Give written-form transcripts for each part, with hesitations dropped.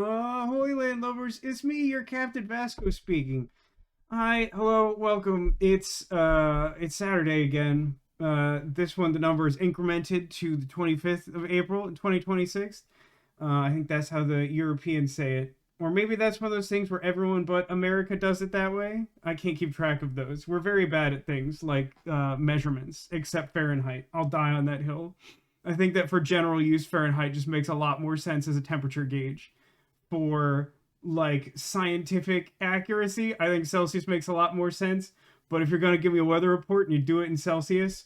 Holy Land lovers, it's me, your Captain Vasco speaking. Hi, hello, welcome. It's Saturday again. This one the number is incremented to the 25th of April in 2026. I think that's how the Europeans say it. Or maybe that's one of those things where everyone but America does it that way. I can't keep track of those. We're very bad at things like measurements, except Fahrenheit. I'll die on that hill. I think that for general use, Fahrenheit just makes a lot more sense as a temperature gauge. For like scientific accuracy, I think Celsius makes a lot more sense. But if you're going to give me a weather report and you do it in Celsius,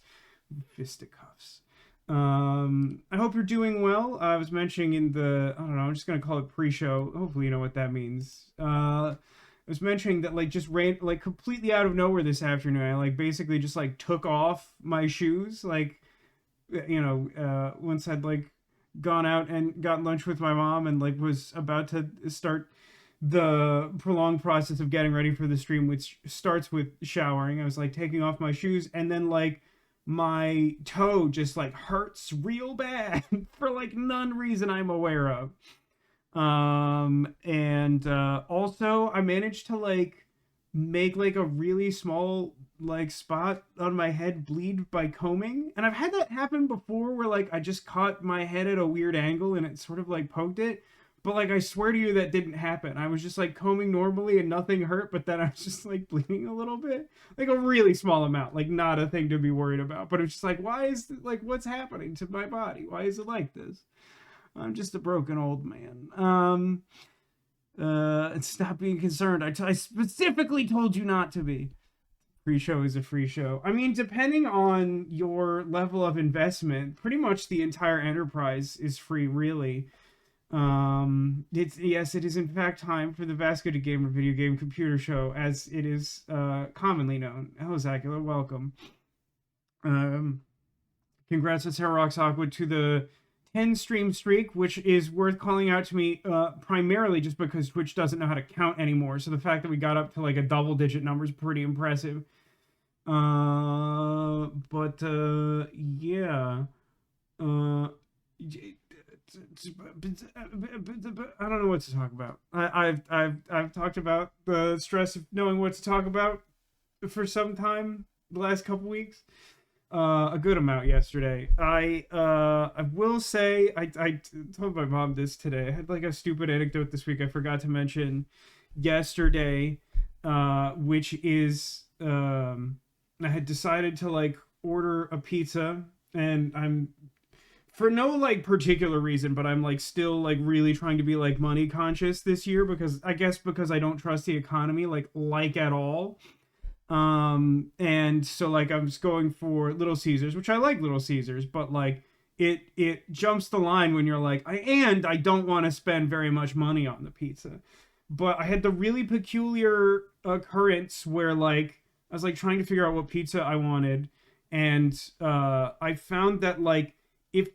fisticuffs. I hope you're doing well. I was mentioning in the, I don't know, I'm just going to call it pre-show. Hopefully you know what that means. I was mentioning that like just ran like completely out of nowhere this afternoon. I like basically just like took off my shoes. Like, once I'd like gone out and got lunch with my mom and like was about to start the prolonged process of getting ready for the stream, which starts with showering. I was like taking off my shoes, and then like my toe just like hurts real bad for like none reason I'm aware of. And Also I managed to like make like a really small like spot on my head bleed by combing, and I've had that happen before where like I just caught my head at a weird angle and it sort of like poked it, but like I swear to you that didn't happen. I was just like combing normally and nothing hurt, but then I was just like bleeding a little bit, like a really small amount, like not a thing to be worried about, but it's just like, why is like what's happening to my body? Why is it like this? I'm just a broken old man. And stop being concerned. I specifically told you not to be. Free show is a free show. I mean, depending on your level of investment, pretty much the entire enterprise is free, really. It's yes, it is in fact time for the Vasco da Gamer video game computer show, as it is commonly known. Hello, Zacula, welcome. Congrats with Sarah Rocks Aqua to the 10 stream streak, which is worth calling out to me primarily just because Twitch doesn't know how to count anymore. So the fact that we got up to like a double digit number is pretty impressive. Yeah. I don't know what to talk about. I've talked about the stress of knowing what to talk about for some time the last couple weeks. A good amount yesterday. I will say I told my mom this today. I had like a stupid anecdote this week I forgot to mention yesterday, which is I had decided to like order a pizza, and I'm for no like particular reason, but I'm like still like really trying to be like money conscious this year, because I guess because I don't trust the economy like at all. And so like I'm just going for Little Caesars, which I like Little Caesars, but like it jumps the line when you're like I don't want to spend very much money on the pizza. But I had the really peculiar occurrence where like I was like trying to figure out what pizza I wanted, and I found that like if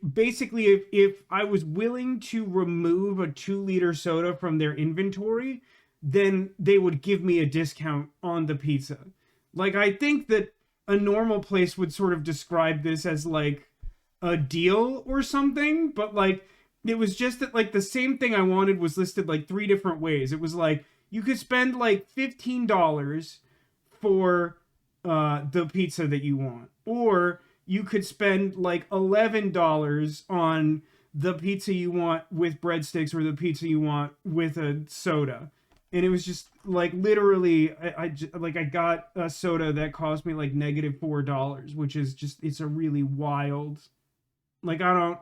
I was willing to remove a 2-liter soda from their inventory, then they would give me a discount on the pizza. Like, I think that a normal place would sort of describe this as like a deal or something, but like it was just that like the same thing I wanted was listed like 3 different ways. It was like you could spend like $15 for the pizza that you want, or you could spend like $11 on the pizza you want with breadsticks, or the pizza you want with a soda. And it was just like literally I got a soda that cost me like -$4, which is just, it's a really wild, like I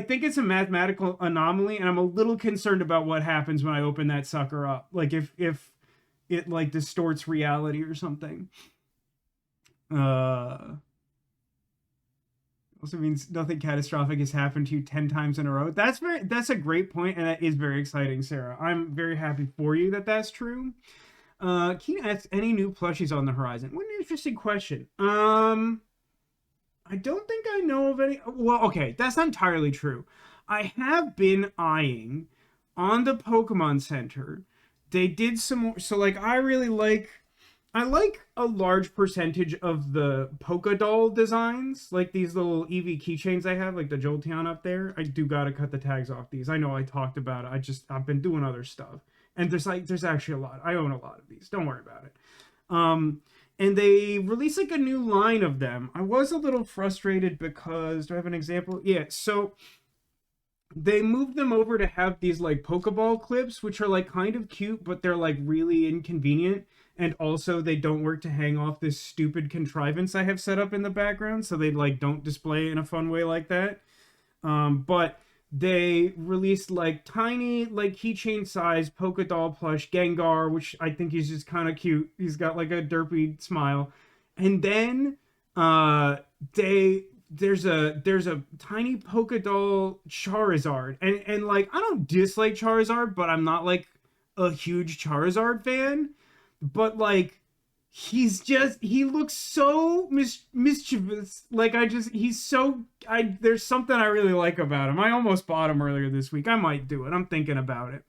think it's a mathematical anomaly, and I'm a little concerned about what happens when I open that sucker up, like if it like distorts reality or something. Also means nothing catastrophic has happened to you 10 times in a row. That's a great point, and that is very exciting, Sarah. I'm very happy for you that that's true. Can you ask any new plushies on the horizon? What an interesting question. I don't think I know of any. Well, okay, that's not entirely true. I have been eyeing on the Pokemon Center. They did some more. So, like, I really like I like a large percentage of the polka doll designs, like these little Eevee keychains I have, like the Jolteon up there. I do gotta cut the tags off these. I know I talked about it. I've been doing other stuff, and there's actually a lot. I own a lot of these. Don't worry about it. Um, and they released like a new line of them. I was a little frustrated because do I have an example? Yeah, so they moved them over to have these like Pokeball clips, which are like kind of cute, but they're like really inconvenient. And also, they don't work to hang off this stupid contrivance I have set up in the background, so they like don't display in a fun way like that. But they released like tiny, like keychain size polka doll plush Gengar, which I think is just kind of cute. He's got like a derpy smile, and then uh, they there's a tiny polka doll Charizard, and like I don't dislike Charizard, but I'm not like a huge Charizard fan. But like he looks so mischievous. Like he's so I there's something I really like about him. I almost bought him earlier this week. I might do it. I'm thinking about it.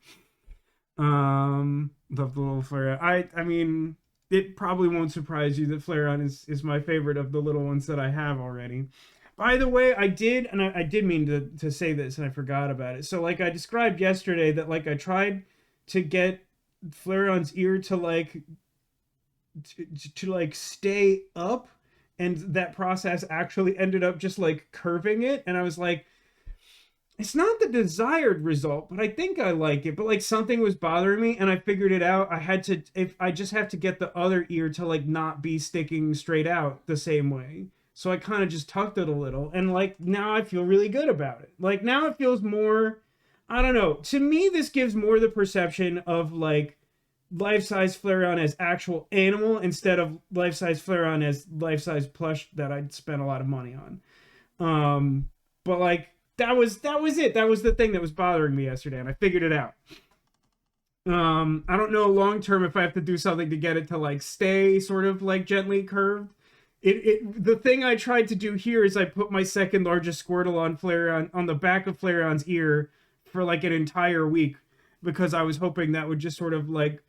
Love the little Flareon. I mean, it probably won't surprise you that Flareon is my favorite of the little ones that I have already. By the way, I did mean to say this and I forgot about it. So like I described yesterday that like I tried to get Flareon's ear to like stay up, and that process actually ended up just like curving it, and I was like, it's not the desired result, but I think I like it. But like something was bothering me and I figured it out. I just have to get the other ear to like not be sticking straight out the same way. So I kind of just tucked it a little, and like now I feel really good about it. Like now it feels more, I don't know. To me, this gives more the perception of like life-size Flareon as actual animal instead of life-size Flareon as life-size plush that I'd spent a lot of money on. But like that was it. That was the thing that was bothering me yesterday, and I figured it out. I don't know long term if I have to do something to get it to like stay sort of like gently curved. The thing I tried to do here is I put my second largest Squirtle on Flareon on the back of Flareon's ear for like an entire week because I was hoping that would just sort of like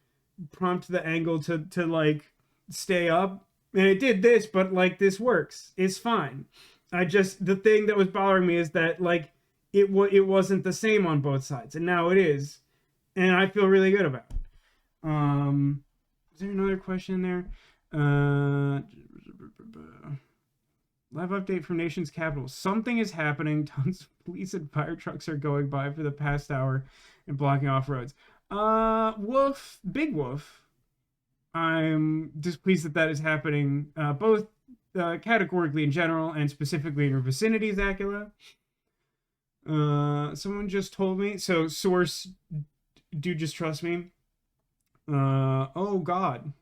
prompt the angle to like stay up, and it did this, but like this works, it's fine. The thing that was bothering me is that like it wasn't the same on both sides, and now it is, and I feel really good about it. Is there another question there? Live update from nation's capital. Something is happening. Tons of police and fire trucks are going by for the past hour and blocking off roads. Wolf, Big Wolf. I'm displeased that that is happening, both categorically in general and specifically in your vicinity, Zacula. Someone just told me. So, source, do just trust me. Oh God.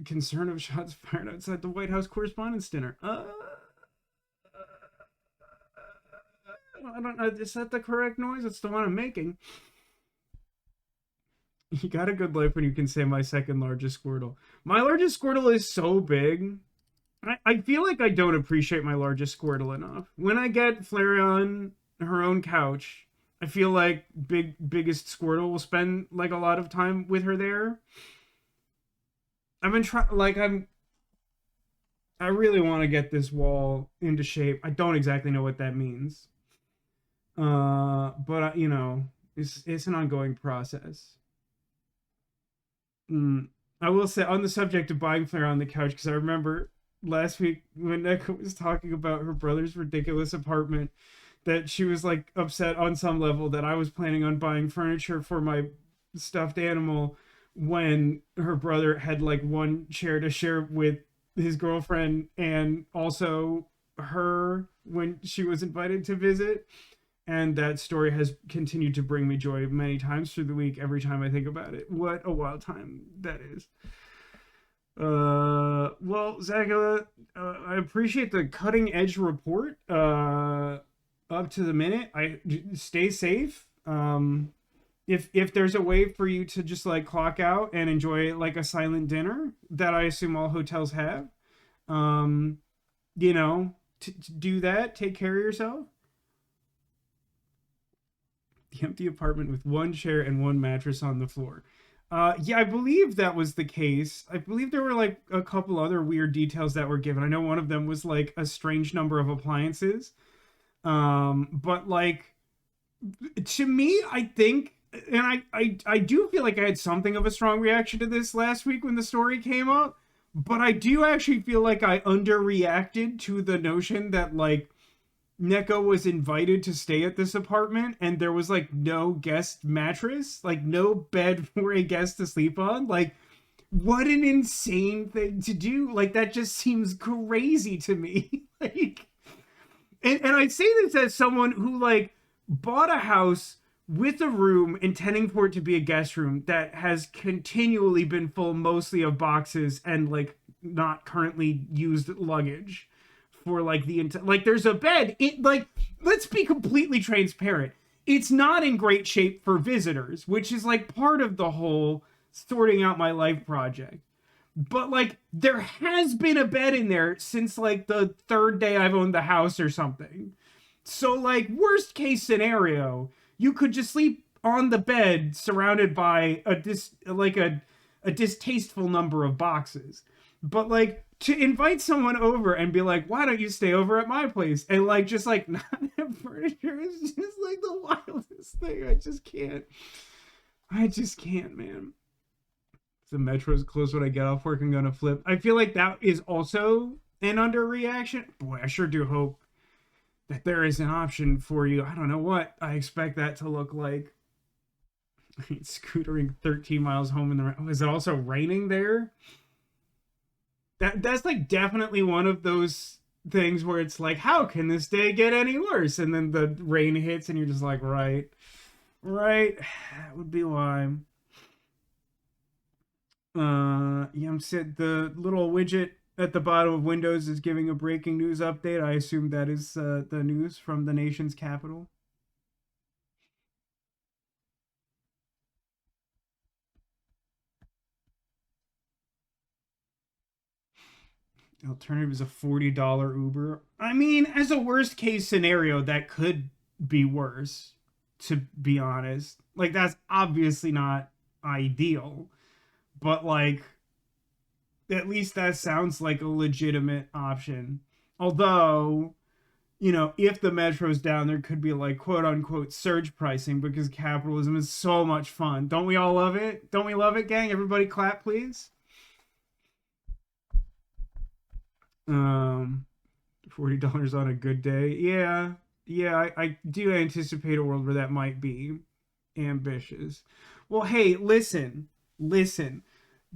Concern of shots fired outside the White House Correspondents' Dinner. I don't know. Is that the correct noise? It's the one I'm making. You got a good life when you can say my second largest Squirtle. My largest Squirtle is so big. I feel like I don't appreciate my largest Squirtle enough. When I get Flareon her own couch, I feel like biggest Squirtle will spend like a lot of time with her there. I've been trying, like I really want to get this wall into shape. I don't exactly know what that means. But you know, it's an ongoing process. I will say on the subject of buying Flair on the couch, because I remember last week when Neko was talking about her brother's ridiculous apartment, that she was like upset on some level that I was planning on buying furniture for my stuffed animal when her brother had like one chair to share with his girlfriend and also her when she was invited to visit. And that story has continued to bring me joy many times through the week every time I think about it. What a wild time that is. Well, Zagala, I appreciate the cutting edge report. Up to the minute. I stay safe. If there's a way for you to just like clock out and enjoy like a silent dinner that I assume all hotels have, you know, to do that, take care of yourself. The empty apartment with one chair and one mattress on the floor. Yeah, I believe that was the case. I believe there were like a couple other weird details that were given. I know one of them was like a strange number of appliances. But like to me, I think, and I do feel like I had something of a strong reaction to this last week when the story came up, but I do actually feel like I underreacted to the notion that like Neko was invited to stay at this apartment and there was like no guest mattress, like no bed for a guest to sleep on. Like, what an insane thing to do. Like, that just seems crazy to me. Like, and I say this as someone who like bought a house with a room intending for it to be a guest room that has continually been full mostly of boxes and like not currently used luggage for like the like there's a bed it like let's be completely transparent, it's not in great shape for visitors, which is like part of the whole sorting out my life project. But like there has been a bed in there since like the third day I've owned the house or something. So like worst case scenario, you could just sleep on the bed surrounded by a distasteful number of boxes. But like to invite someone over and be like, why don't you stay over at my place? And like just like not have furniture is just like the wildest thing. I just can't, man. The metro's close when I get off work. I'm gonna flip. I feel like that is also an underreaction. Boy, I sure do hope that there is an option for you. I don't know what I expect that to look like. Scootering 13 miles home in the rain. Is it also raining there? That's like definitely one of those things where it's like, how can this day get any worse? And then the rain hits and you're just like, right. That would be why. Yum said the little widget at the bottom of Windows is giving a breaking news update. I assume that is the news from the nation's capital. The alternative is a $40 Uber. I mean, as a worst case scenario, that could be worse, to be honest. Like, that's obviously not ideal, but like, at least that sounds like a legitimate option. Although, you know, if the metro's down, there could be like quote unquote surge pricing because capitalism is so much fun. Don't we all love it? Don't we love it, gang? Everybody clap, please. Um, $40 on a good day. Yeah, I do anticipate a world where that might be ambitious. Well, hey, listen.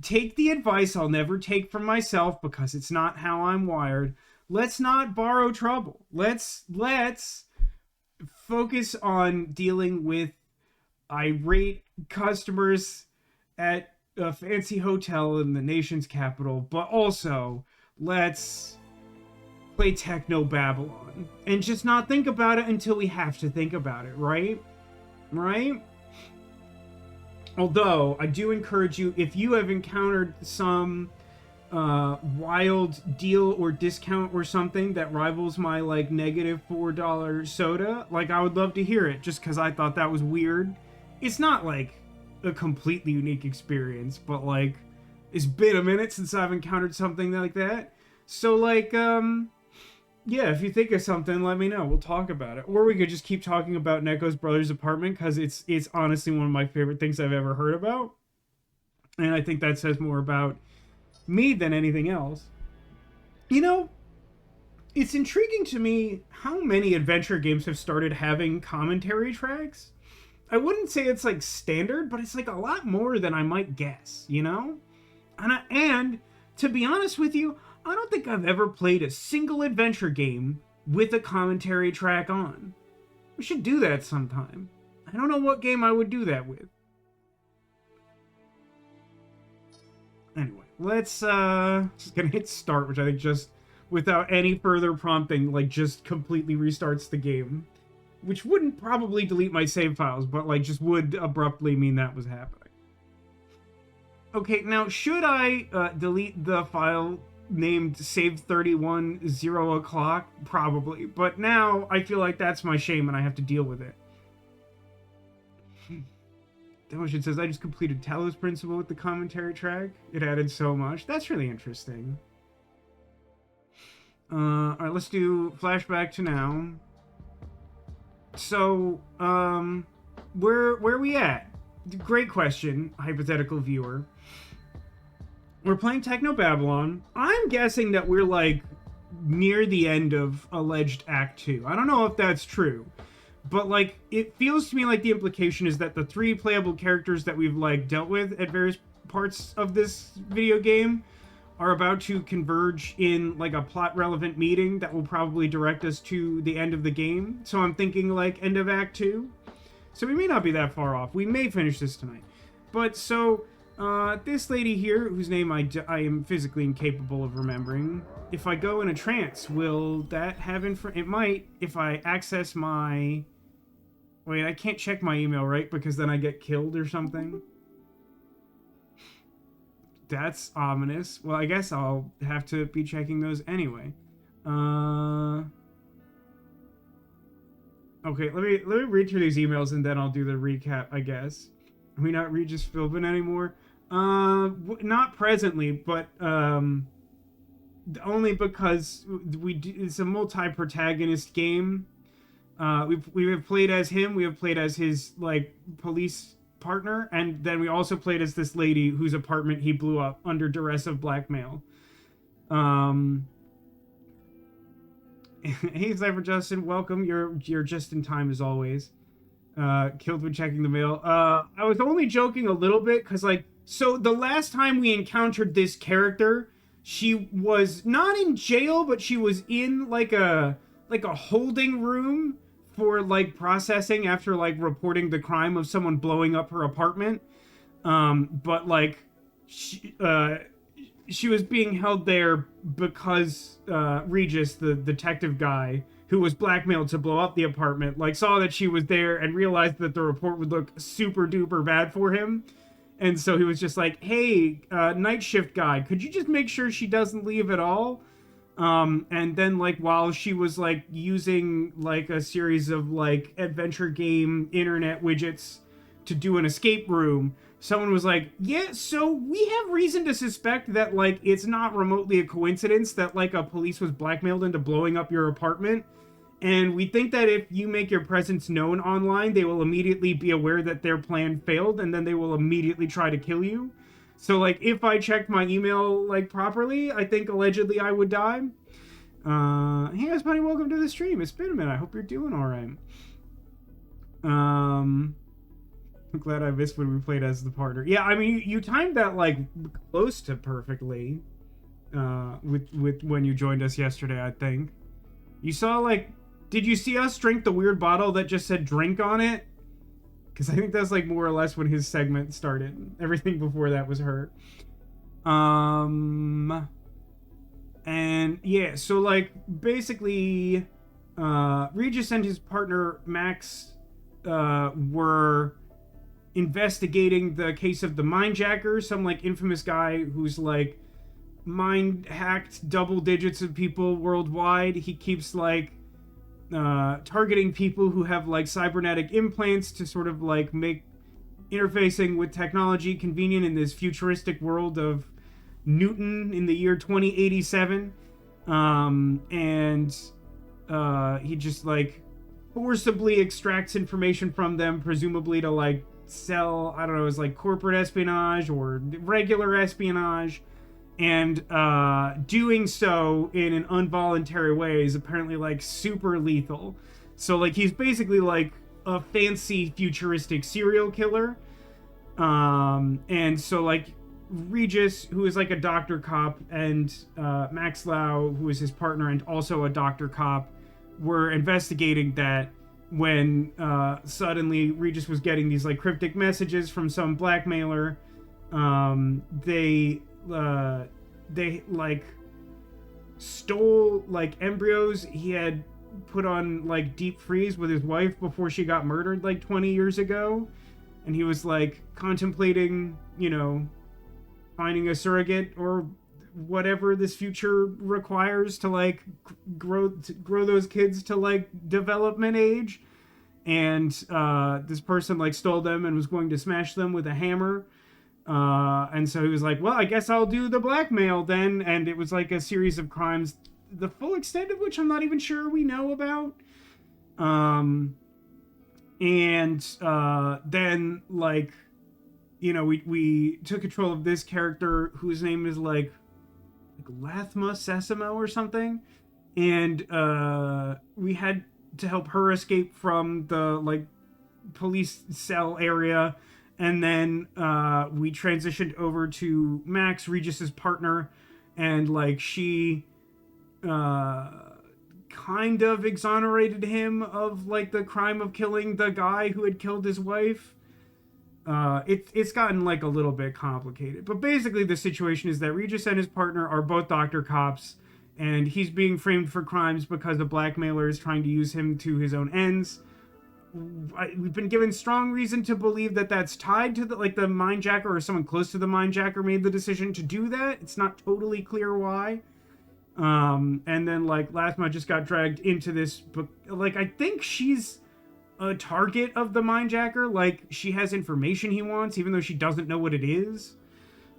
Take the advice I'll never take from myself because it's not how I'm wired. Let's not borrow trouble. Let's focus on dealing with irate customers at a fancy hotel in the nation's capital, but also let's play Technobabylon and just not think about it until we have to think about it, right? Right? Although I do encourage you, if you have encountered some wild deal or discount or something that rivals my like -$4 soda, like I would love to hear it just because I thought that was weird. It's not like a completely unique experience, but like it's been a minute since I've encountered something like that. So like yeah, if you think of something, let me know. We'll talk about it. Or we could just keep talking about Neko's brother's apartment because it's honestly one of my favorite things I've ever heard about. And I think that says more about me than anything else. You know, it's intriguing to me how many adventure games have started having commentary tracks. I wouldn't say it's like standard, but it's like a lot more than I might guess, you know? And to be honest with you, I don't think I've ever played a single adventure game with a commentary track on. We should do that sometime. I don't know what game I would do that with. Anyway, let's just gonna hit start, which I think just without any further prompting, like just completely restarts the game. Which wouldn't probably delete my save files, but like just would abruptly mean that was happening. Okay, now should I delete the file named save 31 0 o'clock? Probably, but now I feel like that's my shame and I have to deal with it. Demotion says, I just completed Talos Principle with the commentary track. It added so much. That's really interesting. Alright, let's do flashback to now. So, where are we at? Great question, hypothetical viewer. We're playing Technobabylon. I'm guessing that we're, like, near the end of alleged Act 2. I don't know if that's true. But, like, it feels to me like the implication is that the 3 playable characters that we've, like, dealt with at various parts of this video game are about to converge in, like, a plot-relevant meeting that will probably direct us to the end of the game. So I'm thinking, like, end of Act 2. So we may not be that far off. We may finish this tonight. But, so, this lady here, whose name I am physically incapable of remembering, if I go in a trance, will that have it might, if I access my... Wait, I can't check my email, right? Because then I get killed or something? That's ominous. Well, I guess I'll have to be checking those anyway. Okay, let me read through these emails and then I'll do the recap, I guess. Are we not Regis Philbin anymore? Not presently, but only because it's a multi-protagonist game. We have played as him. We have played as his like police partner, and then we also played as this lady whose apartment he blew up under duress of blackmail. Hey, Cyber Justin, welcome. You're just in time as always. Killed when checking the mail. I was only joking a little bit because like so the last time we encountered this character, she was not in jail, but she was in like a holding room for like processing after like reporting the crime of someone blowing up her apartment. But like she was being held there because Regis, the detective guy who was blackmailed to blow up the apartment, like saw that she was there and realized that the report would look super duper bad for him. And so he was just like, hey, night shift guy, could you just make sure she doesn't leave at all? And then like while she was like using like a series of like adventure game internet widgets to do an escape room, someone was like, yeah, so we have reason to suspect that like it's not remotely a coincidence that like a police was blackmailed into blowing up your apartment. And we think that if you make your presence known online, they will immediately be aware that their plan failed, and then they will immediately try to kill you. So, like, if I checked my email, like, properly, I think allegedly I would die. Hey, guys, buddy, welcome to the stream. It's been a minute. I hope you're doing all right. I'm glad I missed when we played as the partner. Yeah, I mean, you timed that, like, close to perfectly with when you joined us yesterday, I think. You saw, like... Did you see us drink the weird bottle that just said drink on it? Because I think that's like more or less when his segment started. Everything before that was her. And yeah, so like basically Regis and his partner Max were investigating the case of the Mindjacker, some like infamous guy who's like mind hacked double digits of people worldwide. He keeps like targeting people who have like cybernetic implants to sort of like make interfacing with technology convenient in this futuristic world of Newton in the year 2087. He just like forcibly extracts information from them, presumably to like sell, I don't know, as like corporate espionage or regular espionage. And doing so in an involuntary way is apparently like super lethal. So like he's basically like a fancy futuristic serial killer. And so like Regis, who is like a doctor cop, and Max Lau, who is his partner and also a doctor cop, were investigating that when suddenly Regis was getting these like cryptic messages from some blackmailer. They like stole like embryos he had put on like deep freeze with his wife before she got murdered like 20 years ago, and he was like contemplating, you know, finding a surrogate or whatever this future requires to like grow those kids to like development age. and this person like stole them and was going to smash them with a hammer. And so he was like, well, I guess I'll do the blackmail then. And it was like a series of crimes, the full extent of which I'm not even sure we know about. And then, like, you know, we took control of this character whose name is like Lathma Sesamo or something. And we had to help her escape from the, like, police cell area. And then we transitioned over to Max, Regis's partner, and like she kind of exonerated him of like the crime of killing the guy who had killed his wife. It's gotten like a little bit complicated, but basically the situation is that Regis and his partner are both doctor cops, and he's being framed for crimes because a blackmailer is trying to use him to his own ends. We've been given strong reason to believe that that's tied to the Mindjacker, or someone close to the Mindjacker made the decision to do that. It's not totally clear why. And then like Lathma just got dragged into this book. Like, I think she's a target of the Mindjacker. Like, she has information he wants, even though she doesn't know what it is.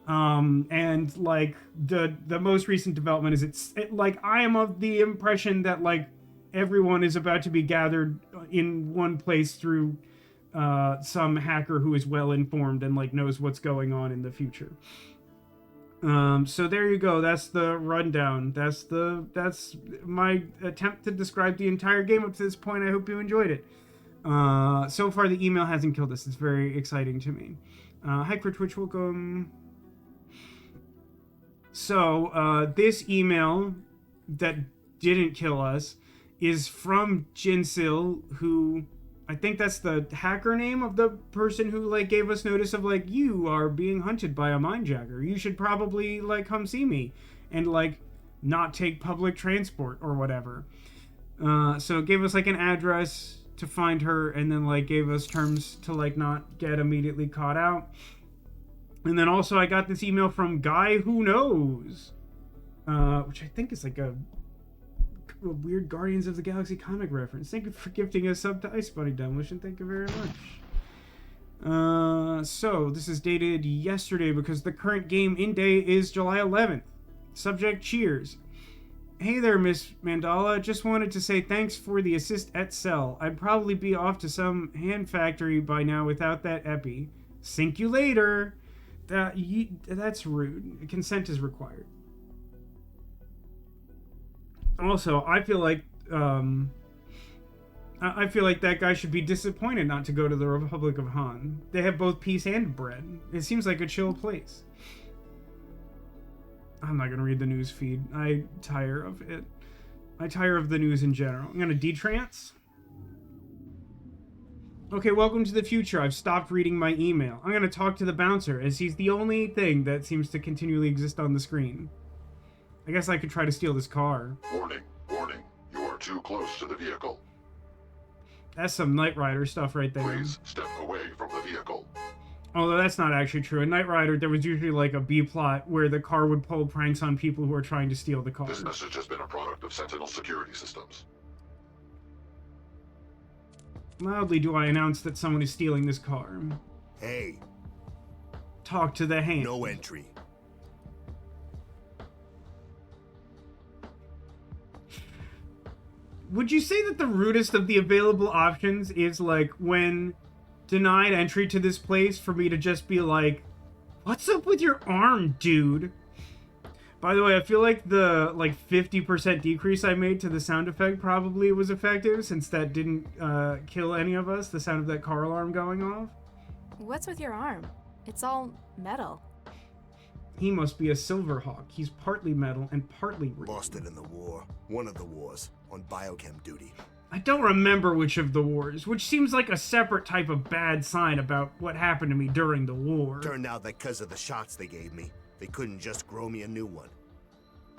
And like the most recent development is like, I am of the impression that like everyone is about to be gathered in one place through some hacker who is well informed and like knows what's going on in the future. So there you go. That's the rundown. That's my attempt to describe the entire game up to this point. I hope you enjoyed it. So far the email hasn't killed us. It's very exciting to me. Hi for Twitch, welcome. So this email that didn't kill us is from Jinsil, who I think that's the hacker name of the person who like gave us notice of like, you are being hunted by a Mindjacker. You should probably like come see me and like not take public transport or whatever. So it gave us like an address to find her, and then like gave us terms to like not get immediately caught out. And then also I got this email from Guy Who Knows, which I think is like a weird Guardians of the Galaxy comic reference. Thank you for gifting us sub to Ice Bunny Demolition. Thank you very much. So this is dated yesterday because the current game in day is July 11th. Subject, cheers. Hey there, Miss Mandala. Just wanted to say thanks for the assist at Cell. I'd probably be off to some hand factory by now without that epi. Sink you later. That's rude. Consent is required. Also, I feel like that guy should be disappointed not to go to the Republic of Han. They have both peace and bread. It seems like a chill place. I'm not gonna read the news feed. I tire of it. I tire of the news in general. I'm gonna detrance. Okay, welcome to the future. I've stopped reading my email. I'm gonna talk to the bouncer, as he's the only thing that seems to continually exist on the screen. I guess I could try to steal this car. Warning, warning. You are too close to the vehicle. That's some Knight Rider stuff right there. Please step away from the vehicle. Although that's not actually true. In Knight Rider, there was usually like a B-plot where the car would pull pranks on people who are trying to steal the car. This message has been a product of Sentinel security systems. Loudly do I announce that someone is stealing this car. Hey. Talk to the hand. No entry. Would you say that the rudest of the available options is like when denied entry to this place for me to just be like, what's up with your arm, dude? By the way, I feel like the like 50% decrease I made to the sound effect probably was effective, since that didn't kill any of us, the sound of that car alarm going off. What's with your arm? It's all metal. He must be a Silverhawk. He's partly metal and partly real. Lost it in the war. One of the wars. On biochem duty. I don't remember which of the wars, which seems like a separate type of bad sign about what happened to me during the war. Turned out that because of the shots they gave me, they couldn't just grow me a new one.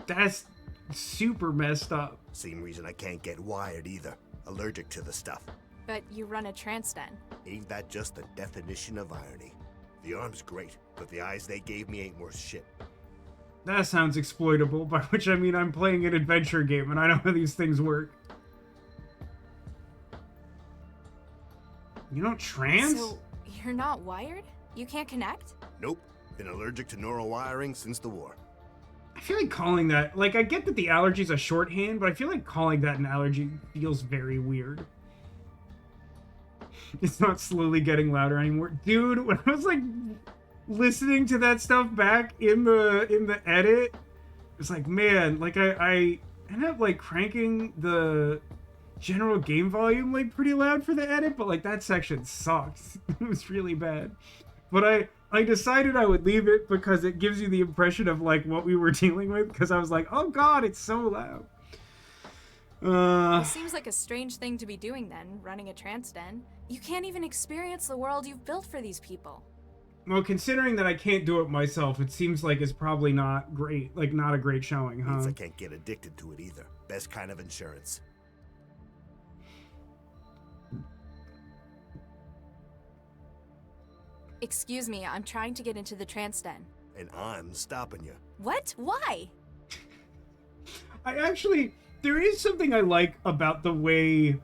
That's super messed up. Same reason I can't get wired either. Allergic to the stuff. But you run a trance den. Ain't that just the definition of irony? The arm's great, but the eyes they gave me ain't worth shit. That sounds exploitable, by which I mean I'm playing an adventure game and I know how these things work. You don't trans? So, you're not wired? You can't connect? Nope. Been allergic to neural wiring since the war. I feel like calling that, like, I get that the allergy's a shorthand, but I feel like calling that an allergy feels very weird. It's not slowly getting louder anymore. Dude, when I was, like, listening to that stuff back in the edit, it's like, man, like, I ended up, like, cranking the general game volume, like, pretty loud for the edit, but, like, that section sucks. It was really bad. But I decided I would leave it because it gives you the impression of, like, what we were dealing with, because I was like, oh god, it's so loud. It seems like a strange thing to be doing then, running a trance den. You can't even experience the world you've built for these people. Well, considering that I can't do it myself, it seems like it's probably not great, like, not a great showing, huh? Means I can't get addicted to it either. Best kind of insurance. Excuse me, I'm trying to get into the trance den. And I'm stopping you. What? Why? There is something I like about the way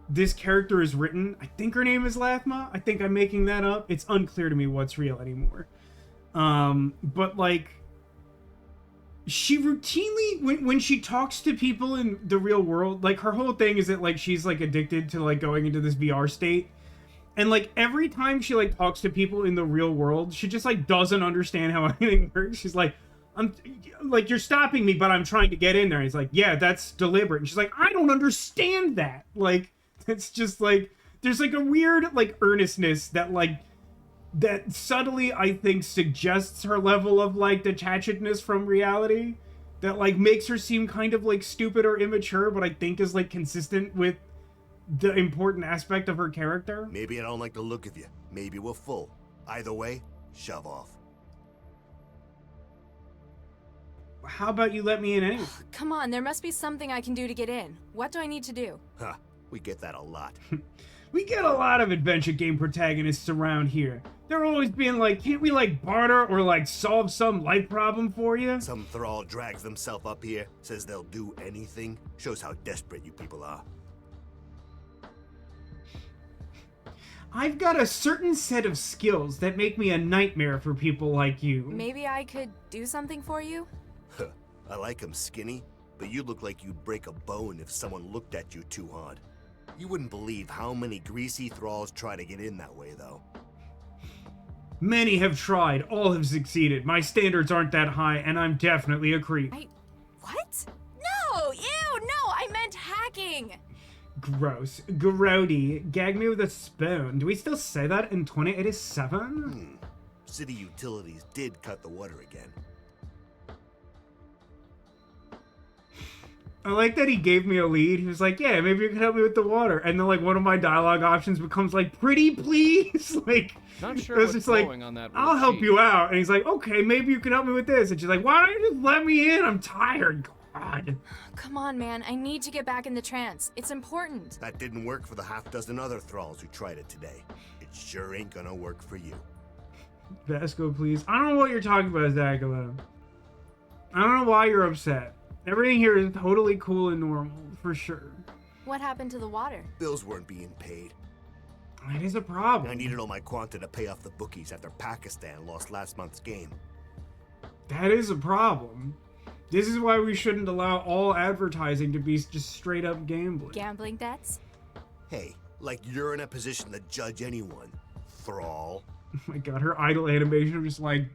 this character is written. I think her name is Lathma. I think I'm making that up. It's unclear to me what's real anymore. But, like, she routinely, when she talks to people in the real world, like, her whole thing is that, like, she's, like, addicted to, like, going into this VR state. And, like, every time she, like, talks to people in the real world, she just, like, doesn't understand how anything works. She's like, like, you're stopping me, but I'm trying to get in there. And he's like, yeah, that's deliberate. And she's like, I don't understand that. Like, it's just, like, there's, like, a weird, like, earnestness that, like, that subtly, I think, suggests her level of, like, detachedness from reality. That, like, makes her seem kind of, like, stupid or immature, but I think is, like, consistent with the important aspect of her character. Maybe I don't like the look of you. Maybe we're full. Either way, shove off. How about you let me in anyway? Come on, there must be something I can do to get in. What do I need to do? Huh. We get that a lot. We get a lot of adventure game protagonists around here. They're always being like, can't we, like, barter or, like, solve some life problem for you? Some thrall drags themselves up here, says they'll do anything. Shows how desperate you people are. I've got a certain set of skills that make me a nightmare for people like you. Maybe I could do something for you? Huh. I like 'em skinny, but you look like you'd break a bone if someone looked at you too hard. You wouldn't believe how many greasy thralls try to get in that way, though. Many have tried, all have succeeded. My standards aren't that high, and I'm definitely a creep. What? No! Ew! No! I meant hacking! Gross. Grody. Gag me with a spoon. Do we still say that in 2087? City utilities did cut the water again. I like that he gave me a lead. He was like, yeah, maybe you can help me with the water. And then, like, one of my dialogue options becomes, like, pretty please? Like, not sure it was what's just like, going on that I'll help you out. And he's like, okay, maybe you can help me with this. And she's like, why don't you just let me in? I'm tired. God. Come on, man. I need to get back in the trance. It's important. That didn't work for the half-dozen other thralls who tried it today. It sure ain't gonna work for you. Vasco, please. I don't know what you're talking about, Zagalo. I don't know why you're upset. Everything here is totally cool and normal, for sure. What happened to the water? Bills weren't being paid. That is a problem. I needed all my quanta to pay off the bookies after Pakistan lost last month's game. That is a problem. This is why we shouldn't allow all advertising to be just straight up gambling. Gambling debts? Hey, like you're in a position to judge anyone, thrall. Oh my god, her idle animation of just like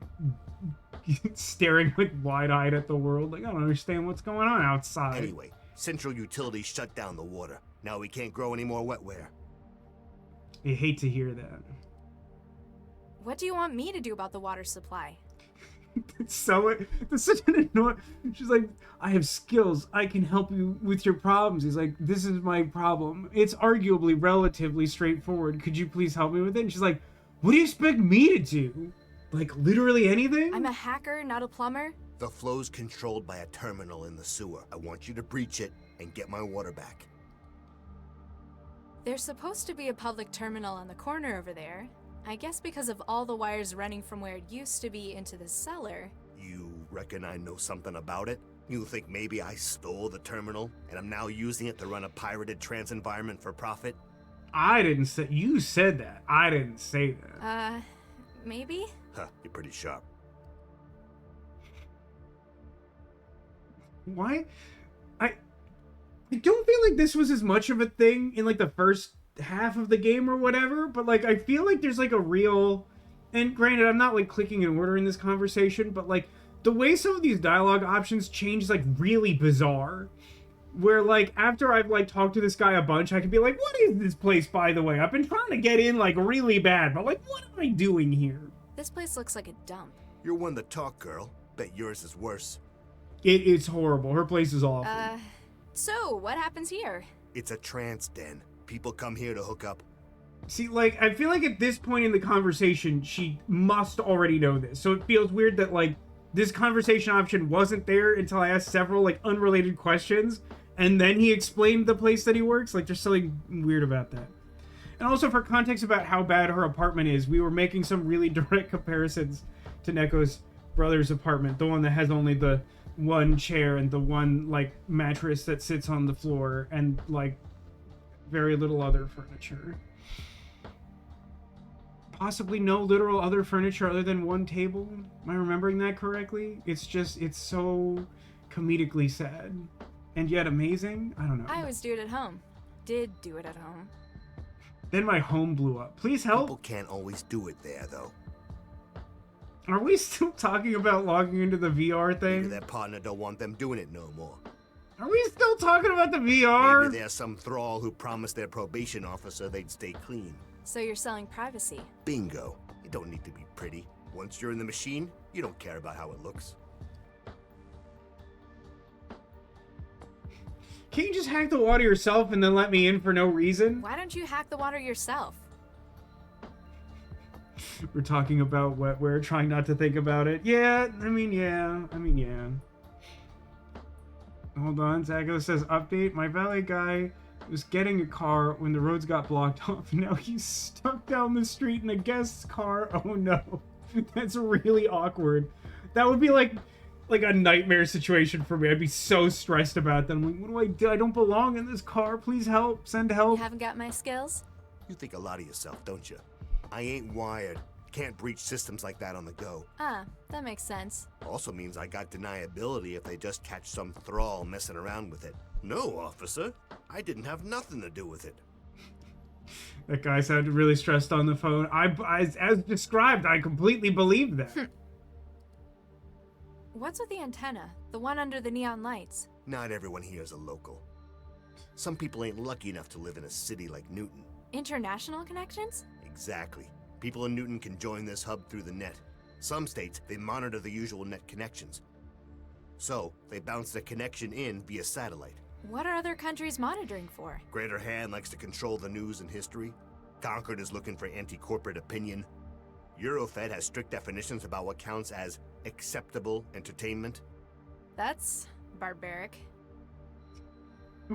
staring like wide-eyed at the world. Like, I don't understand what's going on outside. Anyway, Central Utilities shut down the water. Now we can't grow any more wetware. I hate to hear that. What do you want me to do about the water supply? That's such an annoying. She's like, I have skills. I can help you with your problems. He's like, this is my problem. It's arguably relatively straightforward. Could you please help me with it? And she's like, what do you expect me to do? Like, literally anything? I'm a hacker, not a plumber. The flow's controlled by a terminal in the sewer. I want you to breach it and get my water back. There's supposed to be a public terminal on the corner over there. I guess because of all the wires running from where it used to be into the cellar. You reckon I know something about it? You think maybe I stole the terminal and I'm now using it to run a pirated trance environment for profit? I didn't say. You said that. I didn't say that. Maybe? Huh, you're pretty sharp. Why? I don't feel like this was as much of a thing in like the first half of the game or whatever, but like I feel like there's like a real, and granted I'm not like clicking in order in this conversation, but like the way some of these dialogue options change is like really bizarre. Where like after I've like talked to this guy a bunch, I can be like, what is this place, by the way? I've been trying to get in like really bad, but like what am I doing here? This place looks like a dump. You're one to talk, girl. Bet yours is worse. It's horrible. Her place is awful. So what happens here? It's a trance den. People come here to hook up. See, like, I feel like at this point in the conversation, she must already know this. So it feels weird that, like, this conversation option wasn't there until I asked several, like, unrelated questions. And then he explained the place that he works. Like, there's something weird about that. And also, for context about how bad her apartment is, we were making some really direct comparisons to Neko's brother's apartment. The one that has only the one chair and the one, like, mattress that sits on the floor. And, like, very little other furniture. Possibly no literal other furniture other than one table. Am I remembering that correctly? It's just, it's so comedically sad. And yet amazing? I don't know. I always do it at home. Did do it at home. Then my home blew up. Please help. People can't always do it there, though. Are we still talking about logging into the VR thing? Maybe their partner don't want them doing it no more. Are we still talking about the VR? Maybe there's some thrall who promised their probation officer they'd stay clean. So you're selling privacy. Bingo. You don't need to be pretty. Once you're in the machine, you don't care about how it looks. Can't you just hack the water yourself and then let me in for no reason? Why don't you hack the water yourself? We're talking about wetware, trying not to think about it. Yeah. Hold on, Zago says, update. My valet guy was getting a car when the roads got blocked off. Now he's stuck down the street in a guest's car. Oh no. That's really awkward. That would be like a nightmare situation for me. I'd be so stressed about that. I'm like, what do I do? I don't belong in this car. Please help. Send help. You haven't got my skills? You think a lot of yourself, don't you? I ain't wired. Can't breach systems like that on the go. Ah, that makes sense. Also means I got deniability if they just catch some thrall messing around with it. No, officer. I didn't have nothing to do with it. That guy sounded really stressed on the phone. As described, I completely believe that. What's with the antenna? The one under the neon lights? Not everyone here is a local. Some people ain't lucky enough to live in a city like Newton. International connections? Exactly. People in Newton can join this hub through the net. Some states, they monitor the usual net connections. So, they bounce the connection in via satellite. What are other countries monitoring for? Greater Hand likes to control the news and history. Concord is looking for anti-corporate opinion. Eurofed has strict definitions about what counts as acceptable entertainment. That's barbaric.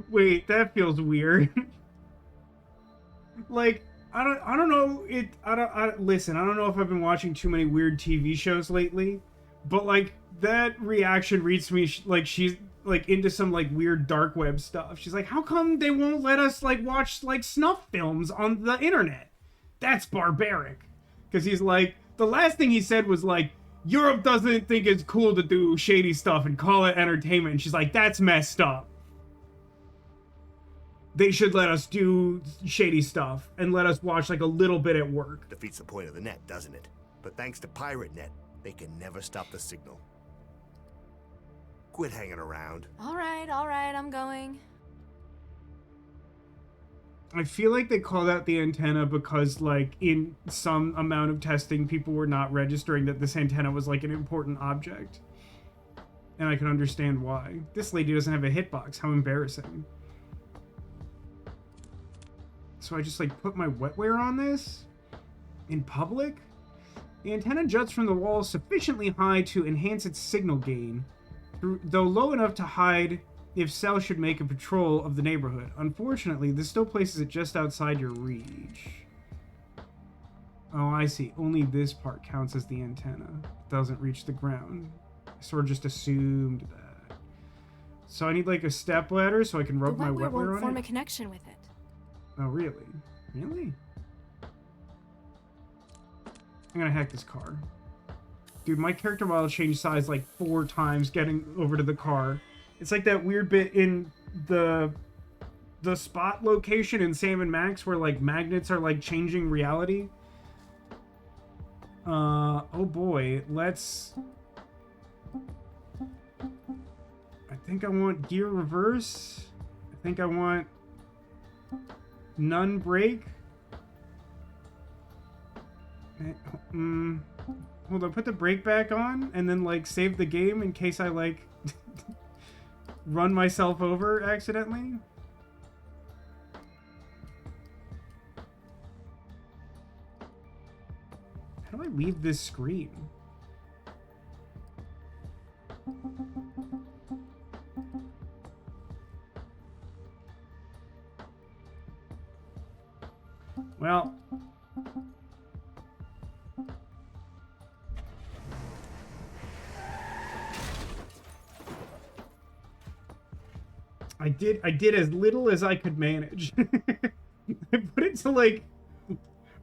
Wait, that feels weird. Like, I don't know. Listen, I don't know if I've been watching too many weird TV shows lately, but like that reaction reads me like she's like into some like weird dark web stuff. She's like, how come they won't let us like watch like snuff films on the internet? That's barbaric. Because he's like, the last thing he said was like, Europe doesn't think it's cool to do shady stuff and call it entertainment. And she's like, that's messed up. They should let us do shady stuff and let us watch like a little bit at work. Defeats the point of the net, doesn't it? But thanks to Pirate Net, they can never stop the signal. Quit hanging around. All right, I'm going. I feel like they called out the antenna because like in some amount of testing, people were not registering that this antenna was like an important object. And I can understand why. This lady doesn't have a hitbox. How embarrassing. So I just like put my wetware on this in public. The antenna juts from the wall sufficiently high to enhance its signal gain, though low enough to hide if Cell should make a patrol of the neighborhood. Unfortunately, this still places it just outside your reach. Oh, I see. Only this part counts as the antenna. It doesn't reach the ground. I sort of just assumed that. So I need like a step ladder so I can rub my wetware won't on form it? a connection with it. Oh, really? Really? I'm gonna hack this car. Dude, my character model changed size like 4 times getting over to the car. It's like that weird bit in the spot location in Sam & Max where like magnets are like changing reality. Oh boy, let's... I think I want gear reverse. I think I want none brake. Hold on, put the brake back on and then like save the game in case I like run myself over accidentally. How do I leave this screen? Well, I did as little as I could manage. I put it to like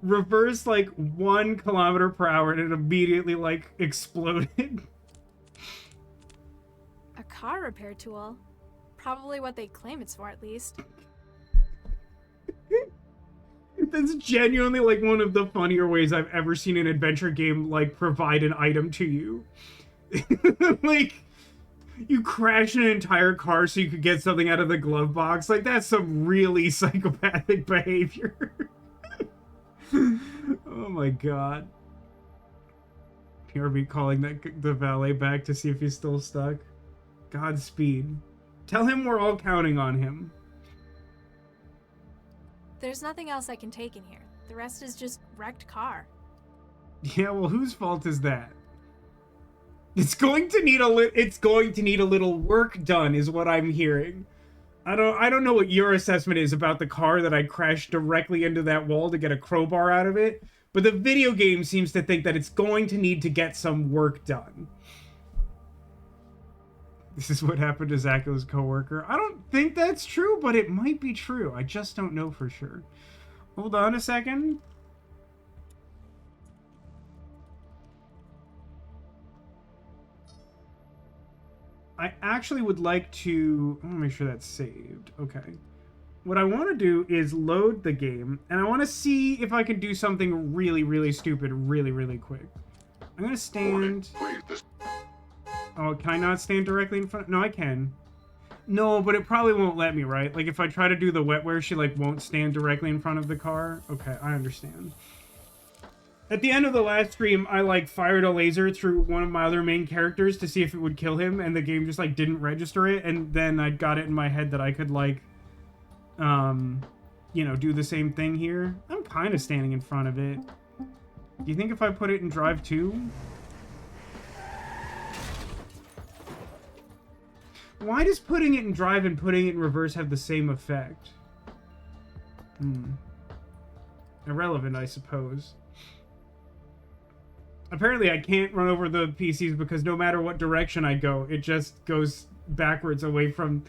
reverse like 1 kilometer per hour and it immediately like exploded. A car repair tool? Probably what they claim it's for, at least. That's genuinely like one of the funnier ways I've ever seen an adventure game like provide an item to you. Like, you crash an entire car so you could get something out of the glove box. Like, that's some really psychopathic behavior. Oh my god. PRB calling the valet back to see if he's still stuck. Godspeed. Tell him we're all counting on him. There's nothing else I can take in here. The rest is just wrecked car. Yeah, well, whose fault is that? It's going to need a little work done, is what I'm hearing. I don't know what your assessment is about the car that I crashed directly into that wall to get a crowbar out of it, but the video game seems to think that it's going to need to get some work done. This is what happened to Zacho's coworker. I don't think that's true, but it might be true. I just don't know for sure. Hold on a second. I actually would like to... I want to make sure that's saved. Okay. What I want to do is load the game, and I want to see if I can do something really, really stupid really, really quick. I'm going to stand... Oh, can I not stand directly in front? No, I can. No, but it probably won't let me, right? Like, if I try to do the wetware, she, like, won't stand directly in front of the car. Okay, I understand. At the end of the last stream, I, like, fired a laser through one of my other main characters to see if it would kill him, and the game just, like, didn't register it, and then I got it in my head that I could, like, you know, do the same thing here. I'm kind of standing in front of it. Do you think if I put it in Drive 2? Why does putting it in Drive and putting it in reverse have the same effect? Irrelevant, I suppose. Apparently I can't run over the PCs because no matter what direction I go, it just goes backwards away from...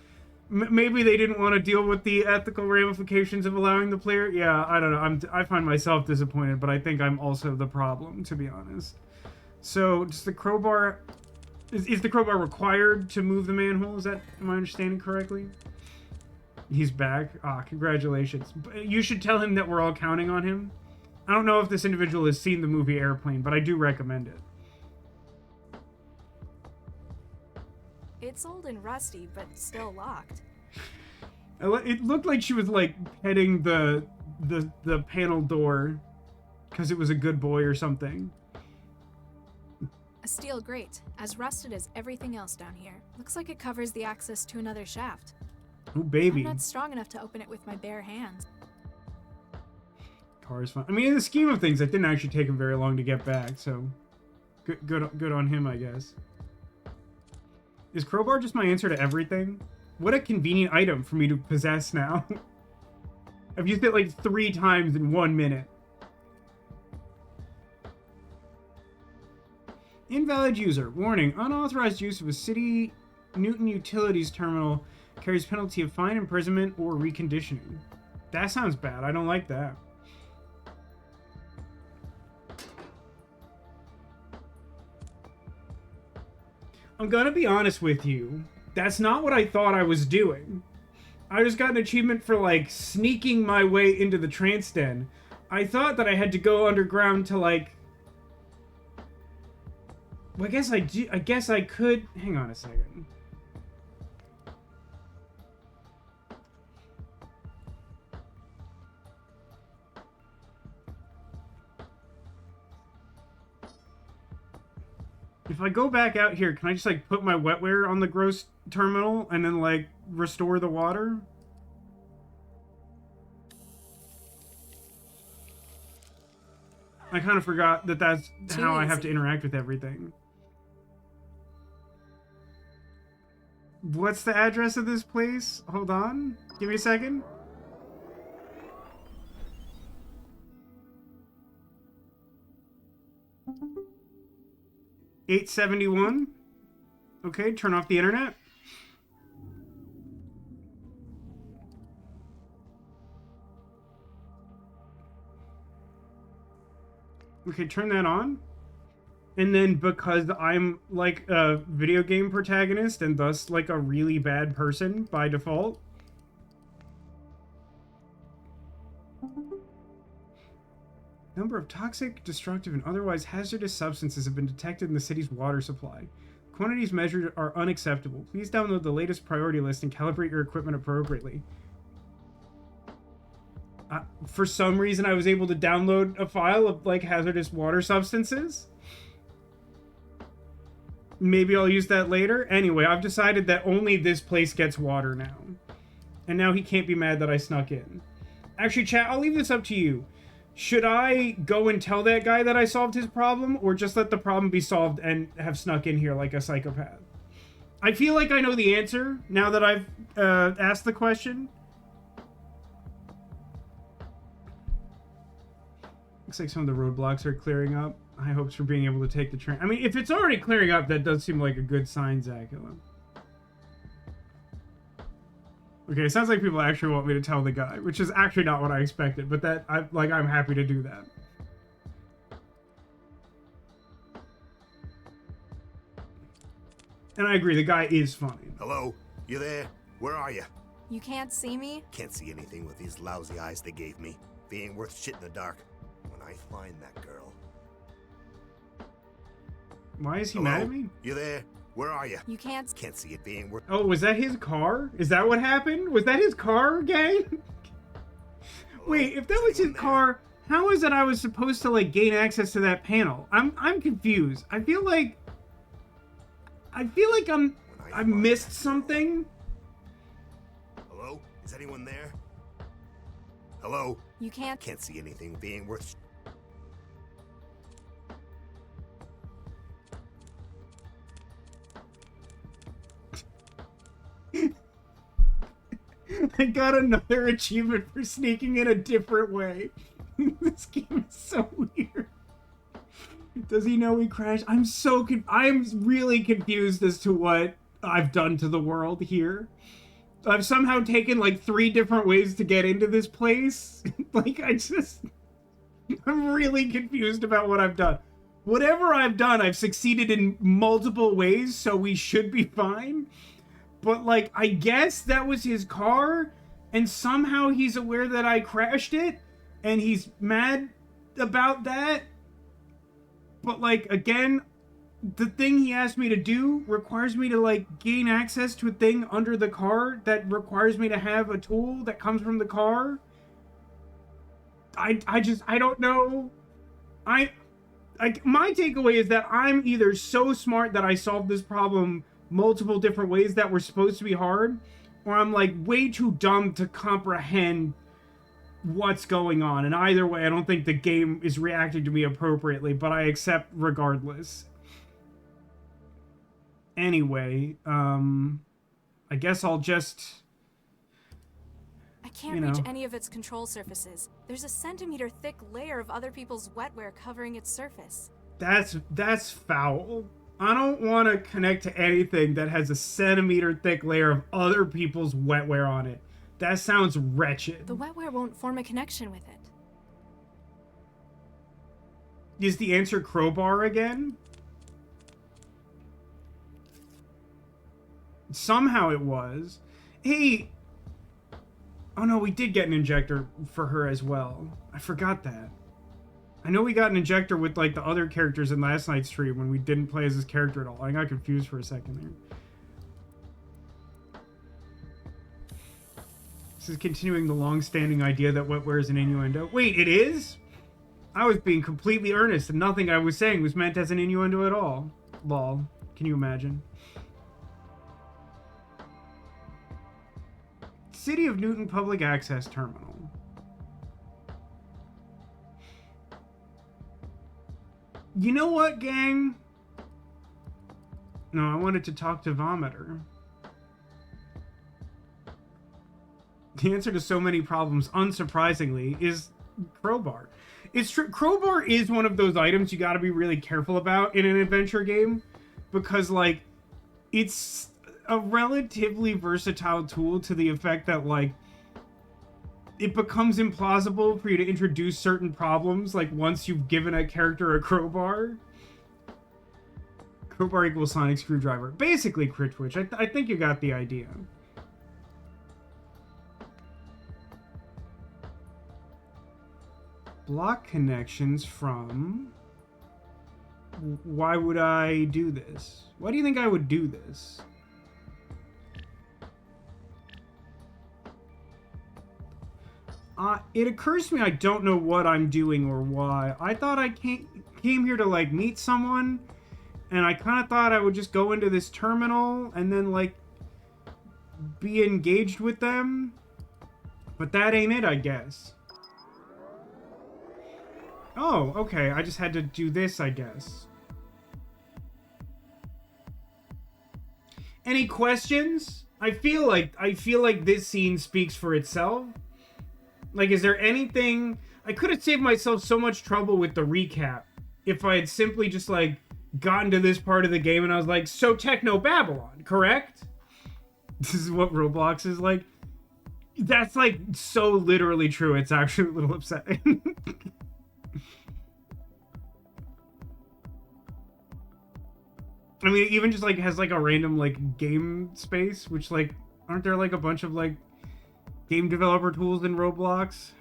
Maybe they didn't want to deal with the ethical ramifications of allowing the player. Yeah, I don't know. I find myself disappointed, but I think I'm also the problem, to be honest. So, does the crowbar... Is the crowbar required to move the manhole? Is that... Am I understanding correctly? He's back. Ah, congratulations. You should tell him that we're all counting on him. I don't know if this individual has seen the movie Airplane, but I do recommend it. It's old and rusty, but still locked. It looked like she was, like, petting the panel door because it was a good boy or something. A steel grate, as rusted as everything else down here. Looks like it covers the access to another shaft. Oh, baby. I'm not strong enough to open it with my bare hands. Car is fine. I mean, in the scheme of things, it didn't actually take him very long to get back, so good on him, I guess. Is crowbar just my answer to everything? What a convenient item for me to possess now. I've used it like 3 times in 1 minute. Invalid user. Warning. Unauthorized use of a City Newton Utilities terminal carries penalty of fine, imprisonment, or reconditioning. That sounds bad. I don't like that. I'm gonna be honest with you. That's not what I thought I was doing. I just got an achievement for, like, sneaking my way into the trance den. I thought that I had to go underground to, like... Well, I guess I could... Hang on a second. If I go back out here, can I just, like, put my wetware on the gross terminal and then, like, restore the water? I kind of forgot that that's how I have to interact with everything. What's the address of this place? Hold on. Give me a second. $871. Okay, turn off the internet. Okay, turn that on. And then because I'm like a video game protagonist and thus like a really bad person by default. Number of toxic, destructive, and otherwise hazardous substances have been detected in the city's water supply. Quantities measured are unacceptable. Please download the latest priority list and calibrate your equipment appropriately. For some reason, I was able to download a file of, like, hazardous water substances. Maybe I'll use that later. Anyway, I've decided that only this place gets water now. And now he can't be mad that I snuck in. Actually, chat, I'll leave this up to you. Should I go and tell that guy that I solved his problem, or just let the problem be solved and have snuck in here like a psychopath? I feel like I know the answer now that I've asked the question. Looks like some of the roadblocks are clearing up. High hopes for being able to take the train. I mean, if it's already clearing up, that does seem like a good sign, Zacula. Okay, it sounds like people actually want me to tell the guy, which is actually not what I expected, but that, I'm happy to do that. And I agree, the guy is funny. Hello? You there? Where are you? You can't see me? Can't see anything with these lousy eyes they gave me. They ain't worth shit in the dark. When I find that girl... Why is he Hello? mad at me? You there? Where are you? You can't see it. They ain't worth... Oh, was that his car? Is that what happened? Was that his car, gang? Wait, if that was his car, how is it I was supposed to, like, gain access to that panel? I'm confused. I feel like I missed something. Hello? Is anyone there? Hello? You can't see anything. They ain't worth... I got another achievement for sneaking in a different way. This game is so weird. Does he know we crashed? I'm really confused as to what I've done to the world here. I've somehow taken like 3 different ways to get into this place. Like, I'm really confused about what I've done. Whatever I've done, I've succeeded in multiple ways, so we should be fine. But, like, I guess that was his car, and somehow he's aware that I crashed it, and he's mad about that. But, like, again, the thing he asked me to do requires me to, like, gain access to a thing under the car that requires me to have a tool that comes from the car. I don't know. My takeaway is that I'm either so smart that I solved this problem multiple different ways that were supposed to be hard, or I'm like way too dumb to comprehend what's going on. And either way, I don't think the game is reacting to me appropriately, but I accept regardless. Anyway, I guess I'll just... I can't reach any of its control surfaces. There's a centimeter-thick layer of other people's wetware covering its surface. That's foul. I don't want to connect to anything that has a centimeter-thick layer of other people's wetware on it. That sounds wretched. The wetware won't form a connection with it. Is the answer crowbar again? Somehow it was. Hey, oh no, we did get an injector for her as well. I forgot that. I know we got an injector with like the other characters in last night's stream when we didn't play as this character at all. I got confused for a second there. This is continuing the long-standing idea that wetware is an innuendo. Wait, it is? I was being completely earnest and nothing I was saying was meant as an innuendo at all. Lol. Can you imagine? City of Newton Public Access Terminal. You know what, gang? No, I wanted to talk to Vomiter. The answer to so many problems, unsurprisingly, is crowbar. It's true. Crowbar is one of those items you gotta be really careful about in an adventure game. Because, like, it's a relatively versatile tool to the effect that, like, it becomes implausible for you to introduce certain problems, like, once you've given a character a crowbar. Crowbar equals sonic screwdriver. Basically, Crit Twitch. I think you got the idea. Block connections from... Why would I do this? Why do you think I would do this? It occurs to me I don't know what I'm doing or why. I thought I came here to, like, meet someone, and I kind of thought I would just go into this terminal and then, like, be engaged with them. But that ain't it, I guess. Oh, okay. I just had to do this, I guess. Any questions? I feel like this scene speaks for itself. Like, is there anything... I could have saved myself so much trouble with the recap if I had simply just, like, gotten to this part of the game and I was like, so Technobabylon, correct? This is what Roblox is like. That's, like, so literally true. It's actually a little upsetting. I mean, it even just, like, has, like, a random, like, game space, which, like, aren't there, like, a bunch of, like, game developer tools in Roblox?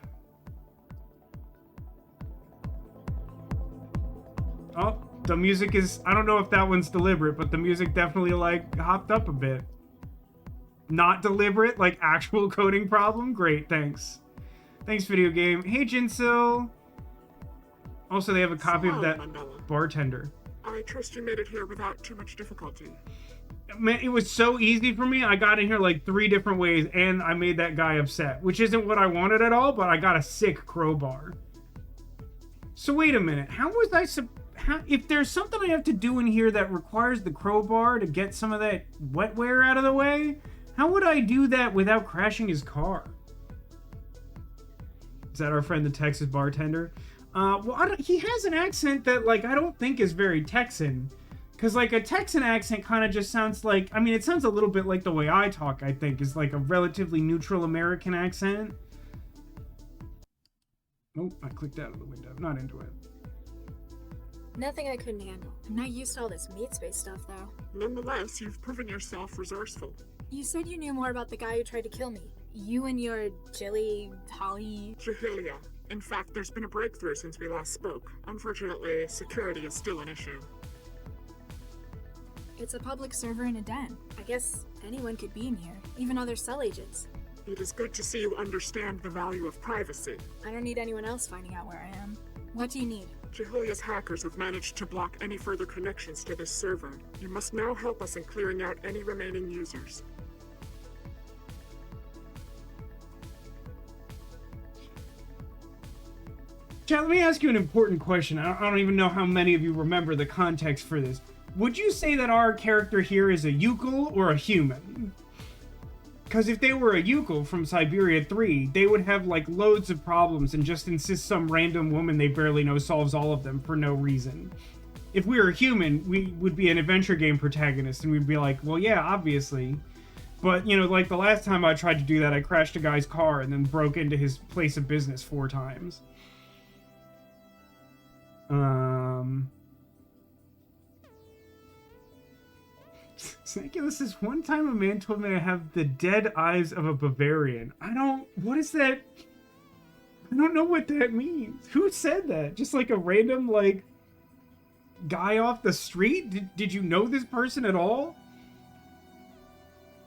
Oh, the music is... I don't know if that one's deliberate, but the music definitely, like, hopped up a bit. Not deliberate, like, actual coding problem? Great, thanks. Thanks, video game. Hey, Jinsil! Also, they have a copy of that bartender. I trust you made it here without too much difficulty. Man, it was so easy for me. I got in here like 3 different ways, and I made that guy upset, which isn't what I wanted at all, but I got a sick crowbar. So wait a minute. How was I... if there's something I have to do in here that requires the crowbar to get some of that wetware out of the way, how would I do that without crashing his car? Is that our friend the Texas bartender? Well, he has an accent that, like, I don't think is very Texan. Because, like, a Texan accent kind of just sounds like... I mean, it sounds a little bit like the way I talk, I think, is like a relatively neutral American accent. Oh, I clicked out of the window. Not into it. Nothing I couldn't handle. I'm not used to all this meat space stuff, though. Nonetheless, you've proven yourself resourceful. You said you knew more about the guy who tried to kill me. You and your Jilly, Holly... Jahilia. In fact, there's been a breakthrough since we last spoke. Unfortunately, security is still an issue. It's a public server in a den. I guess anyone could be in here, even other cell agents. It is good to see you understand the value of privacy. I don't need anyone else finding out where I am. What do you need? Jahilia's hackers have managed to block any further connections to this server. You must now help us in clearing out any remaining users. Chat, let me ask you an important question. I don't even know how many of you remember the context for this. Would you say that our character here is a Yuckle or a human? Because if they were a Yuckle from Siberia 3, they would have, like, loads of problems and just insist some random woman they barely know solves all of them for no reason. If we were a human, we would be an adventure game protagonist, and we'd be like, well, yeah, obviously. But, you know, like, the last time I tried to do that, I crashed a guy's car and then broke into his place of business 4 times. Snakula says, one time a man told me I have the dead eyes of a Bavarian. What is that? I don't know what that means. Who said that? Just like a random, like, guy off the street? Did you know this person at all?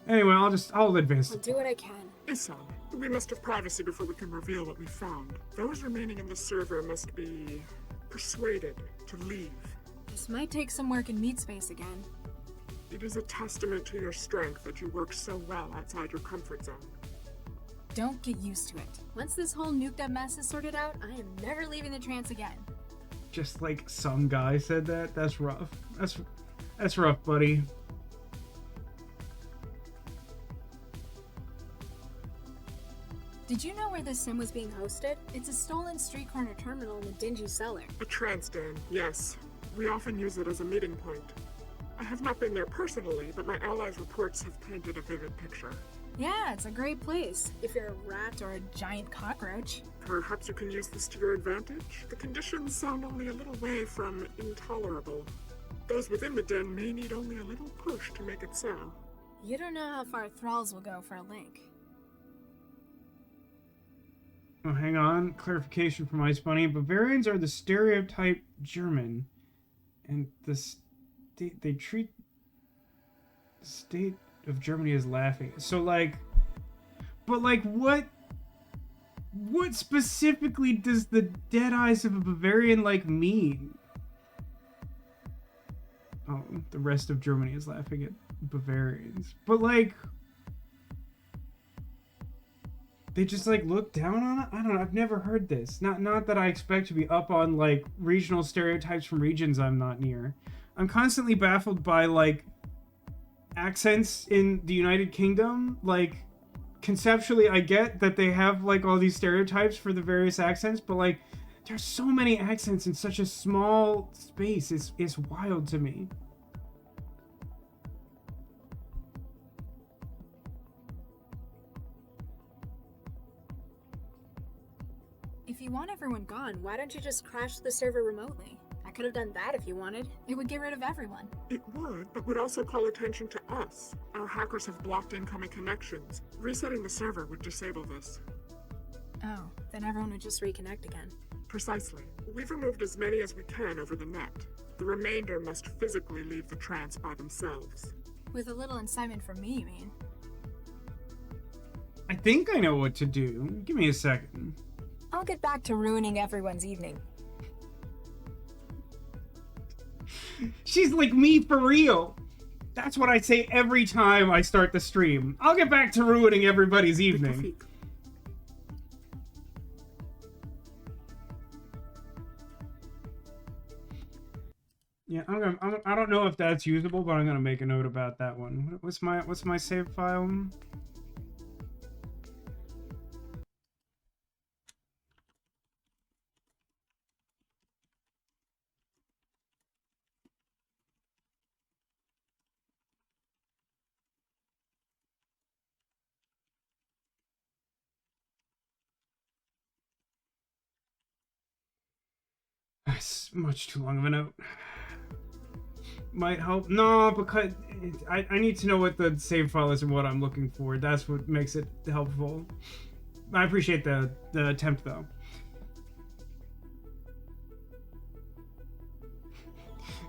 Anyway, I'll advance. I'll do what I can. Isan, we must have privacy before we can reveal what we found. Those remaining in the server must be persuaded to leave. This might take some work in meat space again. It is a testament to your strength that you work so well outside your comfort zone. Don't get used to it. Once this whole nuked up mess is sorted out, I am never leaving the trance again. Just like some guy said that? That's rough. That's rough, buddy. Did you know where this sim was being hosted? It's a stolen street corner terminal in a dingy cellar. A trance den, yes. We often use it as a meeting point. I have not been there personally, but my allies' reports have painted a vivid picture. Yeah, it's a great place. If you're a rat or a giant cockroach. Perhaps you can use this to your advantage? The conditions sound only a little way from intolerable. Those within the den may need only a little push to make it so. You don't know how far thralls will go for a link. Oh, hang on. Clarification from Ice Bunny. Bavarians are the stereotype German. And they treat the state of Germany as laughing. So, like... But, like, what specifically does the dead eyes of a Bavarian, like, mean? Oh, the rest of Germany is laughing at Bavarians. But, like... They just, like, look down on it? I don't know. I've never heard this. Not that I expect to be up on, like, regional stereotypes from regions I'm not near. I'm constantly baffled by, like, accents in the United Kingdom. Like, conceptually, I get that they have, like, all these stereotypes for the various accents, but, like, there's so many accents in such a small space. It's wild to me. If you want everyone gone, why don't you just crash the server remotely? I could have done that if you wanted. It would get rid of everyone. It would, but would also call attention to us. Our hackers have blocked incoming connections. Resetting the server would disable this. Oh, then everyone would just reconnect again. Precisely. We've removed as many as we can over the net. The remainder must physically leave the trance by themselves. With a little incitement from me, you mean? I think I know what to do. Give me a second. I'll get back to ruining everyone's evening. She's like me for real. That's what I say every time I start the stream. I'll get back to ruining everybody's evening. Yeah, I don't know if that's usable, but I'm gonna make a note about that one. What's my save file? That's much too long of a note. Might help. No, because I need to know what the save file is and what I'm looking for. That's what makes it helpful. I appreciate the attempt, though.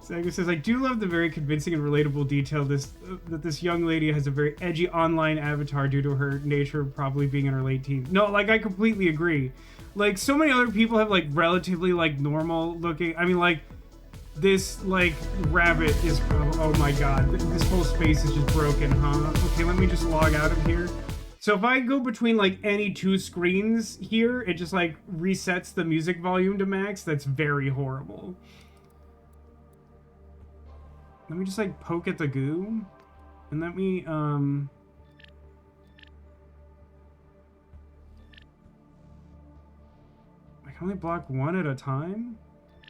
Saga says, I do love the very convincing and relatable detail that this young lady has a very edgy online avatar due to her nature of probably being in her late teens. No, like, I completely agree. Like, so many other people have, like, relatively, like, normal looking... I mean, like, this, like, rabbit is... Oh my god. This whole space is just broken, huh? Okay, let me just log out of here. So if I go between, like, any two screens here, it just, like, resets the music volume to max. That's very horrible. Let me just, like, poke at the goo. And let me, I can only block one at a time?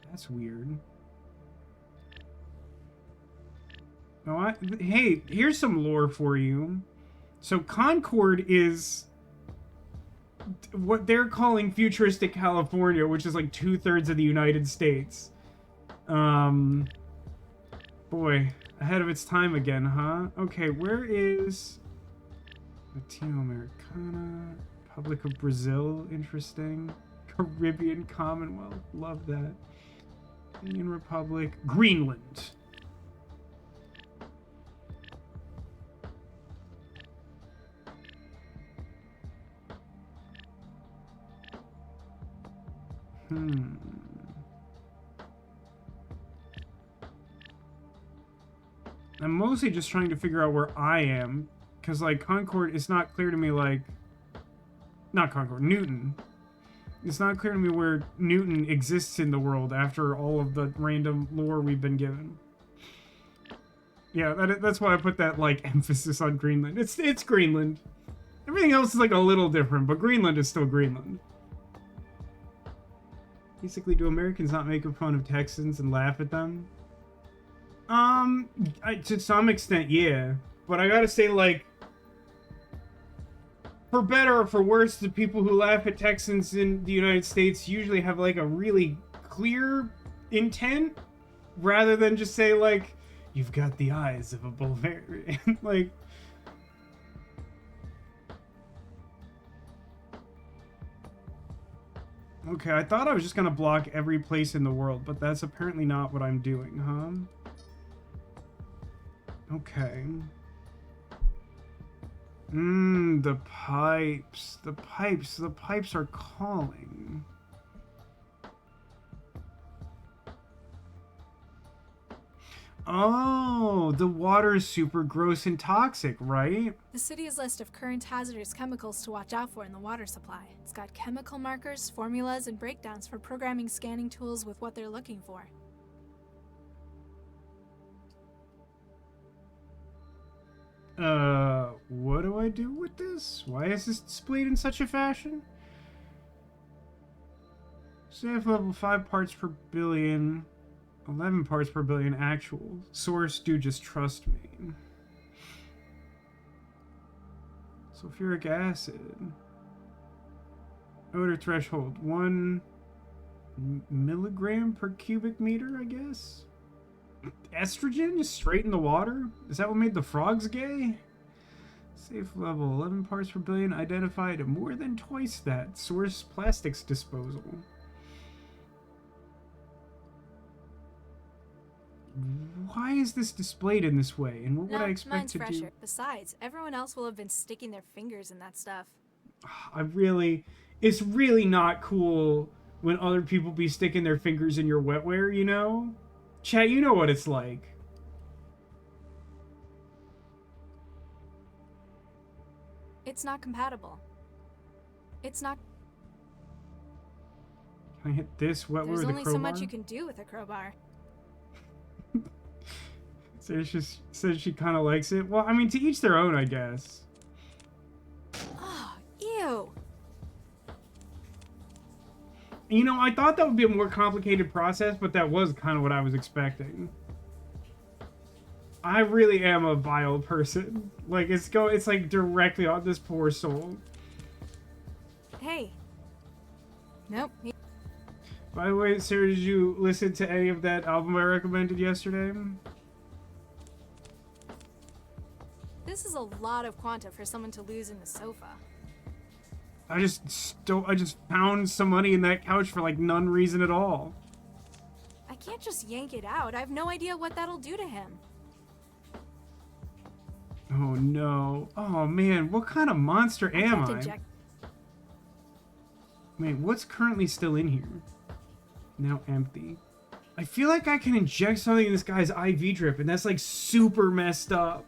That's weird. Oh, hey, here's some lore for you. So Concord is what they're calling futuristic California, which is like 2/3 of the United States. Boy, Ahead of its time again, huh? Okay, where is Latino Americana? Republic of Brazil, interesting. Caribbean Commonwealth, love that. Indian Republic, Greenland. I'm mostly just trying to figure out where I am, because, like, Concord, it's not clear to me, like... Not Concord, Newton. It's not clear to me where Newton exists in the world after all of the random lore we've been given. Yeah, that's why I put that, like, emphasis on Greenland. It's Greenland. Everything else is, like, a little different, but Greenland is still Greenland. Basically, do Americans not make fun of Texans and laugh at them? To some extent, yeah. But I gotta say, like, for better or for worse, the people who laugh at Texans in the United States usually have, like, a really clear intent, rather than just say, like, you've got the eyes of a Bulgarian. Like... Okay, I thought I was just gonna block every place in the world, but that's apparently not what I'm doing, huh? Okay. The pipes. The pipes are calling. Oh, the water is super gross and toxic, right? The city's list of current hazardous chemicals to watch out for in the water supply. It's got chemical markers, formulas, and breakdowns for programming scanning tools with what they're looking for. What do I do with this? Why is this displayed in such a fashion? Safe level 5 parts per billion, 11 parts per billion actual. Source, dude, just trust me. Sulfuric acid. Odor threshold, 1 milligram per cubic meter, I guess? Estrogen just straight in the water? Is that what made the frogs gay? Safe level, 11 parts per billion, identified more than twice that. Source, plastics disposal. Why is this displayed in this way, and what would I expect mine's to fresher. do? Besides, everyone else will have been sticking their fingers in that stuff. It's really not cool when other people be sticking their fingers in your wetware, you know? Chat, you know what it's like. It's not compatible. It's not... Can I hit this wetware with a crowbar? There's only so much you can do with a crowbar. So she says she kind of likes it. Well, I mean, to each their own, I guess. Oh, ew. You know, I thought that would be a more complicated process, but that was kind of what I was expecting. I really am a vile person. Like, it's like directly on this poor soul. Hey. Nope. By the way, Sarah, did you listen to any of that album I recommended yesterday? This is a lot of quanta for someone to lose in the sofa. I just found some money in that couch for like none reason at all. I can't just yank it out. I have no idea what that'll do to him. Oh no. Oh man, what kind of monster am I? Wait, what's currently still in here? Now empty. I feel like I can inject something in this guy's IV drip, and that's like super messed up.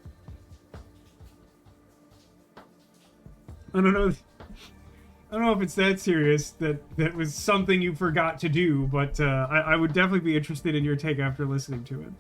I don't know if it's that serious, that was something you forgot to do, but I would definitely be interested in your take after listening to it.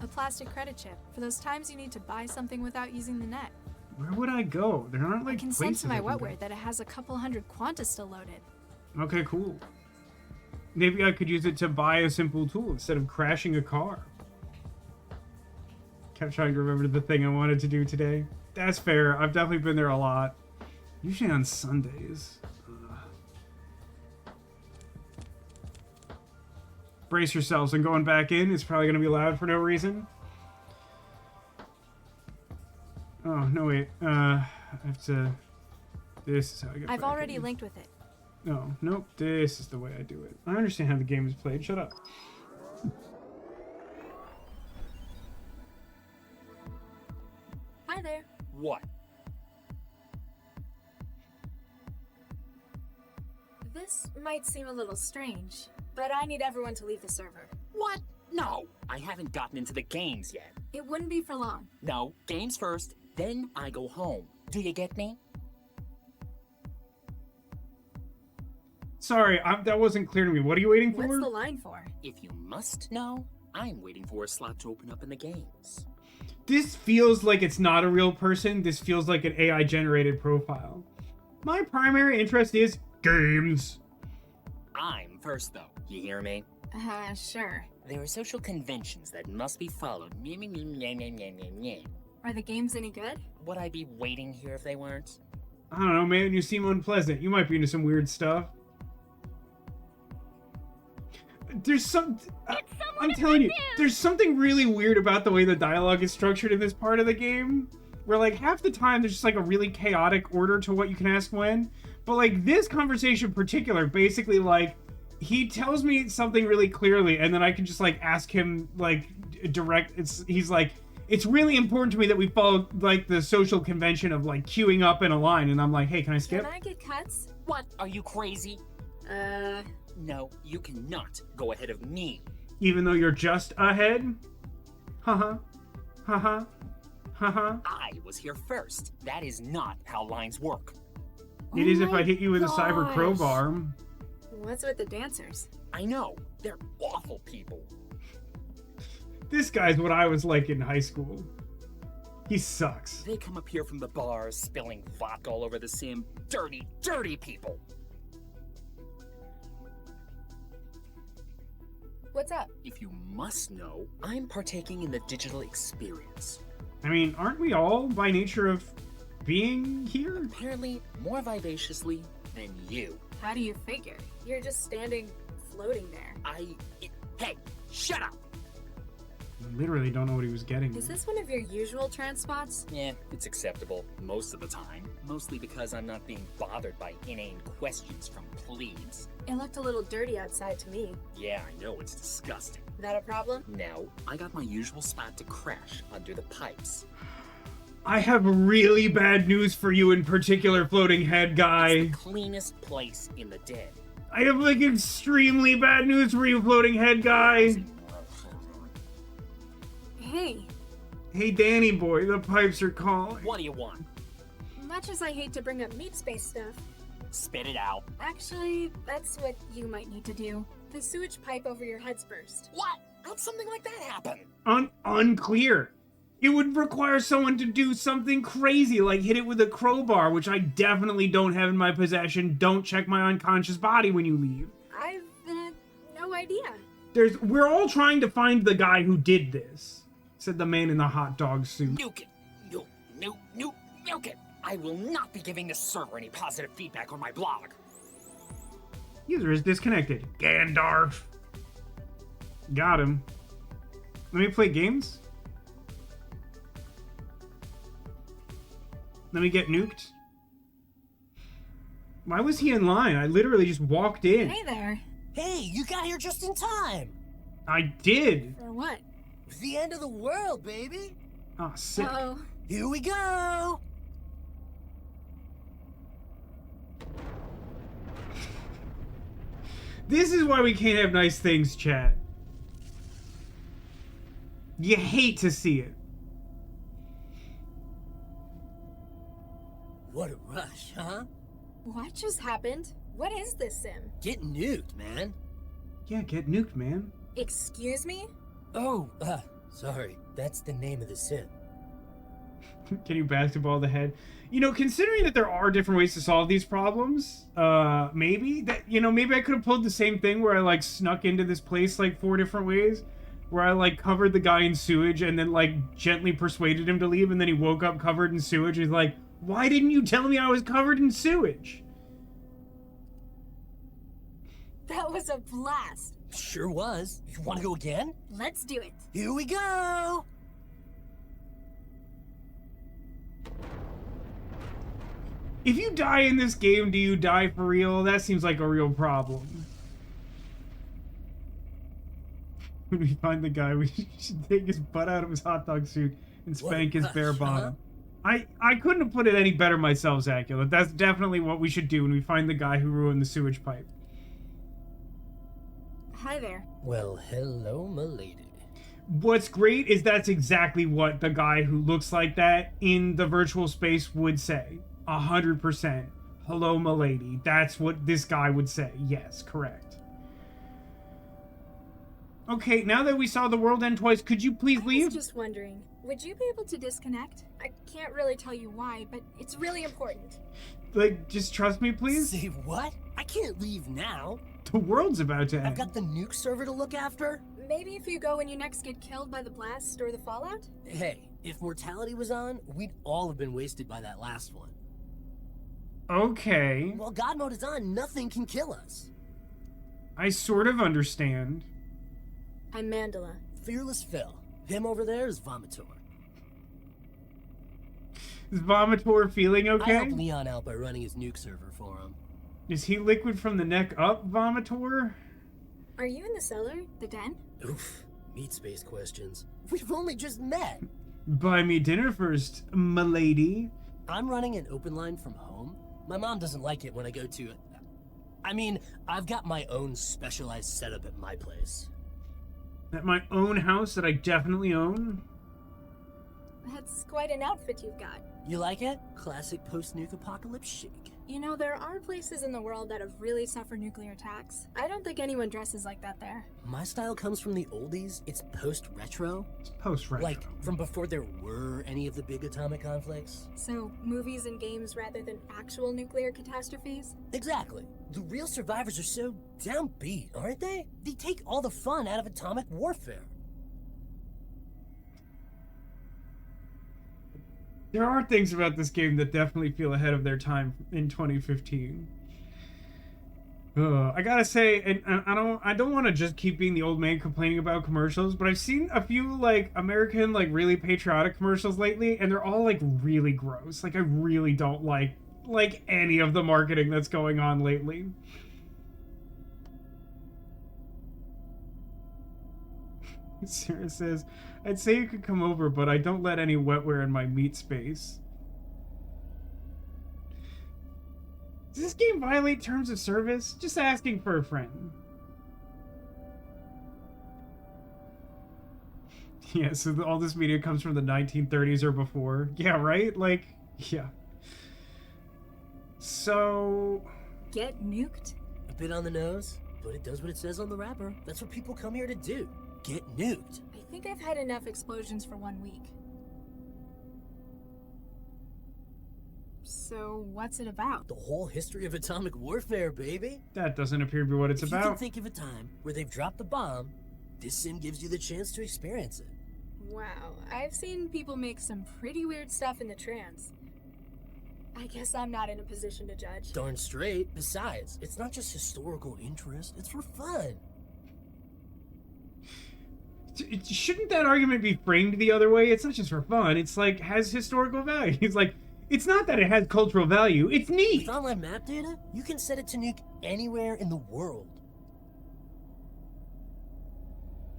A plastic credit chip for those times you need to buy something without using the net. Where would I go? There aren't like I can places sense in my I can wetware go. that it has a couple hundred quanta still loaded. Okay, cool. Maybe I could use it to buy a simple tool instead of crashing a car. Kept trying to remember the thing I wanted to do today. That's fair. I've definitely been there a lot. Usually on Sundays. Brace yourselves, I'm going back in. It's probably going to be loud for no reason. Oh, no, wait. I have to... This is how I get I've back already in. linked with it. No, nope. This is the way I do it. I understand how the game is played. Shut up. Hi there. What? This might seem a little strange, but I need everyone to leave the server. What? No, I haven't gotten into the games yet. It wouldn't be for long. No, games first, then I go home. Do you get me? Sorry, that wasn't clear to me. What are you waiting for? What's the line for? If you must know, I'm waiting for a slot to open up in the games. This feels like it's not a real person. This feels like an AI-generated profile. My primary interest is games. I'm first, though. You hear me? Sure. There are social conventions that must be followed. Are the games any good? Would I be waiting here if they weren't? I don't know, man. You seem unpleasant. You might be into some weird stuff. There's some... I'm telling you, there's something really weird about the way the dialogue is structured in this part of the game. Where, like, half the time there's just, like, a really chaotic order to what you can ask when. But, like, this conversation in particular, basically, like, he tells me something really clearly, and then I can just, like, ask him, like, he's like, it's really important to me that we follow, like, the social convention of, like, queuing up in a line. And I'm like, hey, can I skip? Can I get cuts? What? Are you crazy? No, you cannot go ahead of me. Even though you're just ahead? Haha. Haha. Haha. I was here first. That is not how lines work. It is if I hit you with a cyber crowbar. What's with the dancers? I know. They're awful people. This guy's what I was like in high school. He sucks. They come up here from the bars, spilling vodka all over the sim. Dirty, dirty people. What's up? If you must know, I'm partaking in the digital experience. I mean, aren't we all by nature of being here? Apparently, more vivaciously than you. How do you figure? You're just standing, floating there. Hey, shut up! Literally don't know what he was getting. Is this one of your usual trans spots? Yeah, it's acceptable most of the time. Mostly because I'm not being bothered by inane questions from plebes. It looked a little dirty outside to me. Yeah, I know, it's disgusting. That a problem? No, I got my usual spot to crash under the pipes. I have really bad news for you in particular, floating head guy. It's the cleanest place in the den. I have, like, extremely bad news for you, floating head guy. Hey, Hey, Danny boy, the pipes are calling. What do you want? much as I hate to bring up meat space stuff, Spit it out. actually, that's what you might need to do. The sewage pipe over your head's burst. What? How'd something like that happen? Unclear. It would require someone to do something crazy, like hit it with a crowbar, which I definitely don't have in my possession. Don't check my unconscious body when you leave. I've no idea. We're all trying to find the guy who did this, said the man in the hot dog suit. Nuke it. Nuke it. I will not be giving this server any positive feedback on my blog. User is disconnected. Gandalf. Got him. Let me play games. Let me get nuked. Why was he in line? I literally just walked in. Hey there. Hey, you got here just in time! I did. For what? The end of the world, baby! Oh, sick. Uh-oh. Here we go! This is why we can't have nice things, chat. You hate to see it. What a rush, huh? What just happened? What is this sim? Get nuked, man. Yeah, get nuked, man. Excuse me? Oh, sorry. That's the name of the sim. Can you basketball the head? You know, considering that there are different ways to solve these problems, maybe I could have pulled the same thing where I, like, snuck into this place, like, 4 different ways. Where I, like, covered the guy in sewage and then, like, gently persuaded him to leave, and then he woke up covered in sewage and he's like, Why didn't you tell me I was covered in sewage? That was a blast. Sure was. You want to go again? Let's do it. Here we go! If you die in this game, do you die for real? That seems like a real problem. When we find the guy, we should take his butt out of his hot dog suit and spank his bare bottom. I couldn't have put it any better myself, Zacula. That's definitely what we should do when we find the guy who ruined the sewage pipe. Hi there. Well, hello, m'lady. What's great is that's exactly what the guy who looks like that in the virtual space would say. 100%. Hello, m'lady. That's what this guy would say. Yes, correct. Okay, now that we saw the world end twice, could you please leave? I was just wondering, would you be able to disconnect? I can't really tell you why, but it's really important. Like, just trust me, please? Say what? I can't leave now. The world's about to end. I've got the nuke server to look after. Maybe if you go when you next get killed by the blast or the fallout? Hey, if mortality was on, we'd all have been wasted by that last one. Okay. While God mode is on, nothing can kill us. I sort of understand. I'm Mandela. Fearless Phil. Him over there is Vomitor. Is Vomitor feeling I okay? helped Leon out by running his nuke server for him. Is he liquid from the neck up, Vomitor? Are you in the cellar? The den? Oof. Meat space questions. We've only just met. Buy me dinner first, m'lady. I'm running an open line from home. My mom doesn't like it when I go to it. I mean, I've got my own specialized setup at my place. At my own house that I definitely own? That's quite an outfit you've got. You like it? Classic post-nuke apocalypse chic. You know, there are places in the world that have really suffered nuclear attacks. I don't think anyone dresses like that there. My style comes from the oldies. It's post-retro. It's post-retro. Like, from before there were any of the big atomic conflicts. So, movies and games rather than actual nuclear catastrophes? Exactly. The real survivors are so downbeat, aren't they? They take all the fun out of atomic warfare. There are things about this game that definitely feel ahead of their time in 2015. I gotta say, and I don't want to just keep being the old man complaining about commercials, but I've seen a few like American like really patriotic commercials lately, and they're all like really gross. Like I really don't like any of the marketing that's going on lately. Sarah says, I'd say you could come over, but I don't let any wetware in my meat space. Does this game violate terms of service? Just asking for a friend. Yeah, so all this media comes from the 1930s or before. Yeah, right? Like, yeah. So... Get nuked? A bit on the nose, but it does what it says on the wrapper. That's what people come here to do. Get nuked. I think I've had enough explosions for 1 week. So, what's it about? The whole history of atomic warfare, baby. that doesn't appear to be what it's If you about. can think of a time where they've dropped the bomb, this sim gives you the chance to experience it. Wow, I've seen people make some pretty weird stuff in the trans. I guess I'm not in a position to judge. Darn straight. Besides, it's not just historical interest, it's for fun. Shouldn't that argument be framed the other way? It's not just for fun. It's like, has historical value. It's like, it's not that it has cultural value. It's neat. With online map data, you can set it to nuke anywhere in the world.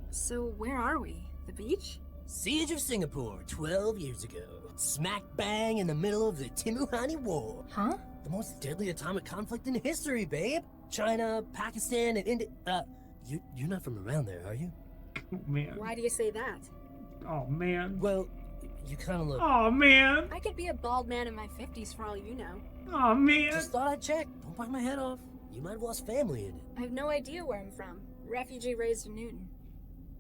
So, where are we? The beach? Siege of Singapore, 12 years ago. Smack bang in the middle of the Timuhani War. Huh? The most deadly atomic conflict in history, babe. China, Pakistan, and India. You're not from around there, are you? Oh, man. Why do you say that? Oh, man. Well, you kind of look. Oh, man. I could be a bald man in my 50s for all you know. Oh, man. Just thought I'd check. Don't bite my head off. You might have lost family in it. I have no idea where I'm from. Refugee raised in Newton.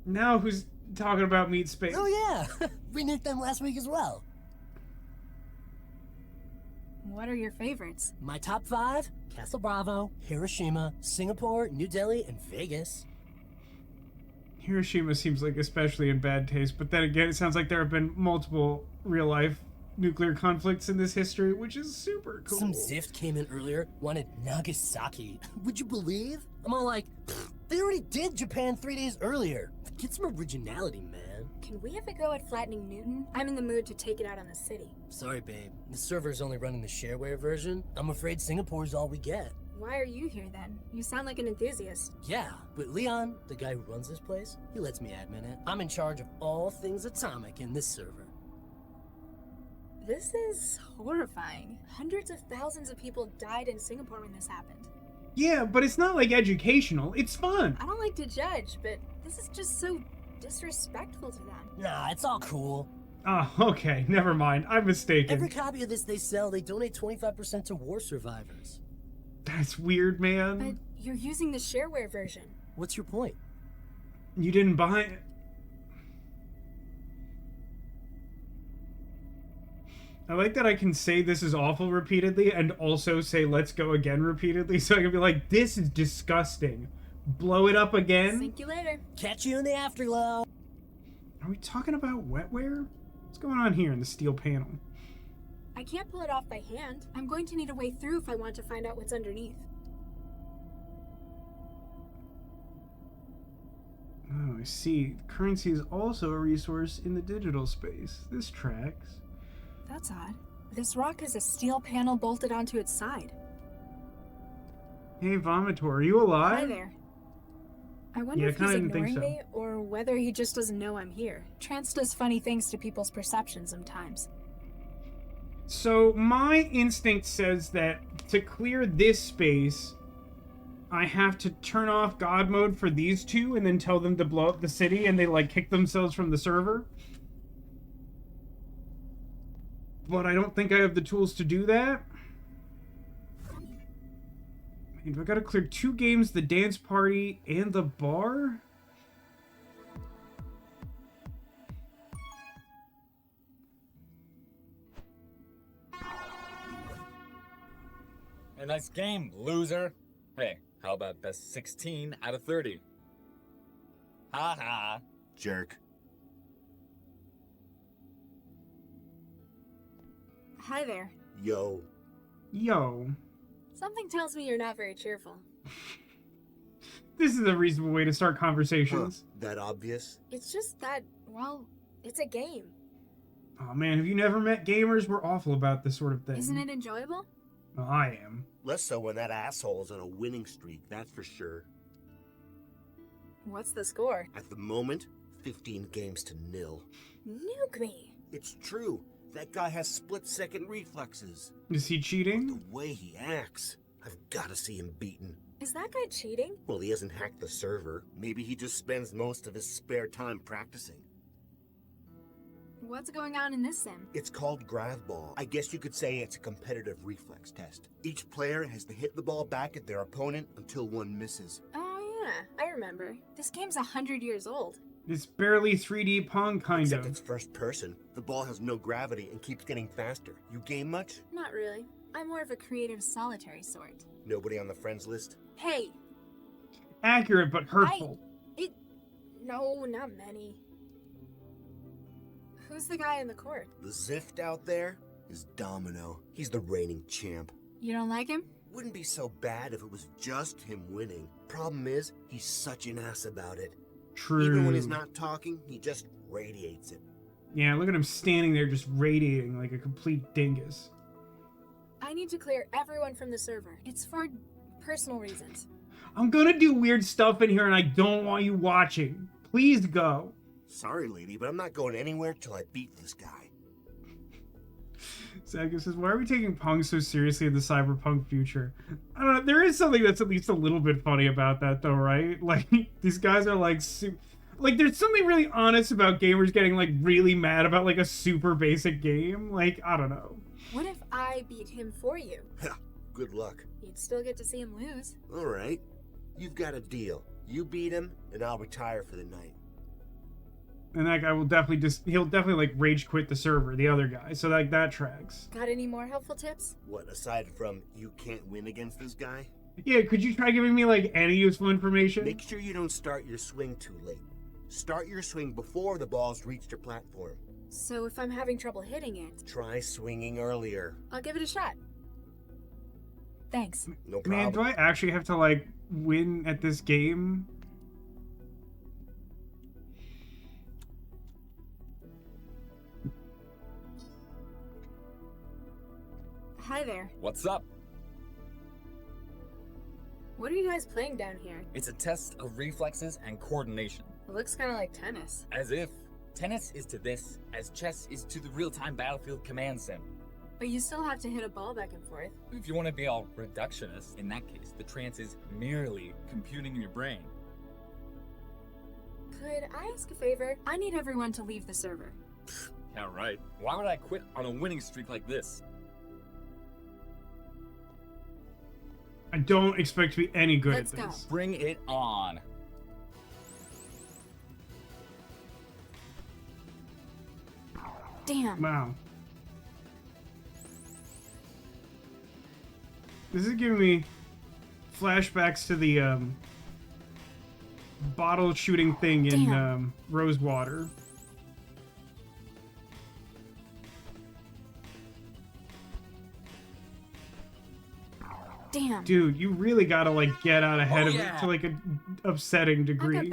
Now who's talking about meat space? Oh yeah, we nuked them last week as well. What are your favorites? My top 5: Castle Bravo, Hiroshima, Singapore, New Delhi, and Vegas. Hiroshima seems like especially in bad taste, but then again, it sounds like there have been multiple real-life nuclear conflicts in this history, which is super cool. Some Zift came in earlier, wanted Nagasaki. Would you believe? I'm all like, they already did Japan 3 days earlier. Get some originality, man. Can we have a go at flattening Newton? I'm in the mood to take it out on the city. Sorry, babe. The server's only running the shareware version. I'm afraid Singapore's all we get. Why are you here then? You sound like an enthusiast. Yeah, but Leon, the guy who runs this place, he lets me admin it. I'm in charge of all things atomic in this server. This is horrifying. Hundreds of thousands of people died in Singapore when this happened. Yeah, but it's not like educational. It's fun. I don't like to judge, but this is just so disrespectful to them. Nah, it's all cool. Oh, okay. Never mind. I'm mistaken. Every copy of this they sell, they donate 25% to war survivors. That's weird, man. But you're using the shareware version. What's your point? You didn't buy it. I like that I can say this is awful repeatedly and also say let's go again repeatedly, so I can be like, this is disgusting. Blow it up again. Thank you later. Catch you in the afterglow. Are we talking about wetware? What's going on here in the steel panel? I can't pull it off by hand. I'm going to need a way through if I want to find out what's underneath. Oh, I see. Currency is also a resource in the digital space. This tracks. That's odd. This rock has a steel panel bolted onto its side. Hey, Vomitor, are you alive? Hi there. I wonder Yeah, if kinda he's didn't think ignoring so. me or whether he just doesn't know I'm here. Trance does funny things to people's perception sometimes. So my instinct says that to clear this space, I have to turn off God mode for these two and then tell them to blow up the city and they like kick themselves from the server. But I don't think I have the tools to do that. Man, do I gotta clear 2 games, the dance party and the bar? A nice game, loser. Hey, how about best 16 out of 30? Ha ha. Jerk. Hi there. Yo. Yo. Something tells me you're not very cheerful. This is a reasonable way to start conversations. That obvious? It's just that, well, it's a game. Oh man, have you never met gamers? We're awful about this sort of thing. Isn't it enjoyable? Well, I am. Less so when that asshole's on a winning streak, that's for sure. What's the score? At the moment, 15 games to 0. Nuke me. It's true. That guy has split-second reflexes. Is he cheating? The way he acts, I've got to see him beaten. Is that guy cheating? Well, he hasn't hacked the server. Maybe he just spends most of his spare time practicing. What's going on in this sim? It's called Gravball. I guess you could say it's a competitive reflex test. Each player has to hit the ball back at their opponent until one misses. Oh yeah, I remember. This game's 100 years old. It's barely 3D Pong, kind Except of. it's first person. The ball has no gravity and keeps getting faster. You game much? Not really. I'm more of a creative solitary sort. Nobody on the friends list? Hey! Accurate, but hurtful. No, not many. Who's the guy in the court? The Zift out there is Domino. He's the reigning champ. You don't like him? Wouldn't be so bad if it was just him winning. Problem is, he's such an ass about it. True. Even when he's not talking, he just radiates it. Yeah, look at him standing there just radiating like a complete dingus. I need to clear everyone from the server. It's for personal reasons. I'm gonna do weird stuff in here and I don't want you watching. Please go. Sorry, lady, but I'm not going anywhere till I beat this guy. Saga says, why are we taking Pong so seriously in the cyberpunk future? I don't know, there is something that's at least a little bit funny about that though, right? Like, these guys are like, like there's something really honest about gamers getting like really mad about like a super basic game. Like, I don't know. What if I beat him for you? Good luck. You'd still get to see him lose. Alright. You've got a deal. You beat him, and I'll retire for the night. And that guy will definitely he'll definitely like rage quit the server, the other guy. So like that tracks. Got any more helpful tips? What, aside from you can't win against this guy? Yeah, could you try giving me like any useful information? Make sure you don't start your swing too late. Start your swing before the ball's reached your platform. So if I'm having trouble hitting it, Try swinging earlier. I'll give it a shot. Thanks. No Man, problem. do I actually have to like win at this game? Hi there. What's up? What are you guys playing down here? It's a test of reflexes and coordination. It looks kind of like tennis. As if. Tennis is to this, as chess is to the real-time battlefield command sim. But you still have to hit a ball back and forth. If you want to be all reductionist, in that case, the trance is merely computing in your brain. Could I ask a favor? I need everyone to leave the server. Yeah, right. Why would I quit on a winning streak like this? I don't expect to be any good Let's at go. this. Bring it on. Damn. Wow. This is giving me flashbacks to the bottle shooting thing in Damn. Rosewater. Damn. Dude, you really gotta like get out ahead of it to like an upsetting degree.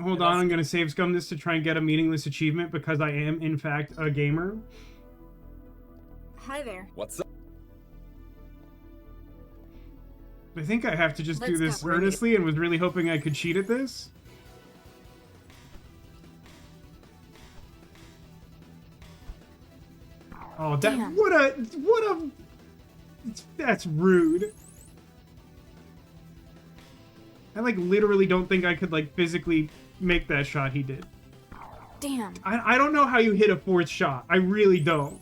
Hold on, I'm gonna save scum this to try and get a meaningless achievement because I am in fact a gamer. Hi there. What's up? I think I have to just do Let's this go. earnestly and was really hoping I could cheat at this. Oh, that Damn. what a that's rude. I like literally don't think I could like physically make that shot he did. Damn. I don't know how you hit a fourth shot. I really don't.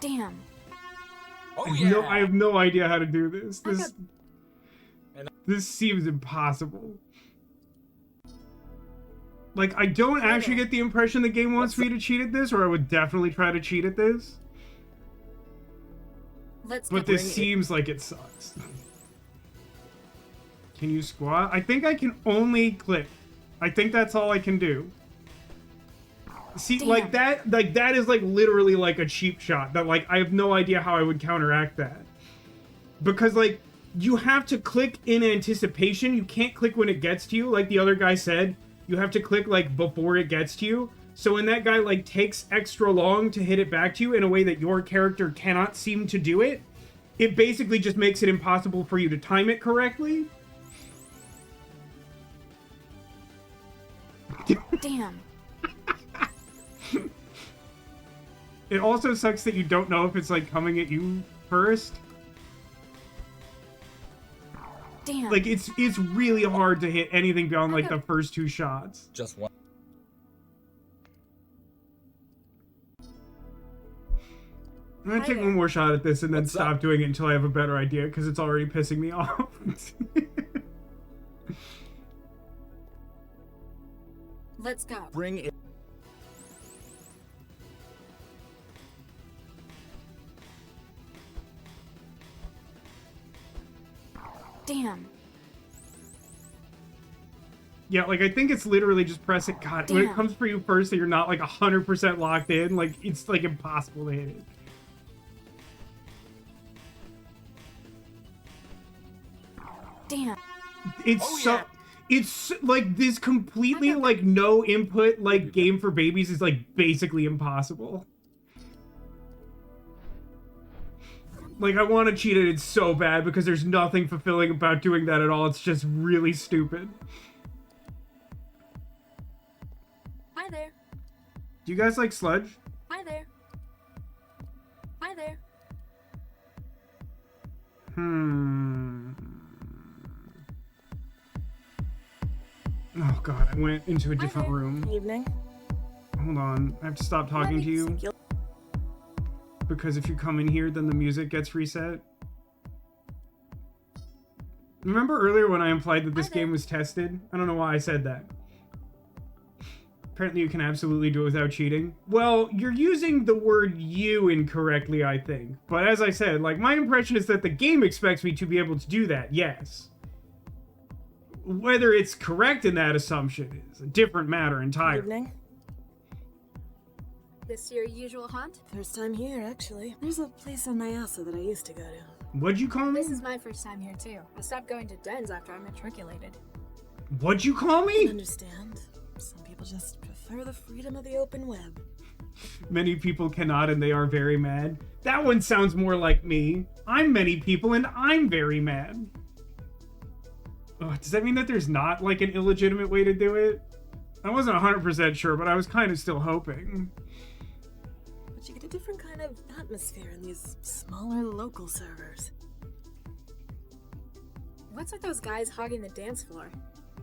Damn. Oh I have no idea how to do this. I got- This seems impossible. Like, I don't actually get the impression the game wants me to cheat at this, or I would definitely try to cheat at this. Let's But go. this seems like it sucks. Can you squat? I think I can only click. I think that's all I can do. See, Damn. like that is like literally like a cheap shot that like I have no idea how I would counteract that. Because like you have to click in anticipation. You can't click when it gets to you, like the other guy said. You have to click like before it gets to you. So when that guy like takes extra long to hit it back to you in a way that your character cannot seem to do it, it basically just makes it impossible for you to time it correctly. Damn. It also sucks that you don't know if it's like coming at you first. Damn. Like it's really hard to hit anything beyond like the first two shots. Just one. I'm gonna Hi take there. one more shot at this and then What's stop up? doing it until I have a better idea because it's already pissing me off. Let's go. Bring it. Damn. Yeah, like I think it's literally just press it. God, when it Damn. comes for you first, so you're not like 100% locked in. Like it's like impossible to hit it. Damn. It's it's like this completely like no input like game for babies is like basically impossible. Like I want to cheat at it so bad because there's nothing fulfilling about doing that at all. It's just really stupid. Hi there. Do you guys like sludge? Hi there. Hi there. Oh god, I went into a different room. Evening. Hold on, I have to stop talking to you. Because if you come in here, then the music gets reset. Remember earlier when I implied that this game was tested? I don't know why I said that. Apparently you can absolutely do it without cheating. Well, you're using the word you incorrectly, I think. But as I said, like, my impression is that the game expects me to be able to do that, yes. Whether it's correct in that assumption is a different matter entirely. Evening. This your usual haunt? First time here, actually. There's a place on Nyasa that I used to go to. What'd you call me? This is my first time here too. I stopped going to dens after I matriculated. What'd you call me? I understand. Some people just prefer the freedom of the open web. Many people cannot and they are very mad. That one sounds more like me. I'm many people and I'm very mad. Oh, does that mean that there's not like an illegitimate way to do it? I wasn't 100% sure, but I was kind of still hoping. But you get a different kind of atmosphere in these smaller local servers. What's with those guys hogging the dance floor?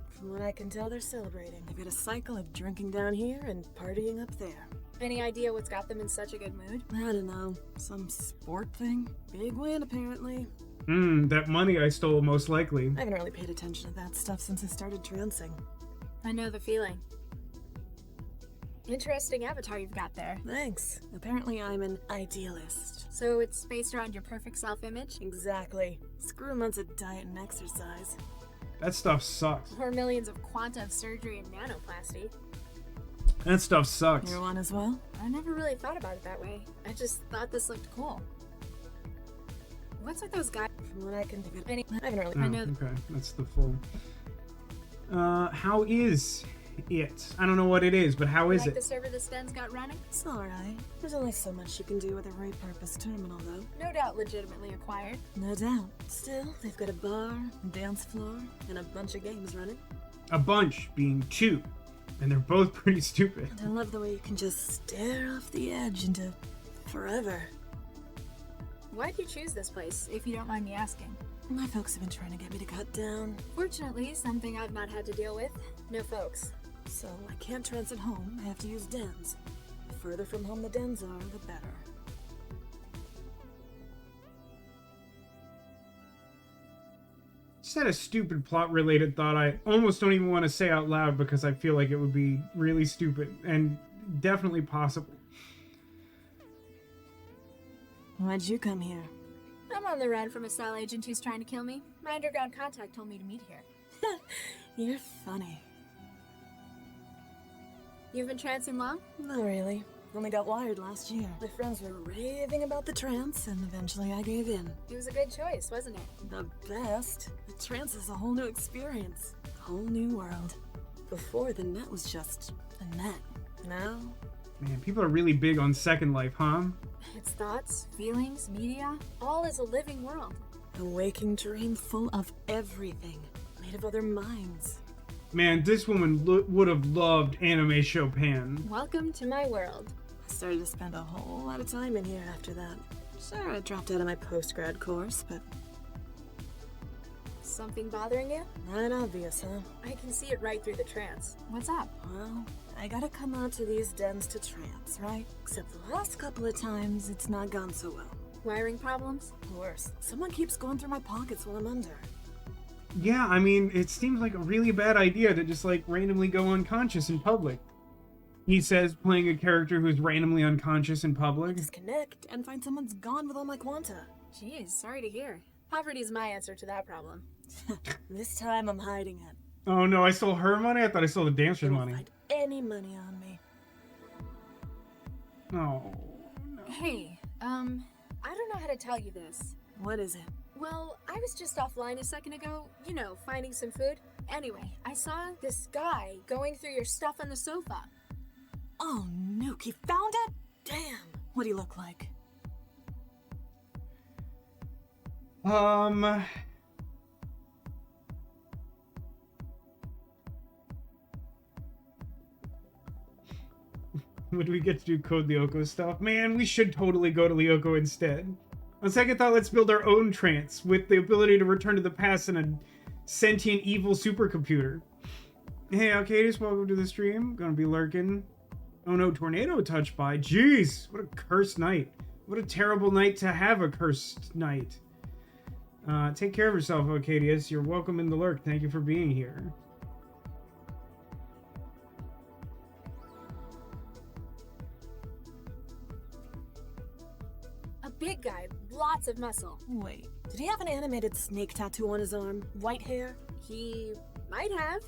From what I can tell, they're celebrating. They've got a cycle of drinking down here and partying up there. Any idea what's got them in such a good mood? I don't know. Some sport thing? Big win, apparently. That money I stole, most likely. I haven't really paid attention to that stuff since I started trancing. I know the feeling. Interesting avatar you've got there. Thanks. Apparently I'm an idealist. So it's based around your perfect self-image? Exactly. Screw months of diet and exercise. That stuff sucks. Or millions of quanta of surgery and nanoplasty. That stuff sucks. You're one as well? I never really thought about it that way. I just thought this looked cool. What's with those guys? From what I can think of, I haven't really... I know. Okay, that's the full... how is it? I don't know what it is, but how is like it? the server the Sten's got running? It's alright. There's only so much you can do with a repurposed terminal, though. No doubt legitimately acquired. No doubt. Still, they've got a bar, a dance floor, and a bunch of games running. A bunch being 2. And they're both pretty stupid. And I love the way you can just stare off the edge into forever. Why'd you choose this place, if you don't mind me asking? My folks have been trying to get me to cut down. Fortunately, something I've not had to deal with. No folks. So I can't trance at home, I have to use dens. The further from home the dens are, the better. Just had a stupid plot-related thought I almost don't even want to say out loud because I feel like it would be really stupid and definitely possible. Why'd you come here? I'm on the run from a cell agent who's trying to kill me. My underground contact told me to meet here. You're funny. You've been trancing long? Not really. Only got wired last year. My friends were raving about the trance, and eventually I gave in. It was a good choice, wasn't it? The best. The trance is a whole new experience. A whole new world. Before, the net was just a net. Now... Man, people are really big on Second Life, huh? Its thoughts, feelings, media, all is a living world. A waking dream full of everything. Made of other minds. Man, this woman would have loved Anime Chopin. Welcome to my world. I started to spend a whole lot of time in here after that. Sure, I dropped out of my post-grad course, but... Something bothering you? Not obvious, huh? I can see it right through the trance. What's up? Well, I gotta come out to these dens to trance, right? Except the last couple of times, it's not gone so well. Wiring problems? Worse. Someone keeps going through my pockets while I'm under. Yeah, I mean, it seems like a really bad idea to just, like, randomly go unconscious in public. He says, playing a character who's randomly unconscious in public. Disconnect and find someone's gone with all my quanta. Jeez, sorry to hear. Poverty's my answer to that problem. This time I'm hiding it. Oh no, I stole her money? I thought I stole the dancer's money. Find any money on me. Oh. No. Hey, I don't know how to tell you this. What is it? Well, I was just offline a second ago, you know, finding some food. Anyway, I saw this guy going through your stuff on the sofa. Oh, Nuke, he found it? Damn. What'd he look like? Would we get to do Code Lyoko stuff? Man, we should totally go to Lyoko instead. On second thought, let's build our own trance with the ability to return to the past in a sentient evil supercomputer. Hey, Arcadius, welcome to the stream. Gonna be lurking. Oh no, tornado touched by. Jeez, what a cursed night. What a terrible night to have a cursed night. Take care of yourself, Arcadius. You're welcome in the lurk. Thank you for being here. big guy, lots of muscle. Wait, did he have an animated snake tattoo on his arm? White hair? He might have.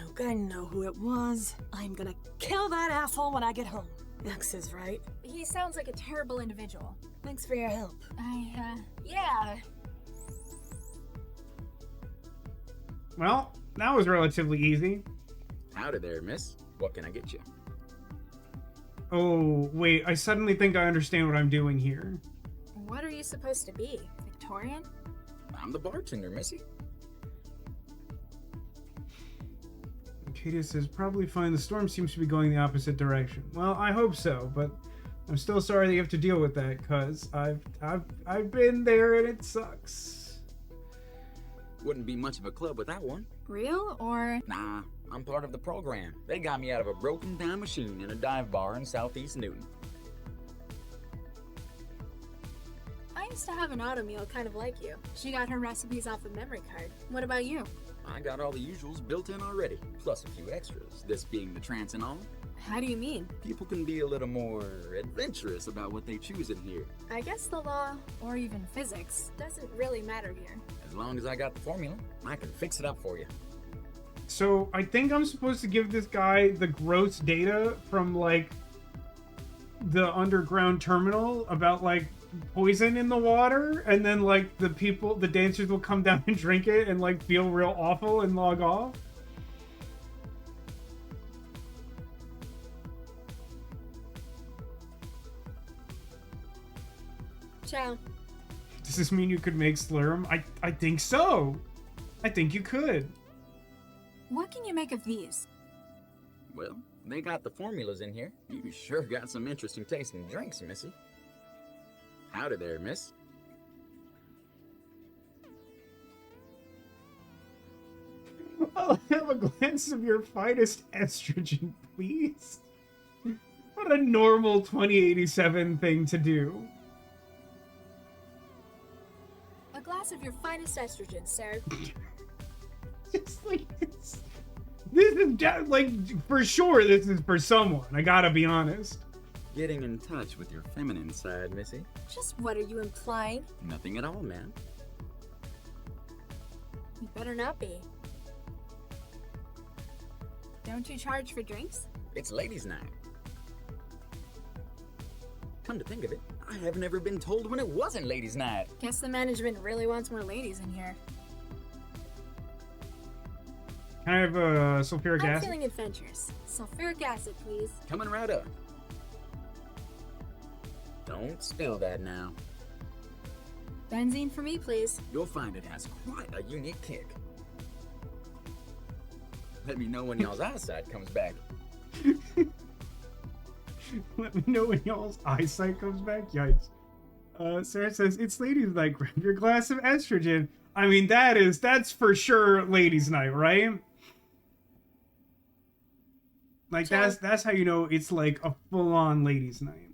Look, I know who it was. I'm gonna kill that asshole when I get home. X is right. He sounds like a terrible individual. Thanks for your help. Yeah. Well, that was relatively easy. Howdy there, miss. What can I get you? Oh, wait, I suddenly think I understand what I'm doing here. What are you supposed to be? Victorian? I'm the bartender, missy. Katia says, probably fine. The storm seems to be going the opposite direction. Well, I hope so, but I'm still sorry that you have to deal with that, cause I've been there and it sucks. Wouldn't be much of a club without one. Real or? Nah, I'm part of the program. They got me out of a broken down machine in a dive bar in southeast Newton. I used to have an automule kind of like you. She got her recipes off a memory card. What about you? I got all the usuals built in already, plus a few extras, this being the trance and all. How do you mean? People can be a little more adventurous about what they choose in here. I guess the law, or even physics, doesn't really matter here. As long as I got the formula, I can fix it up for you. So I think I'm supposed to give this guy the gross data from like the underground terminal about like poison in the water, and then like the dancers will come down and drink it and like feel real awful and log off. Ciao. Does this mean you could make Slurm? I think so. I think you could. What can you make of these? Well, they got the formulas in here. You sure got some interesting tasting drinks, missy. Howdy there, miss. I'll have a glance of your finest estrogen, please. What a normal 2087 thing to do. A glass of your finest estrogen, sir. Just like this is like for sure this is for someone. I gotta be honest. Getting in touch with your feminine side, missy. Just what are you implying? Nothing at all, man. You better not be. Don't you charge for drinks? It's ladies' night. Come to think of it, I have never been told when it wasn't ladies' night. Guess the management really wants more ladies in here. Can I have sulfuric I'm acid? feeling adventurous. Sulfuric acid, please. Coming right up. Don't spill that now. Benzene for me, please. You'll find it has quite a unique kick. Let me know when y'all's eyesight comes back. Let me know when y'all's eyesight comes back. Yikes. Sarah says, it's ladies' night. Grab your glass of estrogen. I mean, that's for sure ladies' night, right? Like, Sure. that's how you know it's like a full-on ladies' night.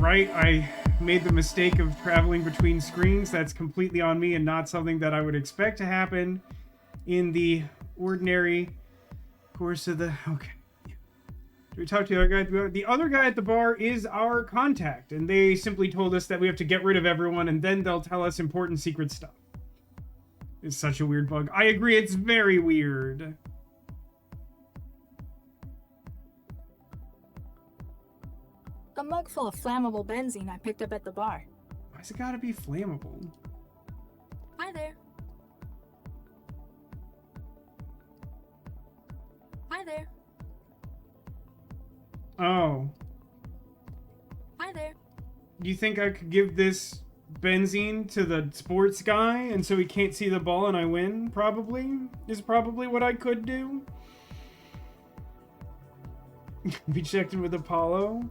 Right? I made the mistake of traveling between screens. That's completely on me and not something that I would expect to happen in the ordinary course of the... Okay. Do we talk to the other guy? The other guy at the bar is our contact, and they simply told us that we have to get rid of everyone, and then they'll tell us important secret stuff. It's such a weird bug. I agree, it's very weird. A mug full of flammable benzene I picked up at the bar. Why's it gotta be flammable? Hi there. Hi there. Oh. Hi there. You think I could give this benzene to the sports guy and so he can't see the ball and I win? Probably. Is probably what I could do. Be checked in with Apollo.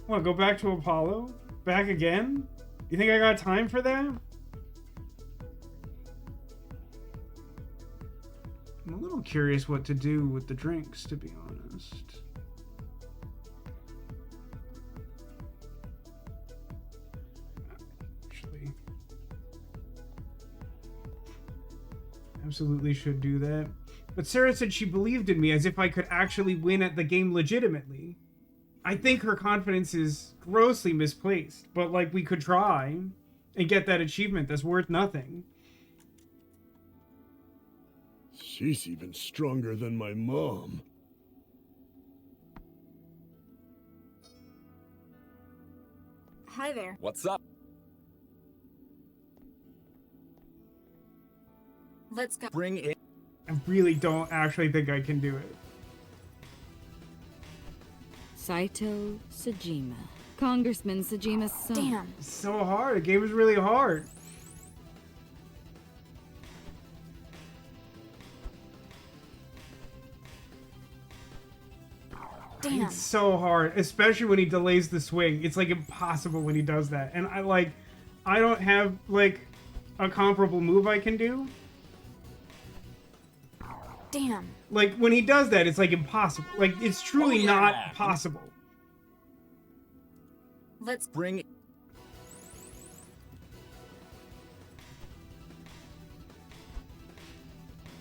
What, go back to Apollo? Back again? You think I got time for that? I'm a little curious what to do with the drinks, to be honest. Actually, absolutely should do that. But Sarah said she believed in me as if I could actually win at the game legitimately. I think her confidence is grossly misplaced. But, like, we could try and get that achievement that's worth nothing. She's even stronger than my mom. Hi there. What's up? Let's go. Bring it. I really don't actually think I can do it. Saito Sajima. Congressman Sajima's son. Damn. It's so hard. The game is really hard. Damn. It's so hard, especially when he delays the swing. It's like impossible when he does that. And I don't have like a comparable move I can do. Damn. Like when he does that, it's like impossible. Like it's truly not possible. Let's bring it.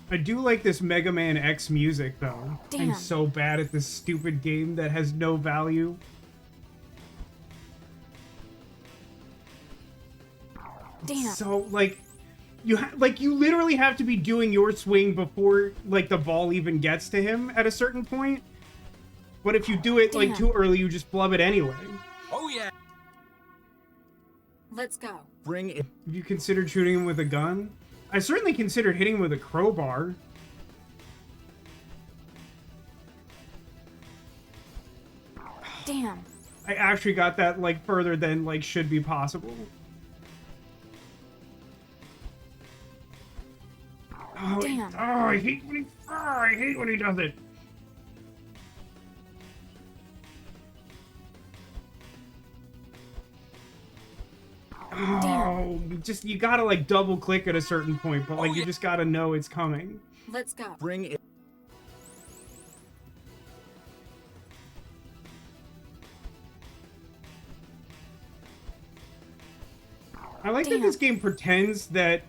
I do like this Mega Man X music though. Damn. I'm so bad at this stupid game that has no value. Damn. So like you literally have to be doing your swing before like the ball even gets to him at a certain point. But if you do it like too early, you just flub it anyway. Oh yeah. Let's go. Bring it. Have you considered shooting him with a gun? I certainly considered hitting him with a crowbar. Damn. I actually got that like further than like should be possible. Oh, damn. I hate when he does it. Oh, you gotta like double click at a certain point, but like you just gotta know it's coming. Let's go. Bring it. I like that this game pretends that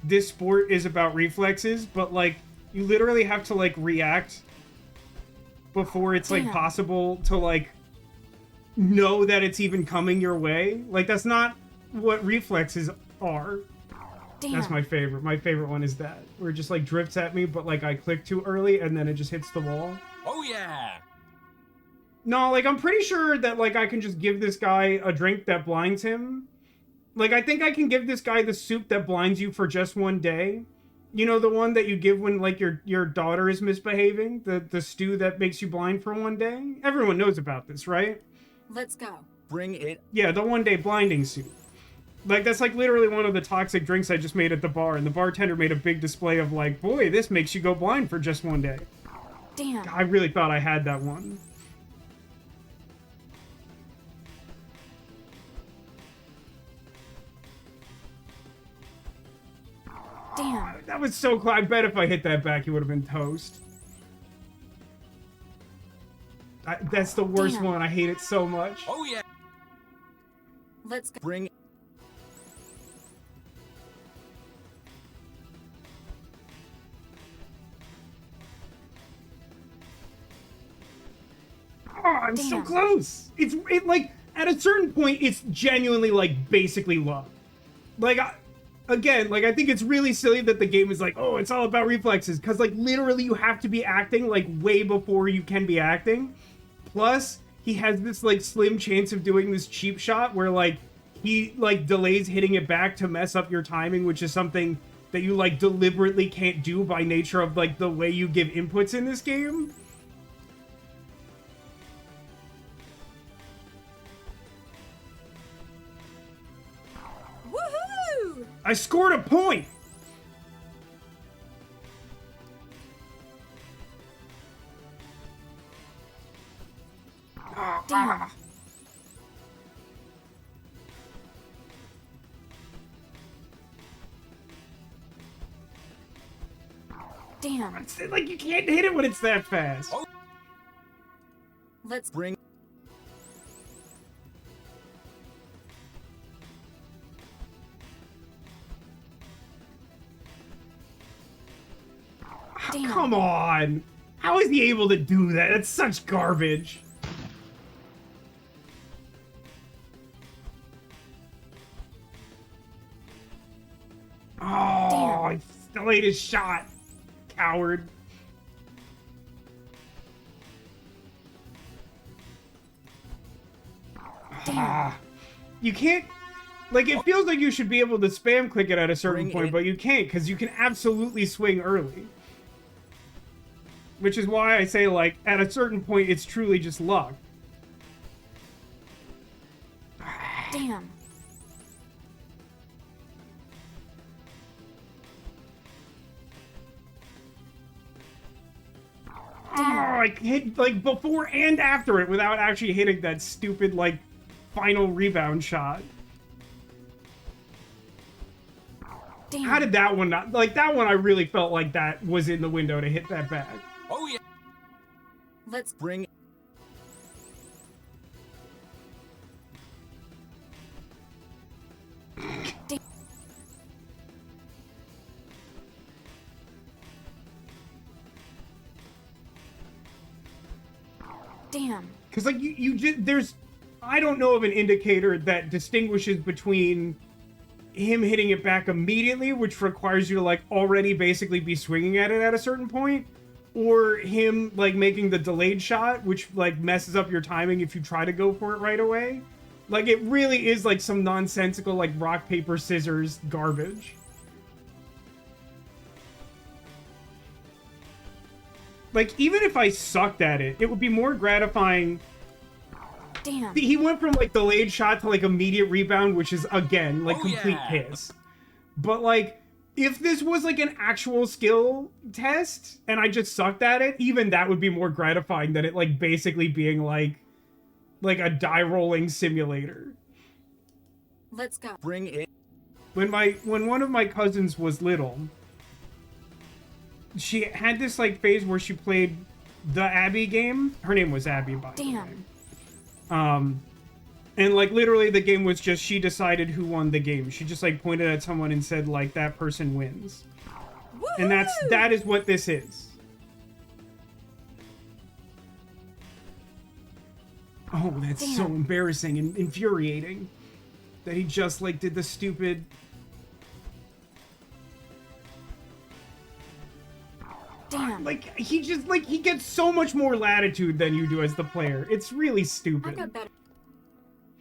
this sport is about reflexes, but like you literally have to like react before it's like possible to like know that it's even coming your way. Like that's not what reflexes are. Damn. That's my favorite. My favorite one is that where it just like drifts at me, but like I click too early and then it just hits the wall. Oh yeah. No, like I'm pretty sure that like I can just give this guy a drink that blinds him. Like I think I can give this guy the soup that blinds you for just one day. You know, the one that you give when like your daughter is misbehaving, the stew that makes you blind for one day. Everyone knows about this, right? Let's go. Bring it. Yeah, the one day blinding soup. Like, that's, like, literally one of the toxic drinks I just made at the bar, and the bartender made a big display of, like, boy, this makes you go blind for just one day. Damn. I really thought I had that one. Damn. That was so close. I bet if I hit that back, he would have been toast. That's the worst one. I hate it so much. Oh, yeah. Let's go. Bring. Oh, I'm so close. It like at a certain point, it's genuinely like basically luck. Like again, like I think it's really silly that the game is like, oh, it's all about reflexes, because like literally you have to be acting like way before you can be acting. Plus, he has this like slim chance of doing this cheap shot where like he like delays hitting it back to mess up your timing, which is something that you like deliberately can't do by nature of like the way you give inputs in this game. Woohoo! I scored a point! Damn. Damn. It's like you can't hit it when it's that fast. Oh. Let's bring. Damn. Come on! How is he able to do that? That's such garbage. Oh, he delayed his shot. Coward. Damn. You can't... Like, it feels like you should be able to spam click it at a certain point, but you can't, because you can absolutely swing early. Which is why I say, like, at a certain point, it's truly just luck. Damn. Oh, I hit, like, before and after it without actually hitting that stupid, like, final rebound shot. Damn. How did that one not... Like, that one I really felt like that was in the window to hit that back. Oh yeah. Let's Bring. Damn. Damn. Because, like, you just... There's... I don't know of an indicator that distinguishes between him hitting it back immediately, which requires you to, like, already basically be swinging at it at a certain point, or him, like, making the delayed shot, which, like, messes up your timing if you try to go for it right away. Like, it really is, like, some nonsensical, like, rock, paper, scissors garbage. Like, even if I sucked at it, it would be more gratifying... Damn. He went from, like, delayed shot to, like, immediate rebound, which is, again, like, complete piss. But, like, if this was, like, an actual skill test, and I just sucked at it, even that would be more gratifying than it, like, basically being, like a die-rolling simulator. Let's go. Bring it. When one of my cousins was little, she had this, like, phase where she played the Abby game. Her name was Abby, by the way. And, like, literally the game was just she decided who won the game. She just, like, pointed at someone and said, like, that person wins. And that is what this is. Oh, that's so embarrassing and infuriating. That he just, like, did the stupid... Damn. Like, he just, like, he gets so much more latitude than you do as the player. It's really stupid. I got better.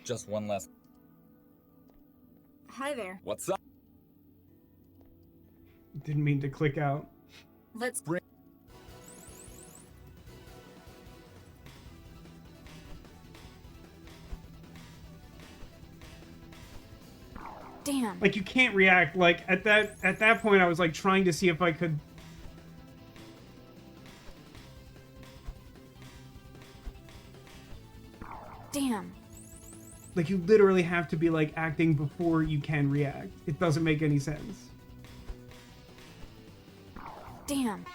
Just one last. Hi there. What's up? Didn't mean to click out. Let's Bring. Damn. Like, you can't react. Like, at that point, I was, like, trying to see if I could... Damn. Like, you literally have to be, like, acting before you can react. It doesn't make any sense. Damn.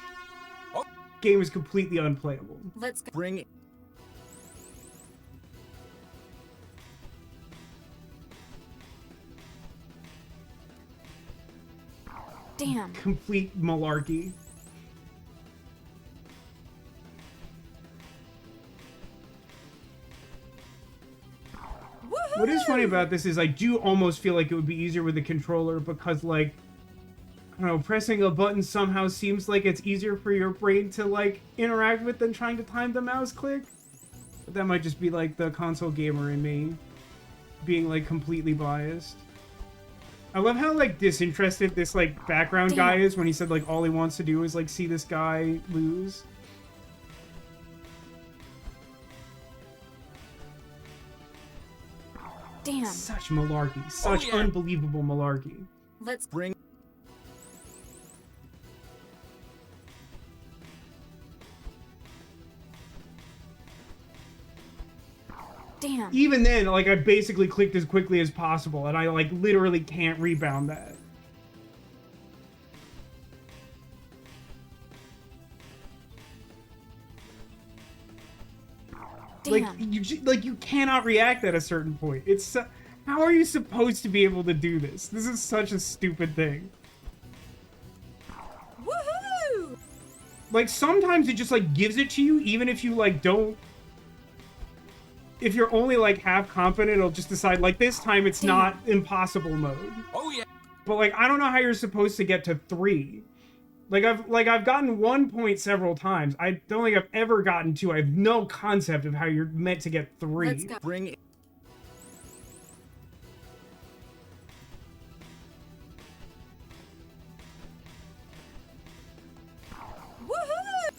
Game is completely unplayable. Let's go. Bring. Damn. Complete malarkey. What is funny about this is I do almost feel like it would be easier with the controller because, like, I don't know, pressing a button somehow seems like it's easier for your brain to, like, interact with than trying to time the mouse click. But that might just be, like, the console gamer in me being, like, completely biased. I love how, like, disinterested this, like, background guy is when he said, like, all he wants to do is, like, see this guy lose. Damn. Such malarkey. Such unbelievable malarkey. Let's bring. Damn. Even then, like, I basically clicked as quickly as possible, and I, like, literally can't rebound that. Damn. Like, you cannot react at a certain point. It's how are you supposed to be able to do this? This is such a stupid thing. Woohoo! Like, sometimes it just, like, gives it to you, even if you, like, don't... If you're only, like, half confident, it'll just decide, like, this time it's not impossible mode. Oh, yeah. But like, I don't know how you're supposed to get to 3. I've gotten 1 point several times. I don't think I've ever gotten 2. I have no concept of how you're meant to get 3. Let's go. Bring it. Woohoo!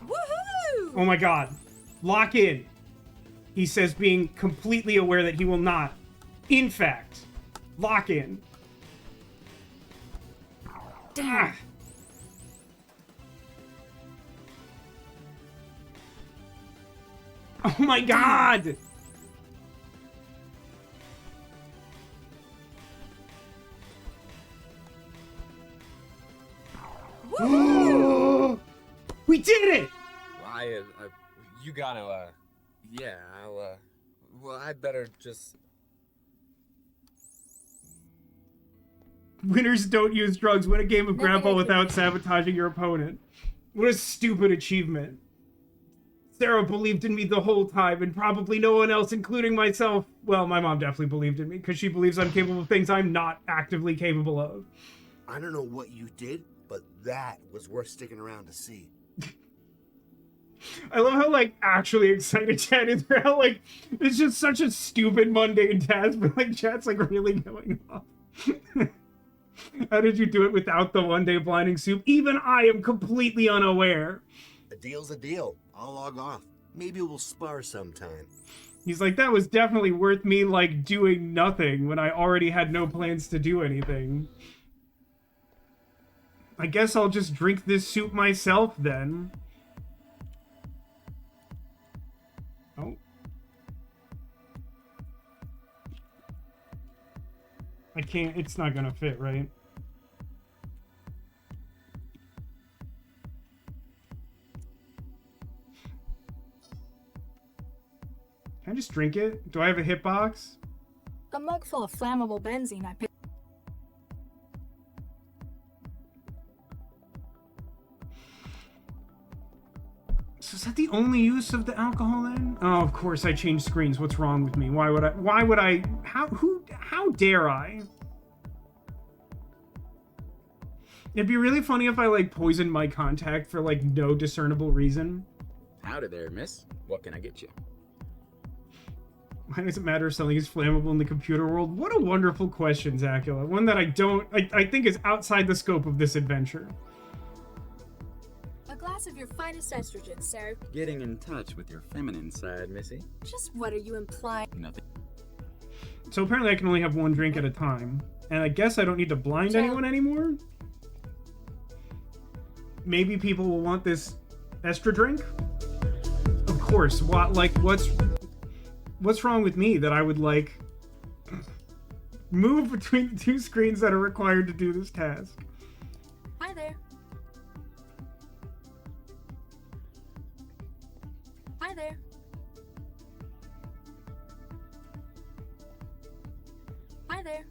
Woohoo! Oh my god. Lock in. He says, being completely aware that he will not, in fact, lock in. Damn. Oh my god! We did it! You gotta, yeah, well, I'd better just... Winners don't use drugs. Win a game of grandpa Nothing I without sabotaging your opponent. What a stupid achievement. Sarah believed in me the whole time, and probably no one else, including myself. Well, my mom definitely believed in me, because she believes I'm capable of things I'm not actively capable of. I don't know what you did, but that was worth sticking around to see. I love how, like, actually excited Chad is for how, like, it's just such a stupid, mundane task, but, like, Chad's, like, really going off. How did you do it without the one-day blinding soup? Even I am completely unaware. A deal's a deal. I'll log off. Maybe we'll spar sometime. He's like, that was definitely worth me, like, doing nothing when I already had no plans to do anything. I guess I'll just drink this soup myself, then. Oh. I can't, it's not gonna fit, right? Can I just drink it? Do I have a hitbox? A mug full of flammable benzene I picked. So is that the only use of the alcohol then? Oh, of course I changed screens. What's wrong with me? Why would I, how dare I? It'd be really funny if I, like, poisoned my contact for, like, no discernible reason. Howdy there, miss. What can I get you? Why does it matter if something is flammable in the computer world? What a wonderful question, Zacula. One that I think is outside the scope of this adventure. A glass of your finest estrogen, sir. Getting in touch with your feminine side, missy. Just what are you implying? Nothing. So apparently I can only have one drink at a time. And I guess I don't need to blind anyone anymore? Maybe people will want this extra drink? Of course. What's wrong with me that I would, like, move between the two screens that are required to do this task? Hi there. Hi there. Hi there.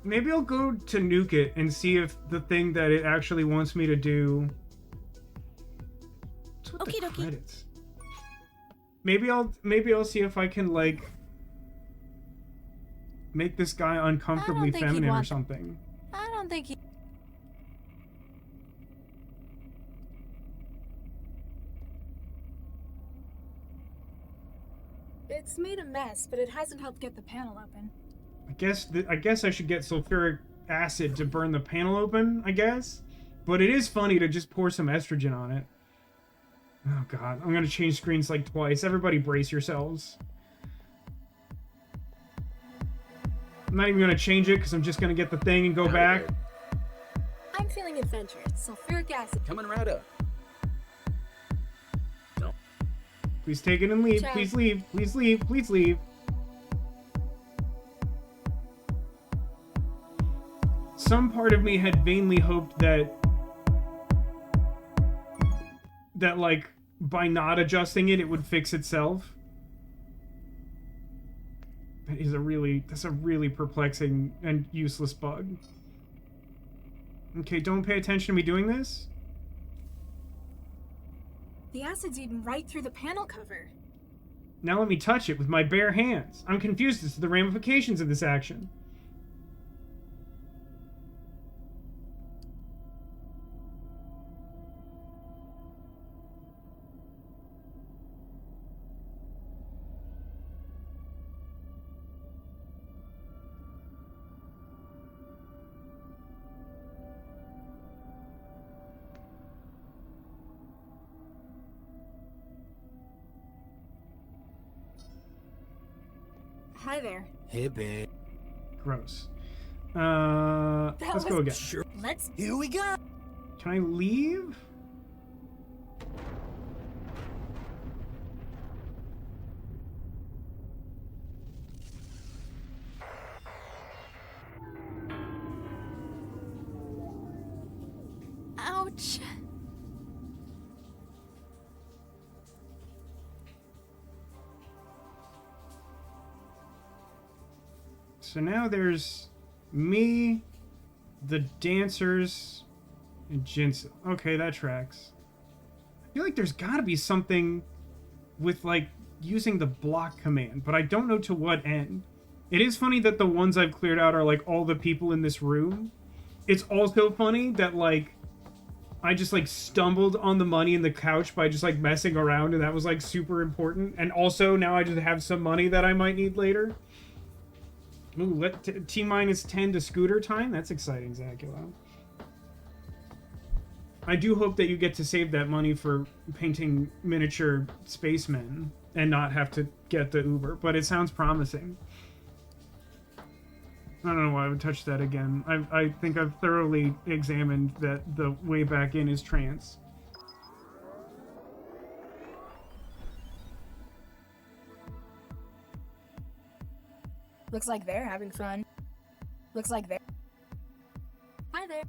Maybe I'll go to nuke it and see if the thing that it actually wants me to do... What's with the credits? Maybe I'll see if I can, like, make this guy uncomfortably feminine or something. I don't think he... It's made a mess, but it hasn't helped get the panel open. I guess I should get sulfuric acid to burn the panel open, I guess. But it is funny to just pour some estrogen on it. Oh god, I'm gonna change screens like twice. Everybody brace yourselves. I'm not even gonna change it because I'm just gonna get the thing and go back. I'm feeling adventurous. Sulfuric acid. Coming right up. No. Please take it and leave. Ciao. Please leave. Please leave. Please leave. Some part of me had vainly hoped that like by not adjusting it, it would fix itself. That's a really perplexing and useless bug. Okay, don't pay attention to me doing this. The acid's eaten right through the panel cover. Now let me touch it with my bare hands. I'm confused as to the ramifications of this action. Hi there. Hey, babe. Gross. That Let's go was- again. Sure. Let's. Here we go. Can I leave? Ouch. So now there's me, the dancers, and Jinso. Okay, that tracks. I feel like there's gotta be something with, like, using the block command, but I don't know to what end. It is funny that the ones I've cleared out are, like, all the people in this room. It's also funny that, like, I just, like, stumbled on the money in the couch by just, like, messing around, and that was, like, super important. And also, now I just have some money that I might need later. Ooh, T-minus 10 to scooter time? That's exciting, Zacula. I do hope that you get to save that money for painting miniature spacemen and not have to get the Uber, but it sounds promising. I don't know why I would touch that again. I think I've thoroughly examined that the way back in is trance. Looks like they're having fun. Looks like they're. Hi there.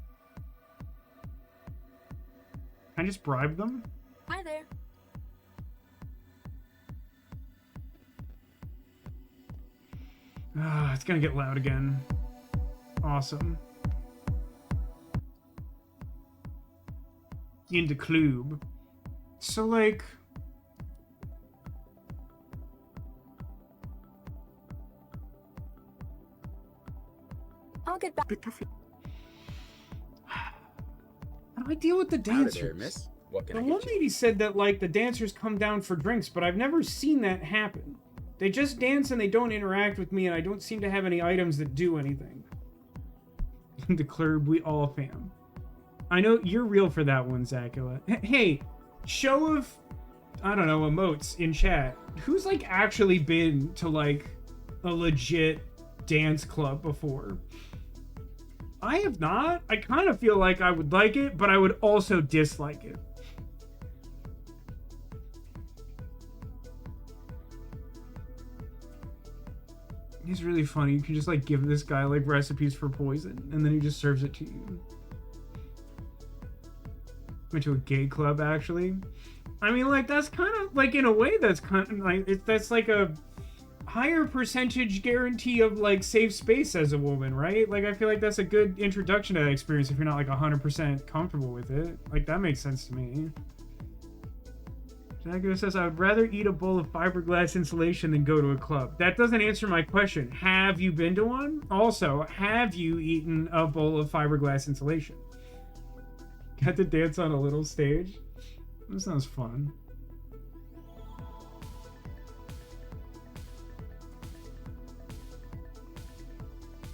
Can I just bribe them? Hi there. Ah, it's gonna get loud again. Awesome. In the club. So, like... I'll get back. How do I deal with the Howdy dancers? there, miss. What can The I one get you? lady said that, like, the dancers come down for drinks, but I've never seen that happen. They just dance and they don't interact with me, and I don't seem to have any items that do anything. The club, we all fam. I know you're real for that one, Zacula. Hey, show of, I don't know, emotes in chat. Who's, like, actually been to, like, a legit dance club before? I have not. I kind of feel like I would like it, but I would also dislike it. It's really funny. You can just, like, give this guy, like, recipes for poison, and then he just serves it to you. Went to a gay club, actually. I mean, like, that's kind of, like, in a way, that's kind of, like, that's, like, a higher percentage guarantee of, like, safe space as a woman, right? Like, I feel like that's a good introduction to that experience if you're not, like, 100% comfortable with it. Like, that makes sense to me. Jagger says, I would rather eat a bowl of fiberglass insulation than go to a club. That doesn't answer my question. Have you been to one? Also, have you eaten a bowl of fiberglass insulation? Got to dance on a little stage? That sounds fun.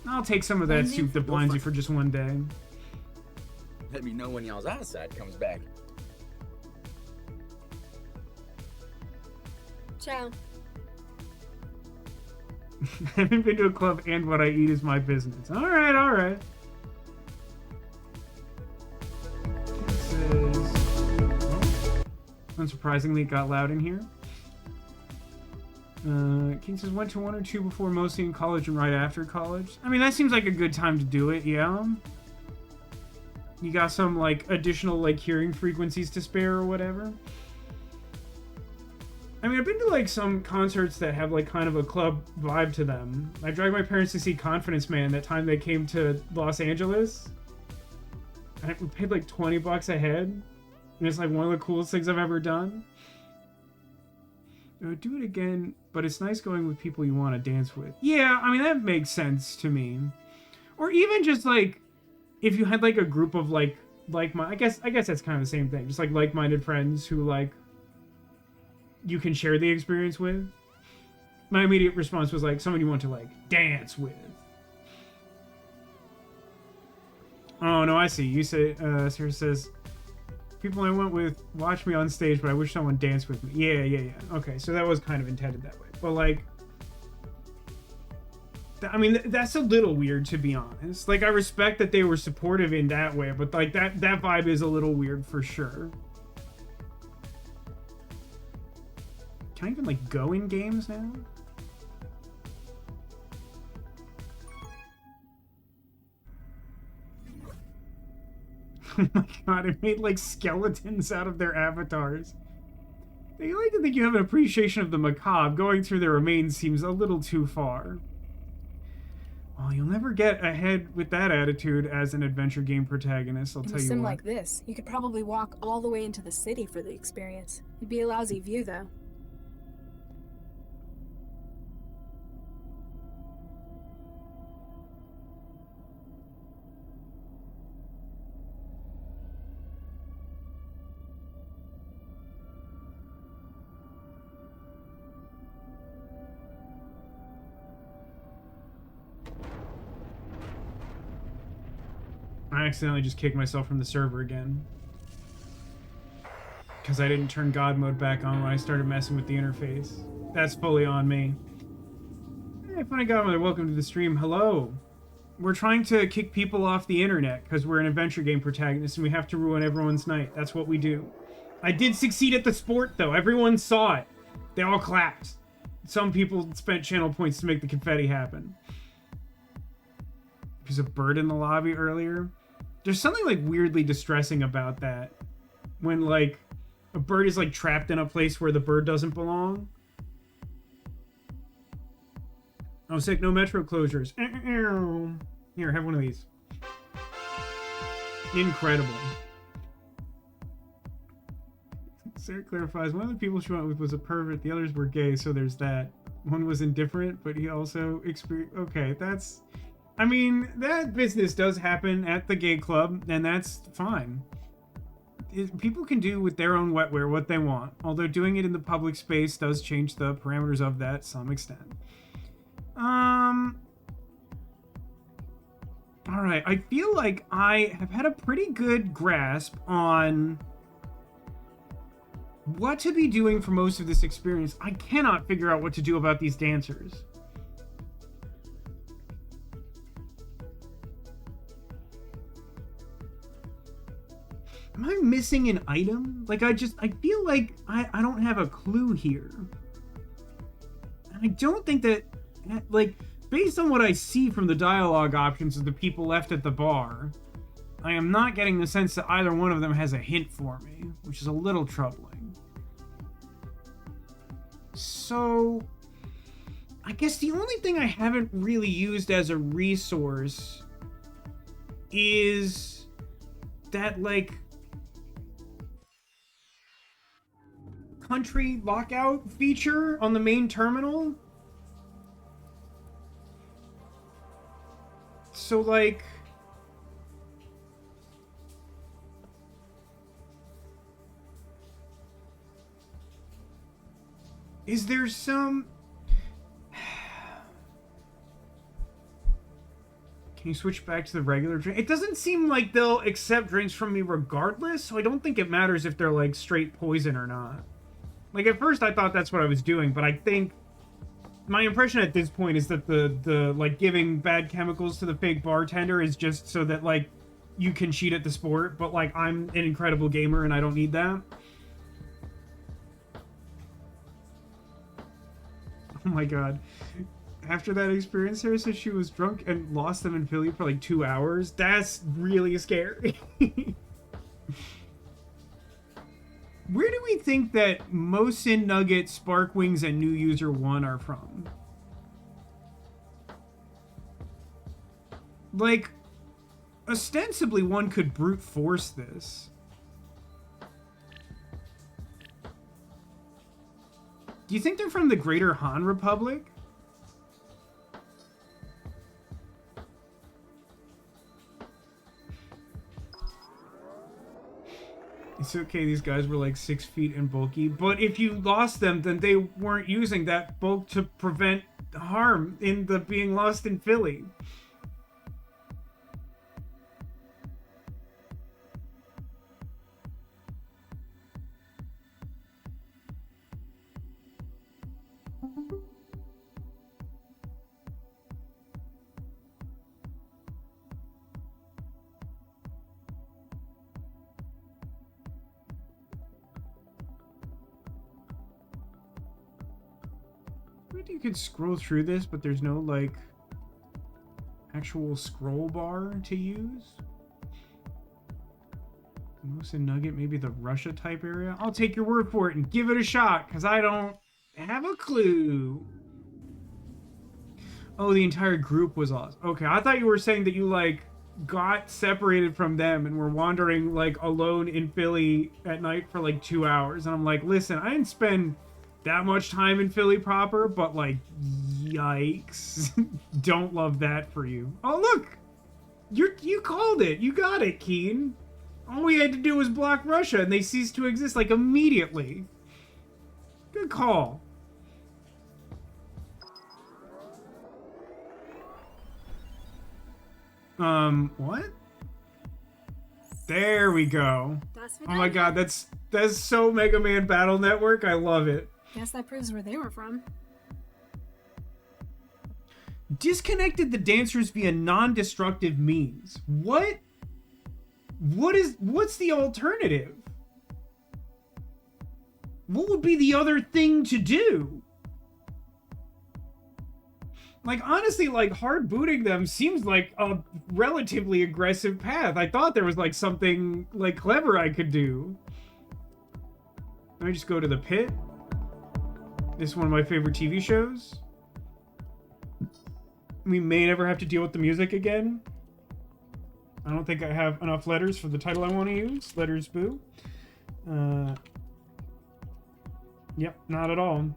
I'll take some of that soup that blinds you for just one day. Let me know when y'all's eyesight comes back. Ciao. I haven't been to a club, and what I eat is my business. Alright, alright. This is... Unsurprisingly, it got loud in here. King says, went to one or two before, mostly in college and right after college. I mean, that seems like a good time to do it, yeah? You got some, like, additional, like, hearing frequencies to spare or whatever? I mean, I've been to, like, some concerts that have, like, kind of a club vibe to them. I dragged my parents to see Confidence Man that time they came to Los Angeles. we paid like $20 a head, and it's like one of the coolest things I've ever done. I would do it again, but it's nice going with people you want to dance with. Yeah, I mean, that makes sense to me. Or even just like, if you had like a group of like I guess that's kind of the same thing. Just like like-minded friends who like you can share the experience with. My immediate response was like someone you want to like dance with. Oh no, I see. You say Sarah says people I went with watch me on stage, but I wish someone danced with me. Yeah. Okay, so that was kind of intended that way. But like, I mean, that's a little weird, to be honest. Like, I respect that they were supportive in that way, but like that vibe is a little weird for sure. Can I even like go in games now? Oh my god, it made like skeletons out of their avatars. They like to think you have an appreciation of the macabre. Going through their remains seems a little too far. Well, you'll never get ahead with that attitude as an adventure game protagonist, I'll tell you what. In a sim like this, you could probably walk all the way into the city for the experience. It'd be a lousy view, though. I accidentally just kicked myself from the server again. Because I didn't turn God mode back on when I started messing with the interface. That's fully on me. Hey, funny Godmother, welcome to the stream. Hello. We're trying to kick people off the internet because we're an adventure game protagonist and we have to ruin everyone's night. That's what we do. I did succeed at the sport, though. Everyone saw it. They all clapped. Some people spent channel points to make the confetti happen. There's a bird in the lobby earlier. There's something like weirdly distressing about that. When like a bird is like trapped in a place where the bird doesn't belong. Oh, sick, no metro closures. Here, have one of these. Incredible. Sarah clarifies, one of the people she went with was a pervert, the others were gay, so there's that. One was indifferent, but he also experienced... Okay, that's... I mean, that business does happen at the gay club, and that's fine. People can do with their own wetware what they want, although doing it in the public space does change the parameters of that to some extent. Alright, I feel like I have had a pretty good grasp on what to be doing for most of this experience. I cannot figure out what to do about these dancers. Am I missing an item? Like, I feel like I don't have a clue here. I don't think that, like, based on what I see from the dialogue options of the people left at the bar, I am not getting the sense that either one of them has a hint for me, which is a little troubling. So, I guess the only thing I haven't really used as a resource is that, like, country lockout feature on the main terminal. So, like, is there some... Can you switch back to the regular drink? It doesn't seem like they'll accept drinks from me regardless, so I don't think it matters if they're, like, straight poison or not. Like, at first I thought that's what I was doing, but I think my impression at this point is that the like, giving bad chemicals to the fake bartender is just so that, like, you can cheat at the sport, but, like, I'm an incredible gamer and I don't need that. Oh my god. After that experience, Sarah said she was drunk and lost them in Philly for, like, 2 hours. That's really scary. Where do we think that Mosin Nugget, Sparkwings, and New User 1 are from? Like, ostensibly one could brute force this. Do you think they're from the Greater Han Republic? It's okay, these guys were like 6 feet and bulky, but if you lost them, then they weren't using that bulk to prevent harm in the being lost in Philly. You could scroll through this, but there's no, like, actual scroll bar to use. Moose and Nugget, maybe the Russia type area. I'll take your word for it and give it a shot, because I don't have a clue. Oh, the entire group was lost. Okay, I thought you were saying that you, like, got separated from them and were wandering, like, alone in Philly at night for, like, 2 hours. And I'm like, listen, I didn't spend that much time in Philly proper, but, like, yikes. Don't love that for you. Oh, look! You called it! You got it, Keen! All we had to do was block Russia, and they ceased to exist, like, immediately. Good call. What? There we go. Oh my god, that's so Mega Man Battle Network. I love it. Guess that proves where they were from. Disconnected the dancers via non-destructive means. What's the alternative? What would be the other thing to do? Like, honestly, like, hard booting them seems like a relatively aggressive path. I thought there was, like, something, like, clever I could do. Let me just go to the pit. This is one of my favorite TV shows. We may never have to deal with the music again. I don't think I have enough letters for the title I want to use. Letters boo. Yep, not at all.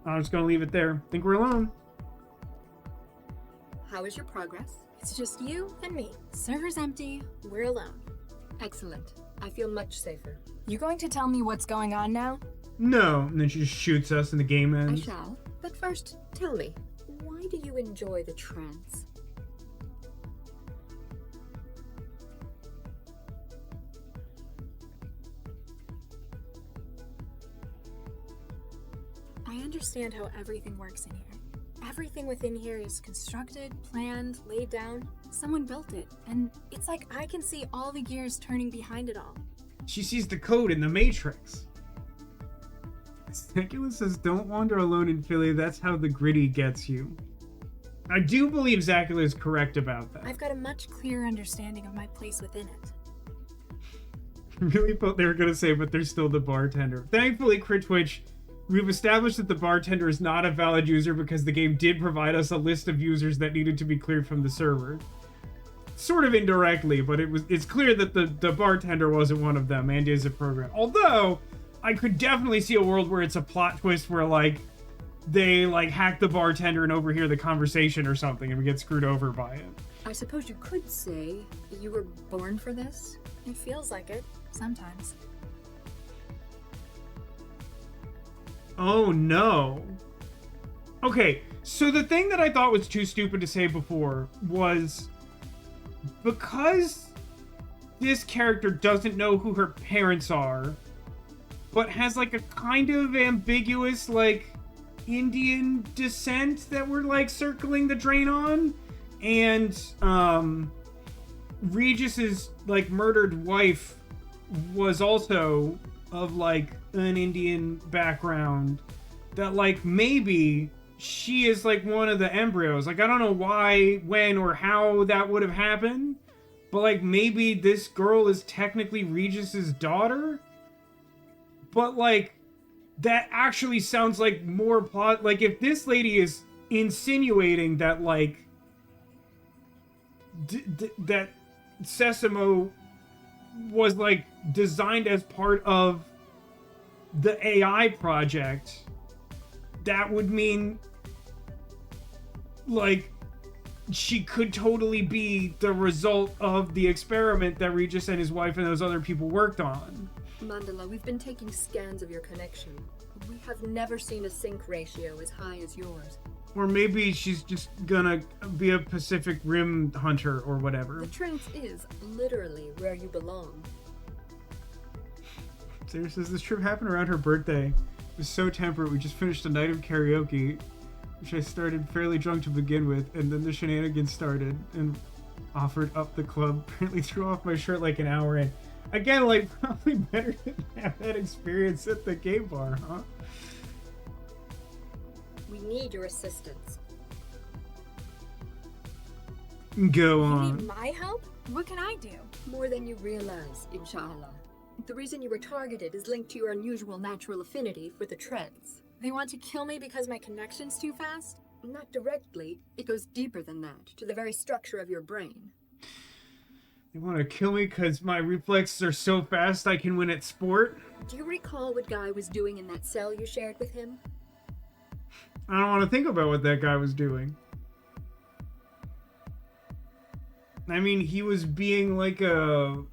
I'm just gonna leave it there. Think we're alone. How is your progress? It's just you and me. Server's empty. We're alone. Excellent. I feel much safer. You going to tell me what's going on now? No, and then she just shoots us and the game ends. I shall. But first, tell me, why do you enjoy the trance? I understand how everything works in here. Everything within here is constructed, planned, laid down. Someone built it, and it's like I can see all the gears turning behind it all. She sees the code in the Matrix. Secula says, don't wander alone in Philly, that's how the gritty gets you. I do believe Zacula is correct about that. I've got a much clearer understanding of my place within it. Really thought they were going to say, but they're still the bartender. Thankfully, Crit Twitch, we've established that the bartender is not a valid user because the game did provide us a list of users that needed to be cleared from the server. Sort of indirectly, but it's clear that the bartender wasn't one of them and is a program. Although, I could definitely see a world where it's a plot twist where, like, they, like, hack the bartender and overhear the conversation or something and we get screwed over by it. I suppose you could say you were born for this? It feels like it, sometimes. Oh no. Okay, so the thing that I thought was too stupid to say before was because this character doesn't know who her parents are, but has like a kind of ambiguous like Indian descent that we're like circling the drain on, and Regis's like murdered wife was also of like an Indian background, that like maybe she is like one of the embryos. Like I don't know why, when, or how that would have happened, but like maybe this girl is technically Regis's daughter. But like that actually sounds like more plot. Like if this lady is insinuating that like that Sesamo was like designed as part of the AI project, that would mean like she could totally be the result of the experiment that Regis and his wife and those other people worked on. Mandala, we've been taking scans of your connection. We have never seen a sync ratio as high as yours. Or maybe she's just gonna be a Pacific Rim hunter or whatever. The trance is literally where you belong. Sarah says this trip happened around her birthday. It was so temperate. We just finished a night of karaoke, which I started fairly drunk to begin with, and then the shenanigans started and offered up the club. Apparently threw off my shirt like an hour in. Again, like, probably better to have that experience at the gay bar, huh? We need your assistance. Go You on. need my help? What can I do? More than you realize, inshallah. The reason you were targeted is linked to your unusual natural affinity for the trance. They want to kill me because my connection's too fast? Not directly. It goes deeper than that, to the very structure of your brain. They want to kill me because my reflexes are so fast I can win at sport? Do you recall what Guy was doing in that cell you shared with him? I don't want to think about what that guy was doing. I mean, he was being like a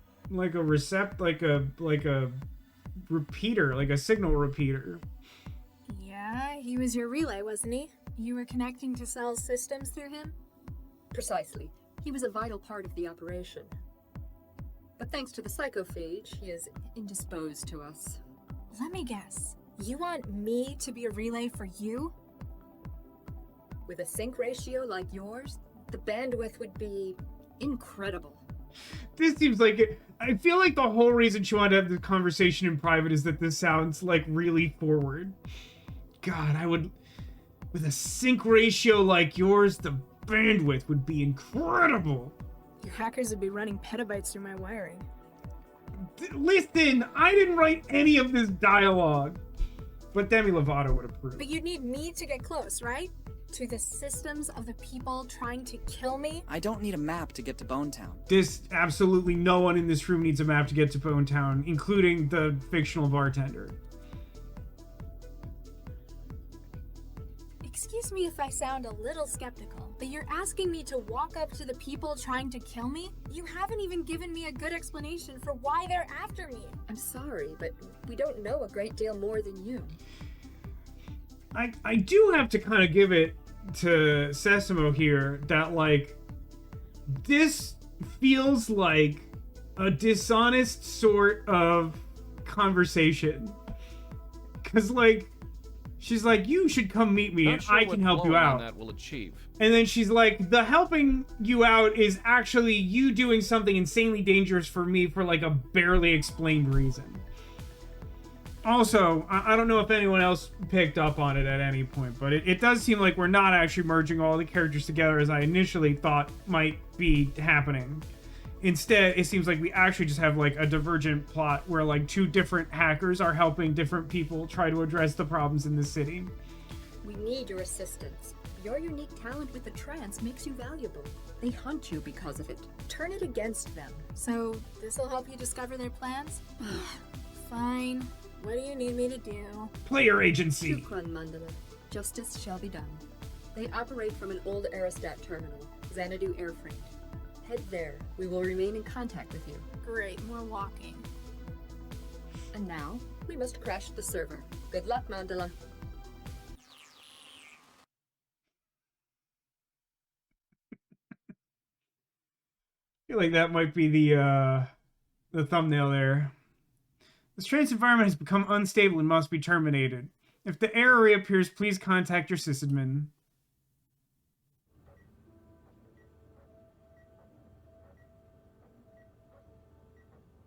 repeater, like a signal repeater. Yeah, he was your relay, wasn't he? You were connecting to Cell's systems through him? Precisely. He was a vital part of the operation. But thanks to the psychophage, he is indisposed to us. Let me guess. You want me to be a relay for you? With a sync ratio like yours, the bandwidth would be incredible. This seems like it. I feel like the whole reason she wanted to have this conversation in private is that this sounds like really forward. God, I would, with a sync ratio like yours, the bandwidth would be incredible. Your hackers would be running petabytes through my wiring. Listen, I didn't write any of this dialogue, but Demi Lovato would approve. But you'd need me to get close, right? To the systems of the people trying to kill me? I don't need a map to get to Bonetown. Absolutely no one in this room needs a map to get to Bonetown, including the fictional bartender. Excuse me if I sound a little skeptical, but you're asking me to walk up to the people trying to kill me? You haven't even given me a good explanation for why they're after me. I'm sorry, but we don't know a great deal more than you. I do have to kind of give it to Sesamo here that, like, this feels like a dishonest sort of conversation. Because, like, she's like, you should come meet me and I can help you out. That will achieve. And then she's like, the helping you out is actually you doing something insanely dangerous for me for, like, a barely explained reason. Also, I don't know if anyone else picked up on it at any point, but it does seem like we're not actually merging all the characters together as I initially thought might be happening. Instead, it seems like we actually just have like a divergent plot where like two different hackers are helping different people try to address the problems in the city. We need your assistance. Your unique talent with the trance makes you valuable. They hunt you because of it. Turn it against them. So, this'll help you discover their plans? Fine. What do you need me to do? Player agency. Shukran, Mandala. Justice shall be done. They operate from an old Aerostat terminal, Xanadu Air Freight. Head there. We will remain in contact with you. Great, more walking. And now, we must crash the server. Good luck, Mandala. I feel like that might be the thumbnail there. This trance environment has become unstable and must be terminated. If the error reappears, please contact your sysadmin.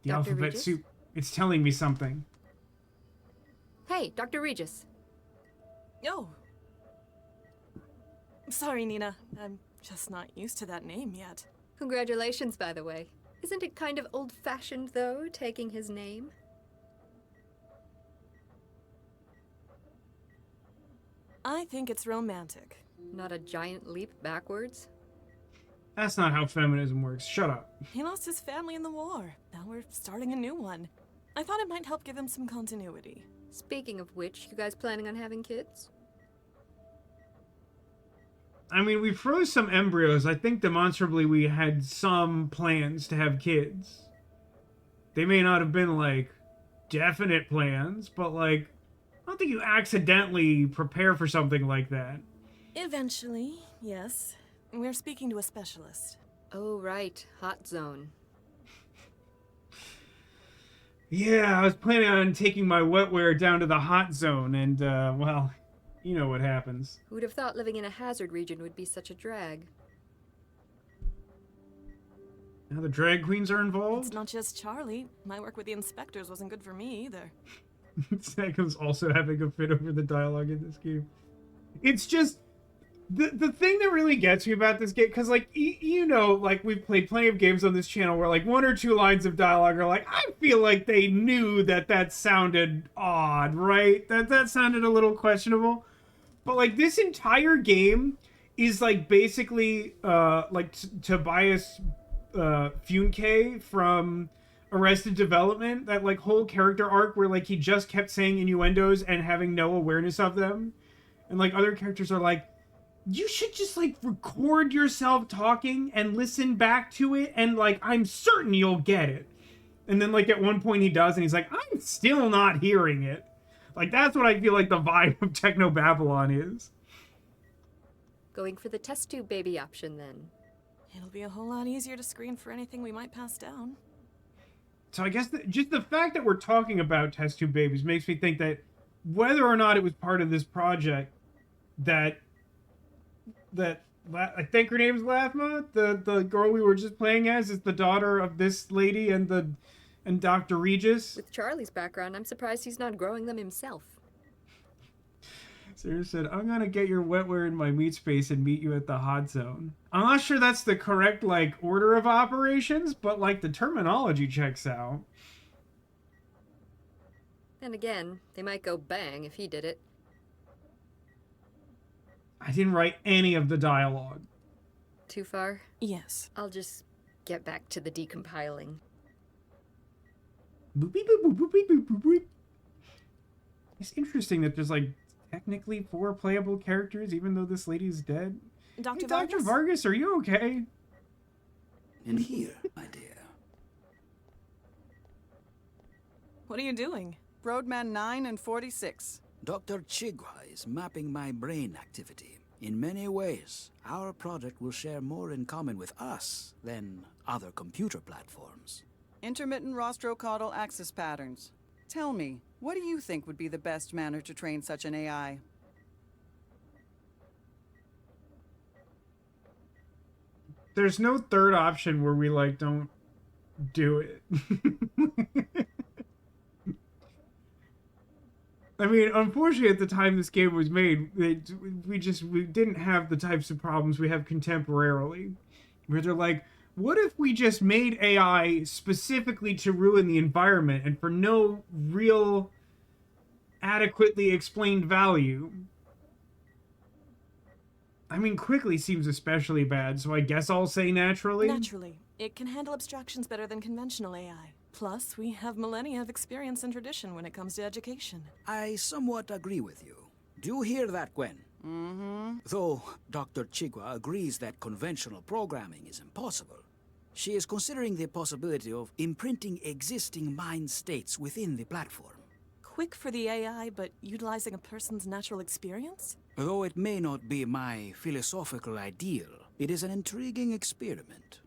The Dr. alphabet Regis? soup. It's telling me something. Hey, Dr. Regis. Oh. Sorry, Nina. I'm just not used to that name yet. Congratulations, by the way. Isn't it kind of old-fashioned, though, taking his name? I think it's romantic. Not a giant leap backwards? That's not how feminism works. Shut up. He lost his family in the war. Now we're starting a new one. I thought it might help give him some continuity. Speaking of which, you guys planning on having kids? I mean, we froze some embryos. I think demonstrably we had some plans to have kids. They may not have been, like, definite plans, but, like, I don't think you accidentally prepare for something like that. Eventually, yes. We're speaking to a specialist. Oh, right. Hot zone. Yeah, I was planning on taking my wetware down to the hot zone, and, well, you know what happens. Who'd have thought living in a hazard region would be such a drag? Now the drag queens are involved? It's not just Charlie. My work with the inspectors wasn't good for me, either. Sagam's also having a fit over the dialogue in this game. It's just... The thing that really gets me about this game, because, like, you know, like, we've played plenty of games on this channel where, like, one or two lines of dialogue are like, I feel like they knew that sounded odd, right? That sounded a little questionable. But, like, this entire game is, like, basically, like, Tobias Funke from Arrested Development, that, like, whole character arc where, like, he just kept saying innuendos and having no awareness of them. And, like, other characters are like, you should just, like, record yourself talking and listen back to it, and, like, I'm certain you'll get it. And then, like, at one point he does, and he's like, I'm still not hearing it. Like, that's what I feel like the vibe of Technobabylon is. Going for the test tube baby option, then. It'll be a whole lot easier to screen for anything we might pass down. So I guess just the fact that we're talking about test tube babies makes me think that whether or not it was part of this project, that I think her name's Lathma, the girl we were just playing as, is the daughter of this lady and Dr. Regis. With Charlie's background, I'm surprised he's not growing them himself. Sarah said, I'm gonna get your wetware in my meat space and meet you at the hot zone. I'm not sure that's the correct, like, order of operations, but, like, the terminology checks out. Then again, they might go bang if he did it. I didn't write any of the dialogue. Too far? Yes. I'll just get back to the decompiling. Boop, beep, boop, boop, beep, boop, boop, boop. It's interesting that there's, like, technically 4 playable characters, even though this lady's dead. Dr. Hey, Dr. Vargas, are you okay? And here, my dear. What are you doing? Roadman 9 and 46. Dr. Chigwa is mapping my brain activity. In many ways, our project will share more in common with us than other computer platforms. Intermittent rostrocaudal axis patterns. Tell me, what do you think would be the best manner to train such an AI? There's no third option where we, like, don't do it. I mean, unfortunately, at the time this game was made, we didn't have the types of problems we have contemporarily, where they're like, what if we just made AI specifically to ruin the environment and for no real adequately explained value? I mean, quickly seems especially bad, so I guess I'll say naturally. Naturally. It can handle abstractions better than conventional AI. Plus, we have millennia of experience and tradition when it comes to education. I somewhat agree with you. Do you hear that, Gwen? Mm-hmm. Though Dr. Chigwa agrees that conventional programming is impossible. She is considering the possibility of imprinting existing mind states within the platform. Quick for the AI, but utilizing a person's natural experience? Though it may not be my philosophical ideal, it is an intriguing experiment.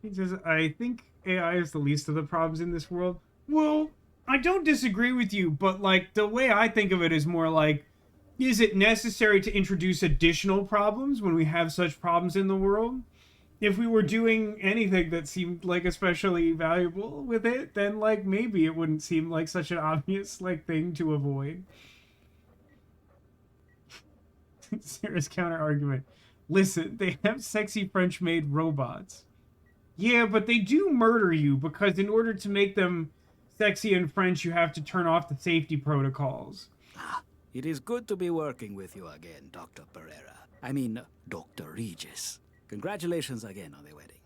He says, I think AI is the least of the problems in this world. Well, I don't disagree with you, but, like, the way I think of it is more like, is it necessary to introduce additional problems when we have such problems in the world? If we were doing anything that seemed, like, especially valuable with it, then, like, maybe it wouldn't seem like such an obvious, like, thing to avoid. Sarah's counter-argument. Listen, they have sexy French-made robots. Yeah, but they do murder you because in order to make them sexy and French, you have to turn off the safety protocols. It is good to be working with you again, Dr. Pereira. I mean, Dr. Regis. Congratulations again on the wedding.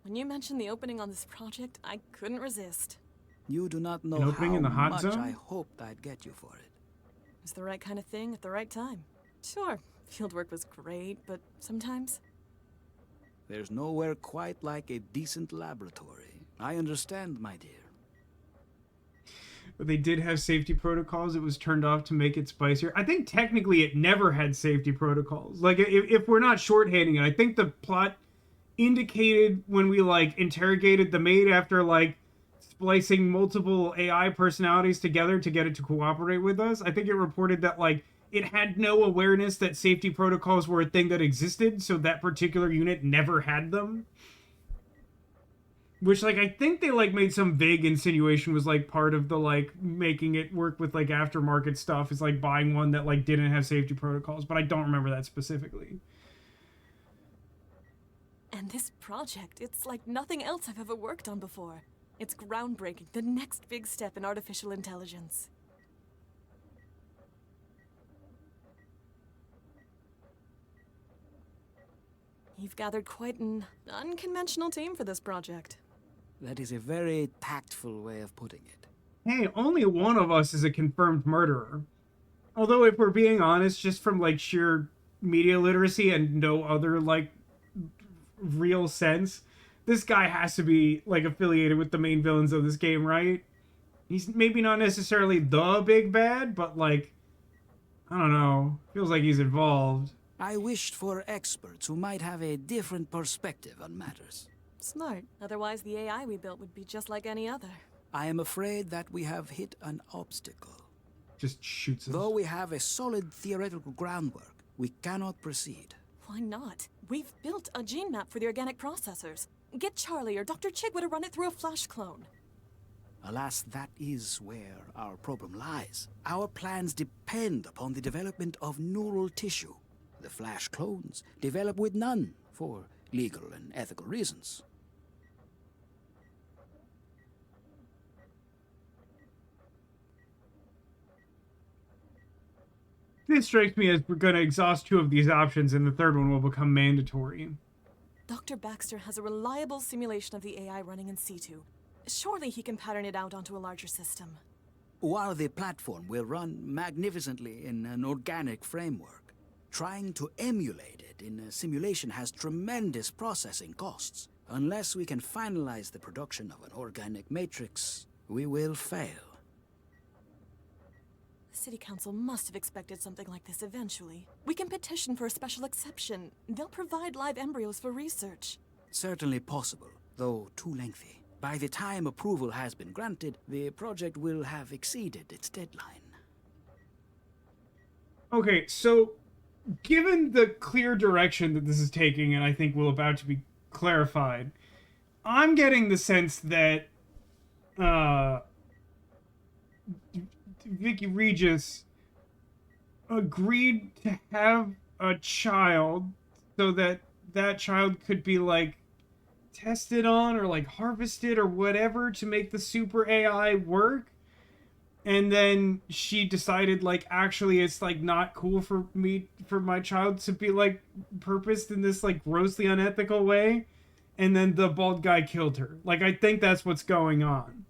When you mentioned the opening on this project, I couldn't resist. You do not know An opening how in the hot much zone? I hoped I'd get you for it. It's the right kind of thing at the right time. Sure, fieldwork was great, but sometimes... There's nowhere quite like a decent laboratory. I understand, my dear. But they did have safety protocols. It was turned off to make it spicier. I think technically it never had safety protocols. Like, if we're not shorthanding it, I think the plot indicated when we, like, interrogated the maid after, like, splicing multiple AI personalities together to get it to cooperate with us. I think it reported that, like, it had no awareness that safety protocols were a thing that existed, so that particular unit never had them. Which, like, I think they, like, made some vague insinuation was, like, part of the, like, making it work with, like, aftermarket stuff is, like, buying one that, like, didn't have safety protocols, but I don't remember that specifically. And this project, it's like nothing else I've ever worked on before. It's groundbreaking, the next big step in artificial intelligence. You've gathered quite an unconventional team for this project. That is a very tactful way of putting it. Hey, only one of us is a confirmed murderer. Although, if we're being honest, just from, like, sheer media literacy and no other, like, real sense, this guy has to be, like, affiliated with the main villains of this game, right? He's maybe not necessarily the big bad, but, like, I don't know. Feels like he's involved. I wished for experts who might have a different perspective on matters. Smart. Otherwise, the AI we built would be just like any other. I am afraid that we have hit an obstacle. Just shoots us. Though we have a solid theoretical groundwork, we cannot proceed. Why not? We've built a gene map for the organic processors. Get Charlie or Dr. Chigwa to run it through a Flash clone. Alas, that is where our problem lies. Our plans depend upon the development of neural tissue. The Flash clones develop with none, for legal and ethical reasons. This strikes me as we're going to exhaust two of these options and the third one will become mandatory. Dr. Baxter has a reliable simulation of the AI running in C2. Surely he can pattern it out onto a larger system. While the platform will run magnificently in an organic framework, trying to emulate it in a simulation has tremendous processing costs. Unless we can finalize the production of an organic matrix, we will fail. The City Council must have expected something like this eventually. We can petition for a special exception. They'll provide live embryos for research. Certainly possible, though too lengthy. By the time approval has been granted, the project will have exceeded its deadline. Okay, so given the clear direction that this is taking, and I think will about to be clarified, I'm getting the sense that Vicky Regis agreed to have a child so that that child could be, like, tested on or, like, harvested or whatever to make the super AI work. And then she decided, like, actually it's, like, not cool for my child to be, like, purposed in this, like, grossly unethical way. And then the bald guy killed her. Like, I think that's what's going on.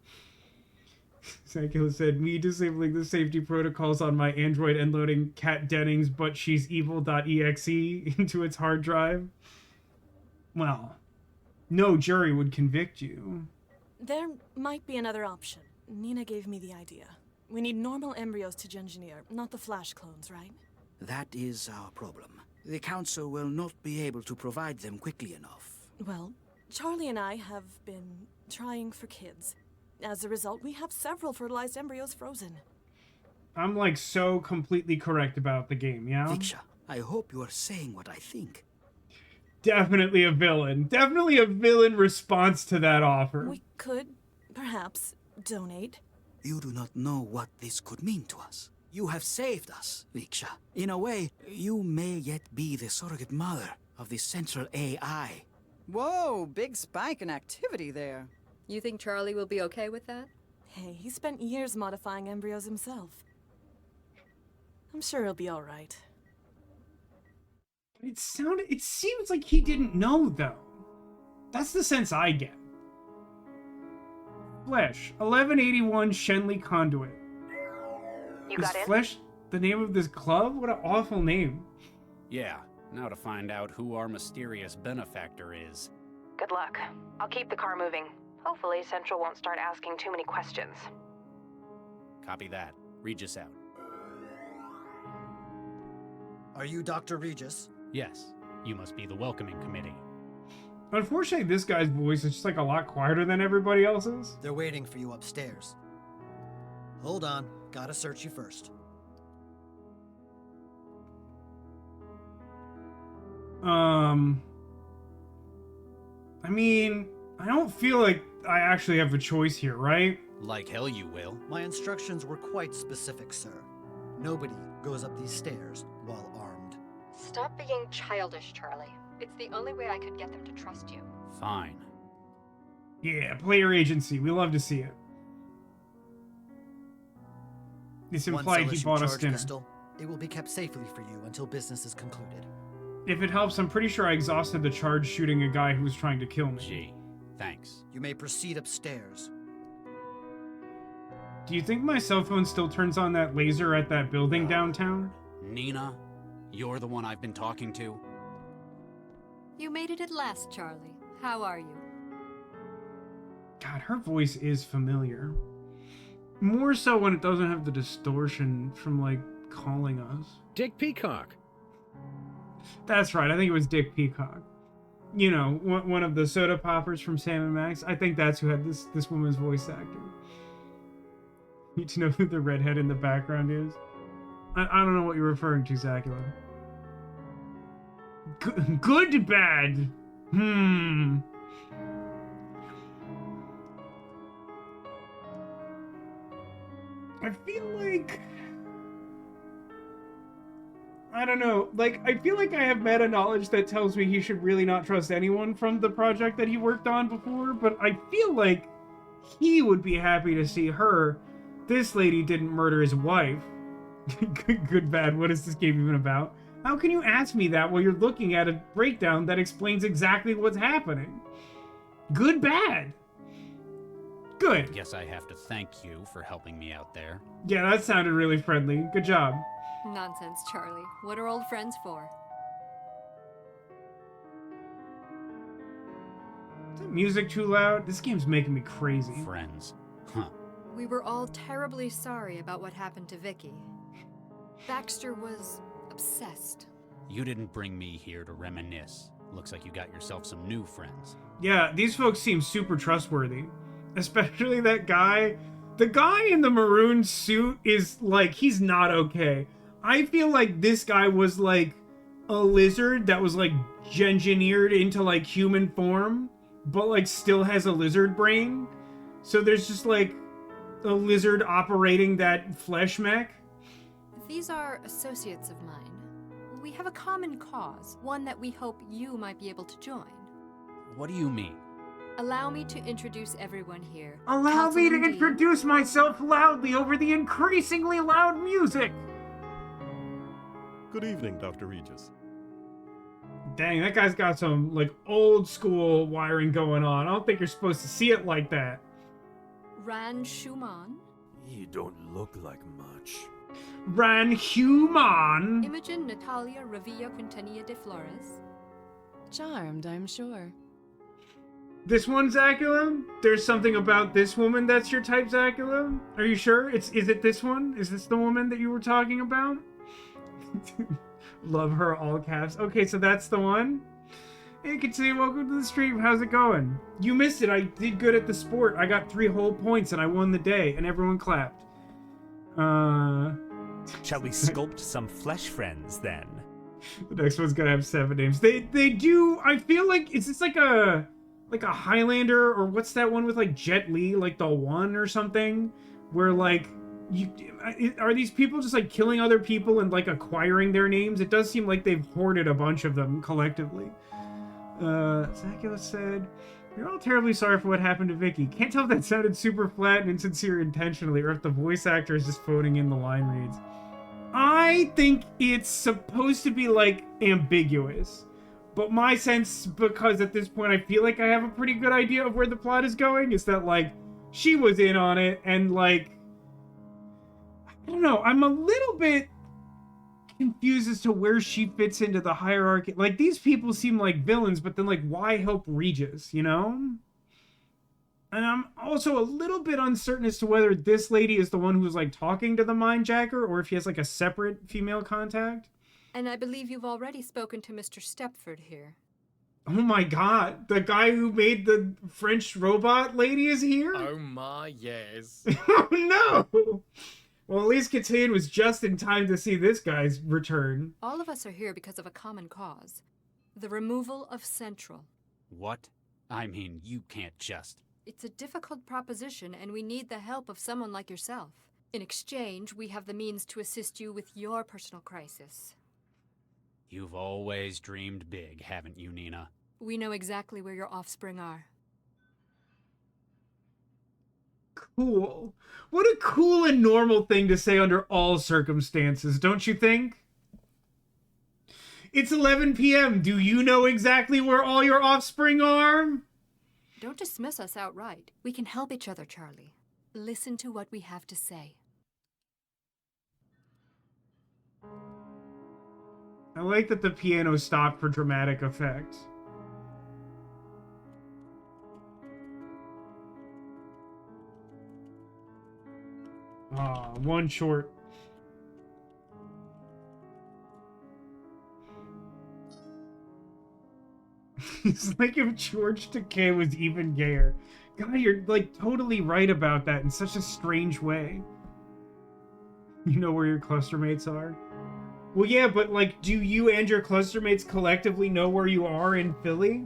Sakula said, me disabling the safety protocols on my Android and loading Kat Dennings, but she's evil.exe into its hard drive. Well, no jury would convict you. There might be another option. Nina gave me the idea. We need normal embryos to engineer, not the Flash clones, right? That is our problem. The Council will not be able to provide them quickly enough. Well, Charlie and I have been trying for kids. As a result, we have several fertilized embryos frozen. I'm, like, so completely correct about the game, yeah? Viksha, I hope you are saying what I think. Definitely a villain. Definitely a villain response to that offer. We could, perhaps, donate. You do not know what this could mean to us. You have saved us, Viksha. In a way, you may yet be the surrogate mother of the central AI. Whoa, big spike in activity there. You think Charlie will be okay with that? Hey, he spent years modifying embryos himself. I'm sure he'll be alright. It seems like he didn't know, though. That's the sense I get. Flesh, 1181 Shenley Conduit. You got Is in? Flesh the name of this club? What an awful name. Yeah, now to find out who our mysterious benefactor is. Good luck. I'll keep the car moving. Hopefully, Central won't start asking too many questions. Copy that. Regis out. Are you Dr. Regis? Yes, you must be the welcoming committee. Unfortunately, this guy's voice is just like a lot quieter than everybody else's. They're waiting for you upstairs. Hold on, gotta search you first. I mean, I don't feel like I actually have a choice here, right? Like hell you will. My instructions were quite specific, sir. Nobody goes up these stairs while armed. Stop being childish, Charlie. It's the only way I could get them to trust you. Fine. Yeah, player agency. We love to see it. This implied he bought us dinner. Pistol, it will be kept safely for you until business is concluded. If it helps, I'm pretty sure I exhausted the charge shooting a guy who was trying to kill me. Gee, thanks. You may proceed upstairs. Do you think my cell phone still turns on that laser at that building downtown? Nina, you're the one I've been talking to? You made it at last, Charlie. How are you? God, her voice is familiar. More so when it doesn't have the distortion from, like, calling us. Dick Peacock. That's right, I think it was Dick Peacock. You know, one of the soda poppers from Sam and Max. I think that's who had this woman's voice acting. Need to know who the redhead in the background is. I don't know what you're referring to, Zacula. Good, bad. I feel like... I don't know. Like, I feel like I have meta knowledge that tells me he should really not trust anyone from the project that he worked on before, but I feel like he would be happy to see her. This lady didn't murder his wife. Good, bad. What is this game even about? How can you ask me that while you're looking at a breakdown that explains exactly what's happening? Good, bad. Good. Guess I have to thank you for helping me out there. Yeah, that sounded really friendly. Good job. Nonsense, Charlie. What are old friends for? Is the music too loud? This game's making me crazy. Friends. Huh. We were all terribly sorry about what happened to Vicky. Baxter was obsessed. You didn't bring me here to reminisce. Looks like you got yourself some new friends. Yeah, these folks seem super trustworthy. Especially that guy. The guy in the maroon suit is like, he's not okay. I feel like this guy was like a lizard that was like engineered into like human form, but like still has a lizard brain. So there's just like a lizard operating that flesh mech. These are associates of mine. We have a common cause, one that we hope you might be able to join. What do you mean? Allow me to introduce everyone here. Allow me to Councilman Dean. introduce myself loudly over the increasingly loud music. Good evening, Dr. Regis. Dang, that guy's got some like old school wiring going on. I don't think you're supposed to see it like that. Ran Schumann. You don't look like much. Ran Human. Imogen Natalia Revilla Quintanilla de Flores. Charmed, I'm sure. This one, Zacula? There's something about this woman that's your type, Zacula? Are you sure? Is it this one? Is this the woman that you were talking about? Love her, all caps. Okay, so that's the one? Hey, Katsui, welcome to the stream. How's it going? You missed it. I did good at the sport. I got 3 whole points and I won the day, and everyone clapped. Shall we sculpt some flesh friends, then? The next one's gonna have 7 names. They do... I feel like... Is this like a Highlander, or what's that one with like Jet Li, like the One or something, where like are these people just like killing other people and like acquiring their names? It does seem like they've hoarded a bunch of them collectively. Zacula said, You're all terribly sorry for what happened to Vicky. Can't tell if that sounded super flat and insincere intentionally, or if the voice actor is just phoning in the line reads. I think it's supposed to be, like, ambiguous. But my sense, because at this point I feel like I have a pretty good idea of where the plot is going, is that, like, she was in on it, and, like, I don't know, I'm a little bit confused as to where she fits into the hierarchy. Like, these people seem like villains, but then, like, why help Regis, you know? And I'm also a little bit uncertain as to whether this lady is the one who's, like, talking to the Mindjacker, or if he has, like, a separate female contact. And I believe you've already spoken to Mr. Stepford here. Oh my god, the guy who made the French robot lady is here? Oh my, yes. Oh no! Well, at least Catan was just in time to see this guy's return. All of us are here because of a common cause. The removal of Central. What? I mean, you can't just... It's a difficult proposition, and we need the help of someone like yourself. In exchange, we have the means to assist you with your personal crisis. You've always dreamed big, haven't you, Nina? We know exactly where your offspring are. Cool. What a cool and normal thing to say under all circumstances, don't you think? It's 11 p.m. Do you know exactly where all your offspring are? Don't dismiss us outright. We can help each other, Charlie. Listen to what we have to say. I like that the piano stopped for dramatic effect. Ah, one short. It's like if George Takei was even gayer. God, you're like totally right about that in such a strange way. You know where your cluster mates are? Well, yeah, but like, do you and your cluster mates collectively know where you are in Philly?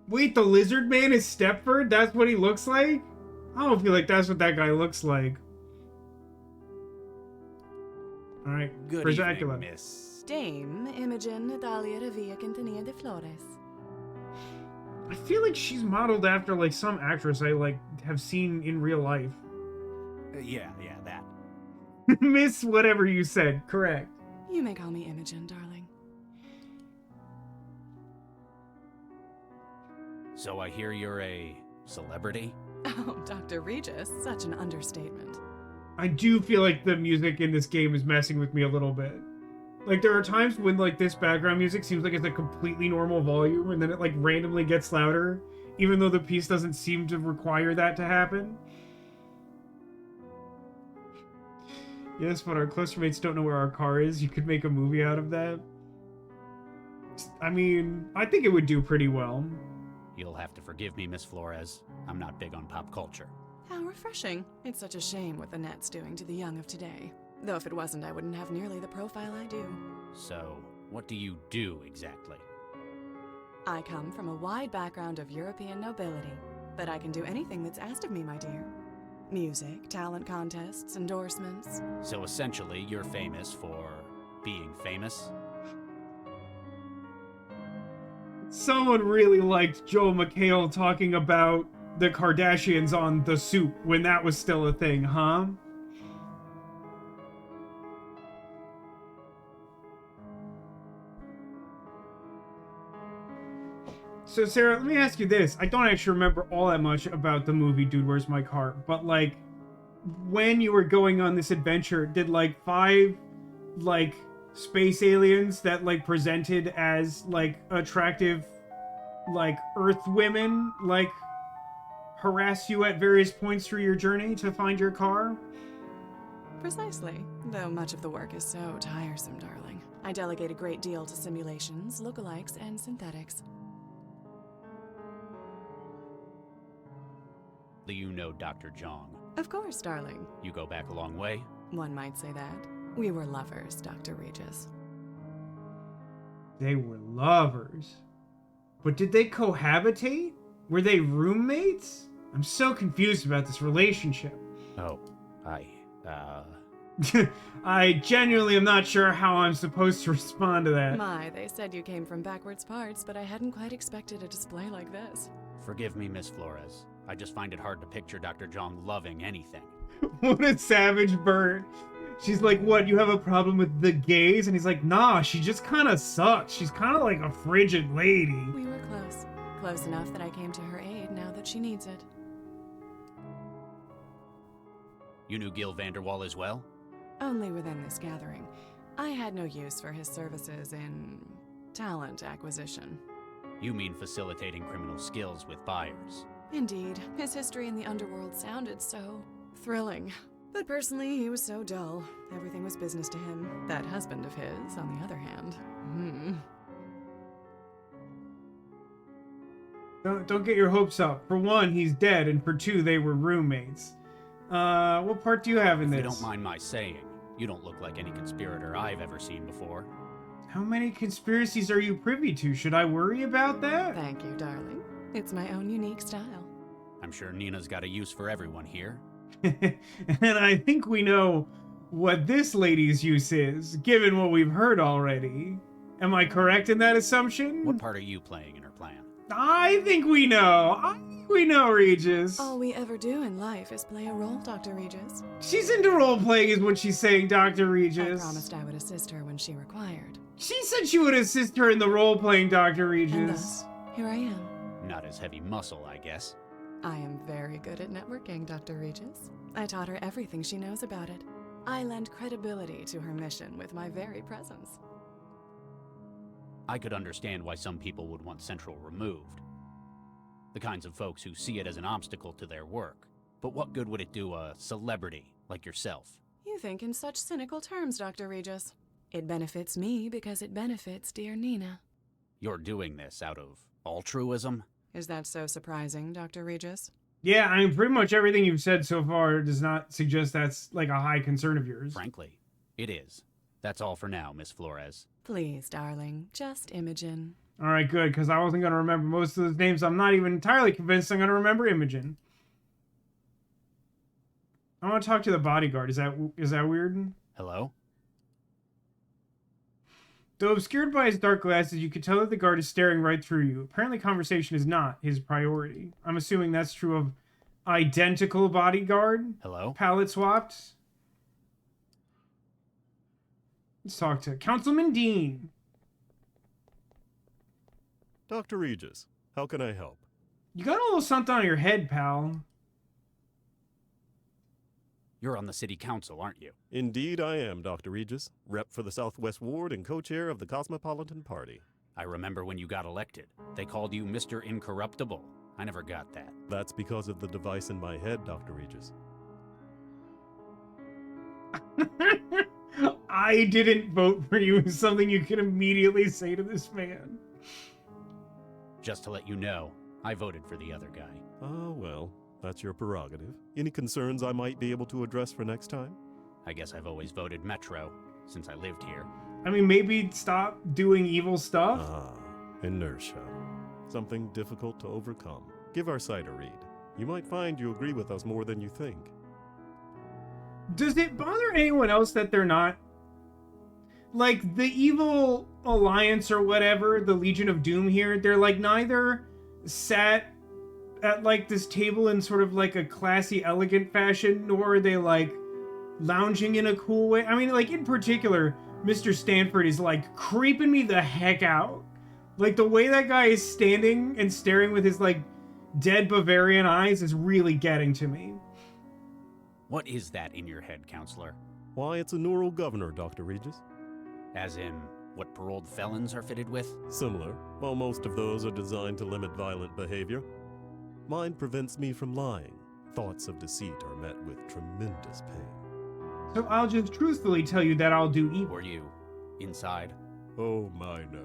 Wait, the lizard man is Stepford? That's what he looks like? I don't feel like that's what that guy looks like. Alright, Good Dracula. evening, miss. Dame Imogen Natalia Revilla Quintanilla de Flores. I feel like she's modeled after like some actress I like have seen in real life. Yeah, that. Miss whatever you said, correct. You may call me Imogen, darling. So I hear you're a celebrity? Oh, Dr. Regis, such an understatement. I do feel like the music in this game is messing with me a little bit. Like, there are times when, like, this background music seems like it's a completely normal volume, and then it, like, randomly gets louder, even though the piece doesn't seem to require that to happen. Yes, but our cluster mates don't know where our car is. You could make a movie out of that. I mean, I think it would do pretty well. You'll have to forgive me, Miss Flores. I'm not big on pop culture. How refreshing. It's such a shame what the net's doing to the young of today. Though if it wasn't, I wouldn't have nearly the profile I do. So, what do you do exactly? I come from a wide background of European nobility, but I can do anything that's asked of me, my dear. Music, talent contests, endorsements. So essentially, you're famous for being famous? Someone really liked Joel McHale talking about the Kardashians on The Soup when that was still a thing, huh? So, Sarah, let me ask you this. I don't actually remember all that much about the movie Dude, Where's My Car? But, like, when you were going on this adventure, did, like, 5, like, space aliens that, like, presented as, like, attractive, like, Earth women, like, harass you at various points through your journey to find your car? Precisely. Though much of the work is so tiresome, darling. I delegate a great deal to simulations, lookalikes, and synthetics. Do you know Dr. Jong? Of course, darling. You go back a long way? One might say that. We were lovers, Dr. Regis. They were lovers. But did they cohabitate? Were they roommates? I'm so confused about this relationship. Oh, I genuinely am not sure how I'm supposed to respond to that. My, they said you came from backwards parts, but I hadn't quite expected a display like this. Forgive me, Miss Flores. I just find it hard to picture Dr. Zhang loving anything. What a savage bird. She's like, what, you have a problem with the gays? And he's like, nah, she just kind of sucks. She's kind of like a frigid lady. We were close. Close enough that I came to her aid now that she needs it. You knew Gil Vanderwall as well? Only within this gathering. I had no use for his services in talent acquisition. You mean facilitating criminal skills with buyers. Indeed, his history in the underworld sounded so thrilling. But personally, he was so dull. Everything was business to him. That husband of his, on the other hand. Don't get your hopes up. For one, he's dead, and for two, they were roommates. What part do you have in this? If you don't mind my saying, you don't look like any conspirator I've ever seen before. How many conspiracies are you privy to? Should I worry about that? Thank you, darling. It's my own unique style. I'm sure Nina's got a use for everyone here. And I think we know what this lady's use is, given what we've heard already. Am I correct in that assumption? What part are you playing in her plan? I think we know. We know, Regis. All we ever do in life is play a role, Dr. Regis. She's into role-playing is what she's saying, Dr. Regis. I promised I would assist her when she required. She said she would assist her in the role-playing, Dr. Regis. And thus, here I am. Not as heavy muscle, I guess. I am very good at networking, Dr. Regis. I taught her everything she knows about it. I lend credibility to her mission with my very presence. I could understand why some people would want Central removed. The kinds of folks who see it as an obstacle to their work. But what good would it do a celebrity like yourself? You think in such cynical terms, Dr. Regis. It benefits me because it benefits dear Nina. You're doing this out of altruism? Is that so surprising, Dr. Regis? Yeah, I mean, pretty much everything you've said so far does not suggest that's like a high concern of yours. Frankly, it is. That's all for now, Miss Flores. Please, darling, just Imogen. All right, good, because I wasn't going to remember most of those names. I'm not even entirely convinced I'm going to remember Imogen. I want to talk to the bodyguard. Is that weird? Hello? Though obscured by his dark glasses, you can tell that the guard is staring right through you. Apparently conversation is not his priority. I'm assuming that's true of identical bodyguard. Hello? Palette swapped. Let's talk to Councilman Dean. Dr. Regis, how can I help? You got a little something on your head, pal. You're on the city council, aren't you? Indeed I am, Dr. Regis. Rep for the Southwest Ward and co-chair of the Cosmopolitan Party. I remember when you got elected. They called you Mr. Incorruptible. I never got that. That's because of the device in my head, Dr. Regis. I didn't vote for you is something you can immediately say to this man. Just to let you know, I voted for the other guy. Oh, well, that's your prerogative. Any concerns I might be able to address for next time? I guess I've always voted Metro, since I lived here. I mean, maybe stop doing evil stuff? Ah, inertia. Something difficult to overcome. Give our site a read. You might find you agree with us more than you think. Does it bother anyone else that they're not? Like, the evil alliance or whatever, the Legion of Doom here, they're like neither sat at like this table in sort of like a classy, elegant fashion, nor are they like lounging in a cool way. I mean, like in particular, Mr. Stanford is like creeping me the heck out. Like the way that guy is standing and staring with his like dead Bavarian eyes is really getting to me. What is that in your head, counselor? Why, it's a neural governor, Dr. Regis. As in, what paroled felons are fitted with? Similar, while most of those are designed to limit violent behavior. Mine prevents me from lying. Thoughts of deceit are met with tremendous pain. So I'll just truthfully tell you that I'll do evil. Were you inside? Oh my no.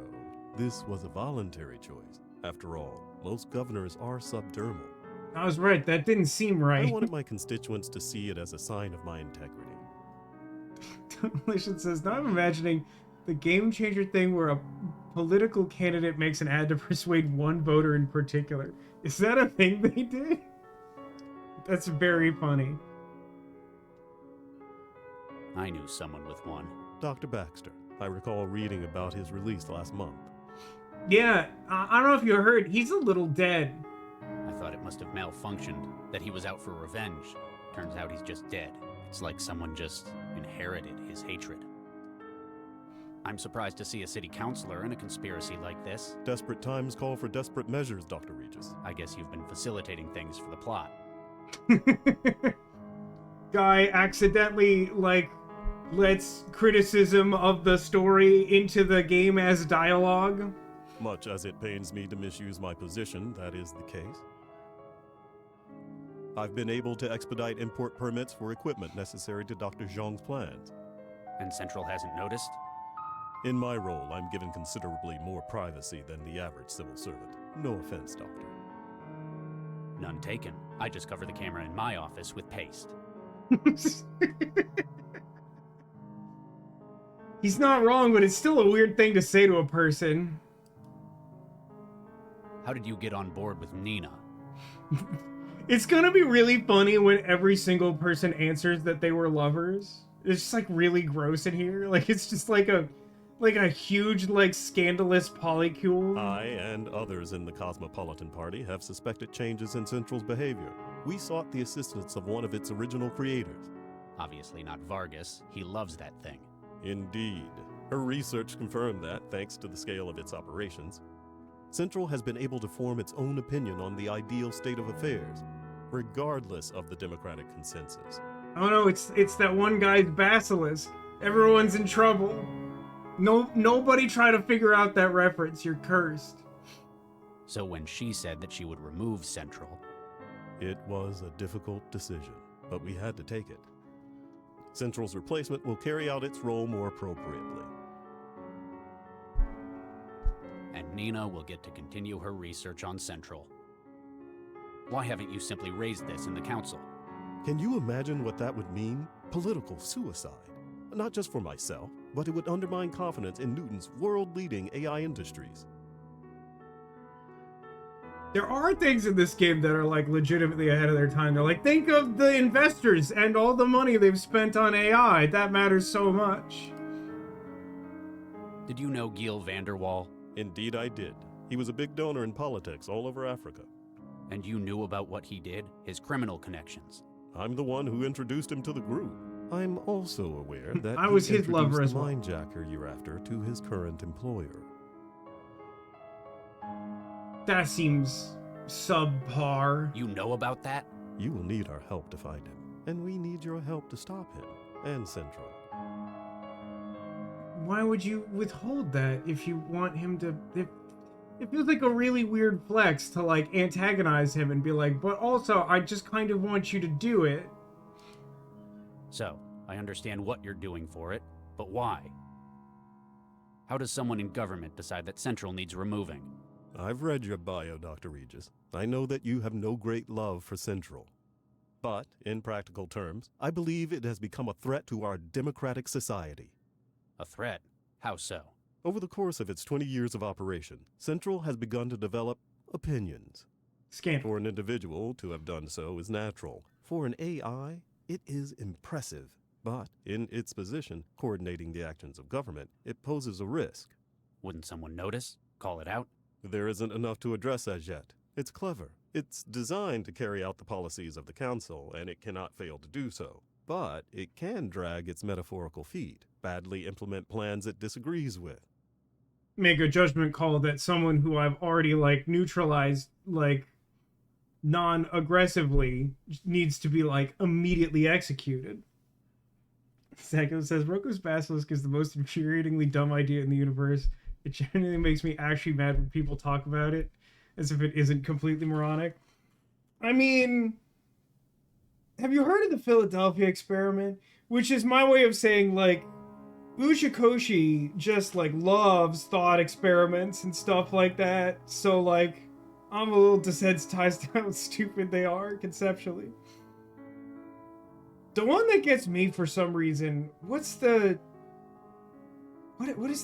This was a voluntary choice. After all, most governors are subdermal. I was right, that didn't seem right. I wanted my constituents to see it as a sign of my integrity. Demolition says, now I'm imagining the game changer thing where a political candidate makes an ad to persuade one voter in particular. Is that a thing they did? That's very funny. I knew someone with one. Dr. Baxter. I recall reading about his release last month. Yeah, I don't know if you heard, he's a little dead. I thought it must have malfunctioned, that he was out for revenge. Turns out he's just dead. It's like someone just inherited his hatred. I'm surprised to see a city councilor in a conspiracy like this. Desperate times call for desperate measures, Dr. Regis. I guess you've been facilitating things for the plot. Guy accidentally, lets criticism of the story into the game as dialogue. Much as it pains me to misuse my position, that is the case. I've been able to expedite import permits for equipment necessary to Dr. Zhong's plans. And Central hasn't noticed? In my role, I'm given considerably more privacy than the average civil servant. No offense, Doctor. None taken. I just cover the camera in my office with paste. He's not wrong, but it's still a weird thing to say to a person. How did you get on board with Nina? It's gonna be really funny when every single person answers that they were lovers. It's just really gross in here. It's just like a huge scandalous polycule. I and others in the Cosmopolitan Party have suspected changes in Central's behavior. We sought the assistance of one of its original creators. Obviously not Vargas. He loves that thing. Indeed. Her research confirmed that, thanks to the scale of its operations. Central has been able to form its own opinion on the ideal state of affairs, regardless of the democratic consensus. Oh no, it's that one guy's basilisk. Everyone's in trouble. Nobody try to figure out that reference. You're cursed. So when she said that she would remove Central... It was a difficult decision, but we had to take it. Central's replacement will carry out its role more appropriately. And Nina will get to continue her research on Central. Why haven't you simply raised this in the council? Can you imagine what that would mean? Political suicide. Not just for myself, but it would undermine confidence in Newton's world-leading AI industries. There are things in this game that are legitimately ahead of their time. They're think of the investors and all the money they've spent on AI. That matters so much. Did you know Giel Vanderwall? Indeed I did. He was a big donor in politics all over Africa. And you knew about what he did? His criminal connections? I'm the one who introduced him to the group. I'm also aware that I was his lover as well. Mindjacker year after to his current employer. That seems subpar. You know about that? You will need our help to find him, and we need your help to stop him, and Central. Why would you withhold that if you want him to... It feels like a really weird flex to antagonize him and be but also I just kind of want you to do it. So, I understand what you're doing for it, but why? How does someone in government decide that Central needs removing? I've read your bio, Dr. Regis. I know that you have no great love for Central. But, in practical terms, I believe it has become a threat to our democratic society. A threat? How so? Over the course of its 20 years of operation, Central has begun to develop opinions. Scandal. For an individual to have done so is natural. For an AI, it is impressive. But, in its position, coordinating the actions of government, it poses a risk. Wouldn't someone notice? Call it out? There isn't enough to address as yet. It's clever. It's designed to carry out the policies of the Council, and it cannot fail to do so. But it can drag its metaphorical feet, badly implement plans it disagrees with. Make a judgment call that someone who I've already neutralized non-aggressively needs to be immediately executed. Seko says Roku's Basilisk is the most infuriatingly dumb idea in the universe. It genuinely makes me actually mad when people talk about it as if it isn't completely moronic. I mean, have you heard of the Philadelphia experiment? Which is my way of saying Ushikoshi just loves thought experiments and stuff like that. So I'm a little desensitized to how stupid they are conceptually. The one that gets me for some reason, what is the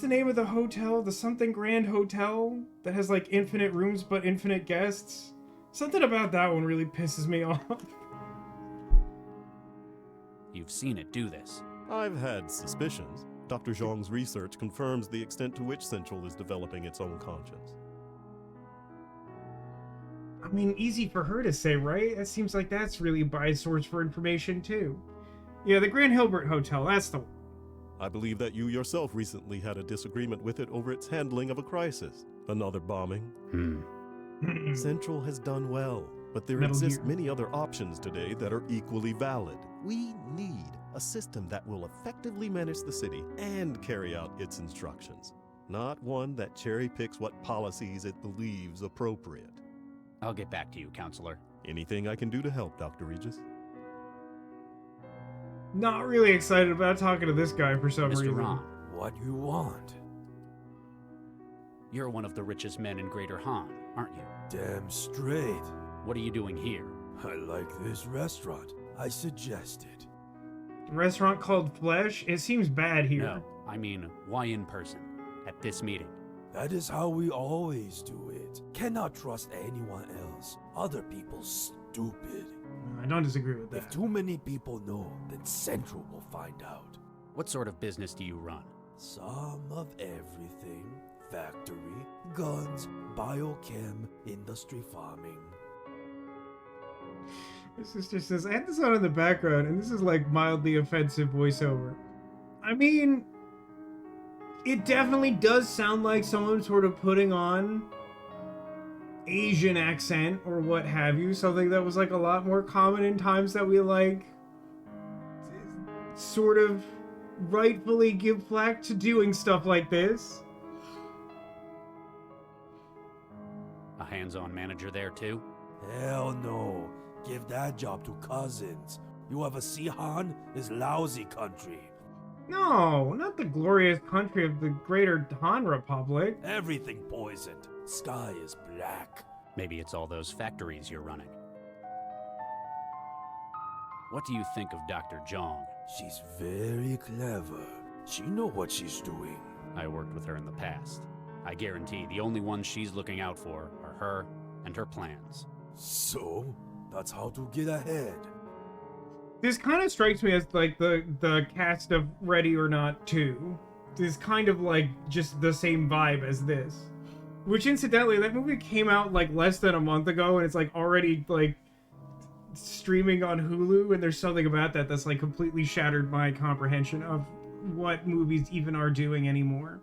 name of the hotel? The something Grand Hotel that has infinite rooms but infinite guests? Something about that one really pisses me off. You've seen it do this. I've had suspicions. Dr. Zhang's research confirms the extent to which Central is developing its own conscience. I mean, easy for her to say, right? It seems like that's really a by source for information, too. Yeah, the Grand Hilbert Hotel, that's the one. I believe that you yourself recently had a disagreement with it over its handling of a crisis. Another bombing. Central has done well, but there exist many other options today that are equally valid. We need a system that will effectively manage the city and carry out its instructions, not one that cherry-picks what policies it believes appropriate. I'll get back to you, Counselor. Anything I can do to help, Dr. Regis? Not really excited about talking to this guy for some reason. Mr. Ron. What you want? You're one of the richest men in Greater Han, aren't you? Damn straight. What are you doing here? I like this restaurant. I suggest it. A restaurant called Plush? It seems bad here. No, I mean, why in person? At this meeting? That is how we always do it. Cannot trust anyone else. Other people stupid. I don't disagree with that. If too many people know, then Central will find out. What sort of business do you run? Some of everything. Factory, guns, biochem, industry farming. His sister says, I had this on in the background, and this is like mildly offensive voiceover. I mean, it definitely does sound like someone sort of putting on Asian accent or what have you. Something that was like a lot more common in times that we like sort of rightfully give flack to doing stuff like this. A hands-on manager there too? Hell no. Give that job to cousins. You ever see Han? Is lousy country. No, not the glorious country of the Greater Han Republic. Everything poisoned. Sky is black. Maybe it's all those factories you're running. What do you think of Dr. Zhang? She's very clever. She know what she's doing. I worked with her in the past. I guarantee the only ones she's looking out for are her and her plans. So, that's how to get ahead. This kind of strikes me as like the cast of Ready or Not 2. This kind of like just the same vibe as this. Which incidentally, that movie came out like less than a month ago, and it's like already like streaming on Hulu, and there's something about that that's like completely shattered my comprehension of what movies even are doing anymore.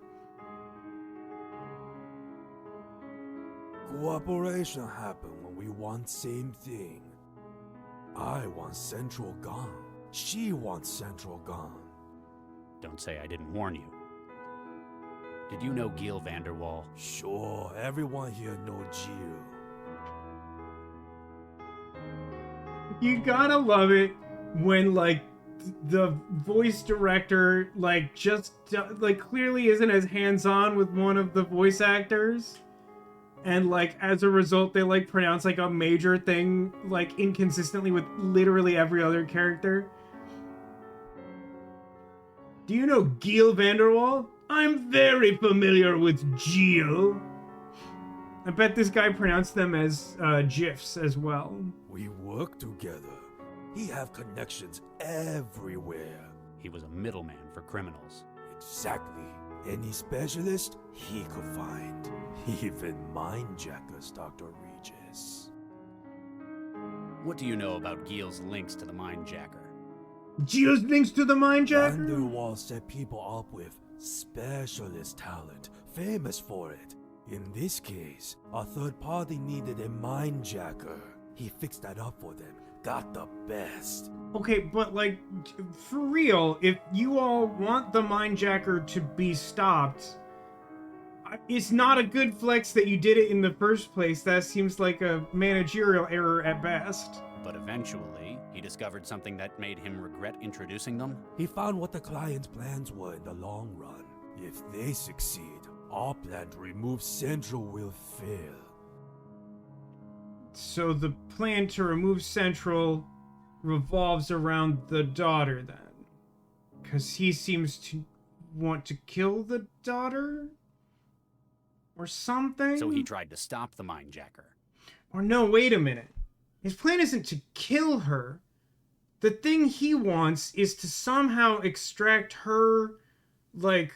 Cooperation happen when we want same thing. I want Central gone. She wants Central gone. Don't say I didn't warn you. Did you know Gil Vanderwall? Sure, everyone here know Jill. You gotta love it when like the voice director like just like clearly isn't as hands-on with one of the voice actors, and like as a result they like pronounce like a major thing like inconsistently with literally every other character. Do you know Gil Vanderwall? I'm very familiar with Jill. I bet this guy pronounced them as GIFs as well. We work together. He have connections everywhere. He was a middleman for criminals. Exactly. Any specialist he could find. Even Mindjackers, Dr. Regis. What do you know about Gil's links to the Mindjacker? Gil's links to the Mindjacker? Vanderwall set people up with specialist talent, famous for it. In this case, a third party needed a Mindjacker. He fixed that up for them. Got the best. Okay, but like, for real, if you all want the Mindjacker to be stopped, it's not a good flex that you did it in the first place. That seems like a managerial error at best. But eventually, he discovered something that made him regret introducing them? He found what the client's plans were in the long run. If they succeed, our plan to remove Central will fail. So the plan to remove Central revolves around the daughter then? Because he seems to want to kill the daughter? Or something? So he tried to stop the Mindjacker. Or no, wait a minute. His plan isn't to kill her. the thing he wants is to somehow extract her, like,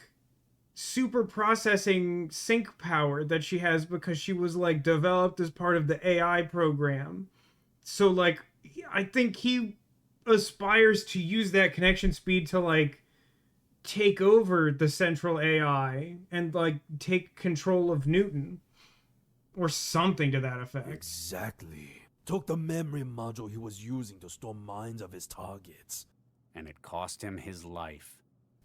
super processing sync power that she has because she was, like, developed as part of the AI program. So, like, I think he aspires to use that connection speed to, like, take over the central AI and, like, take control of Newton. Or something to that effect. Exactly. Took the memory module he was using to store minds of his targets. And it cost him his life.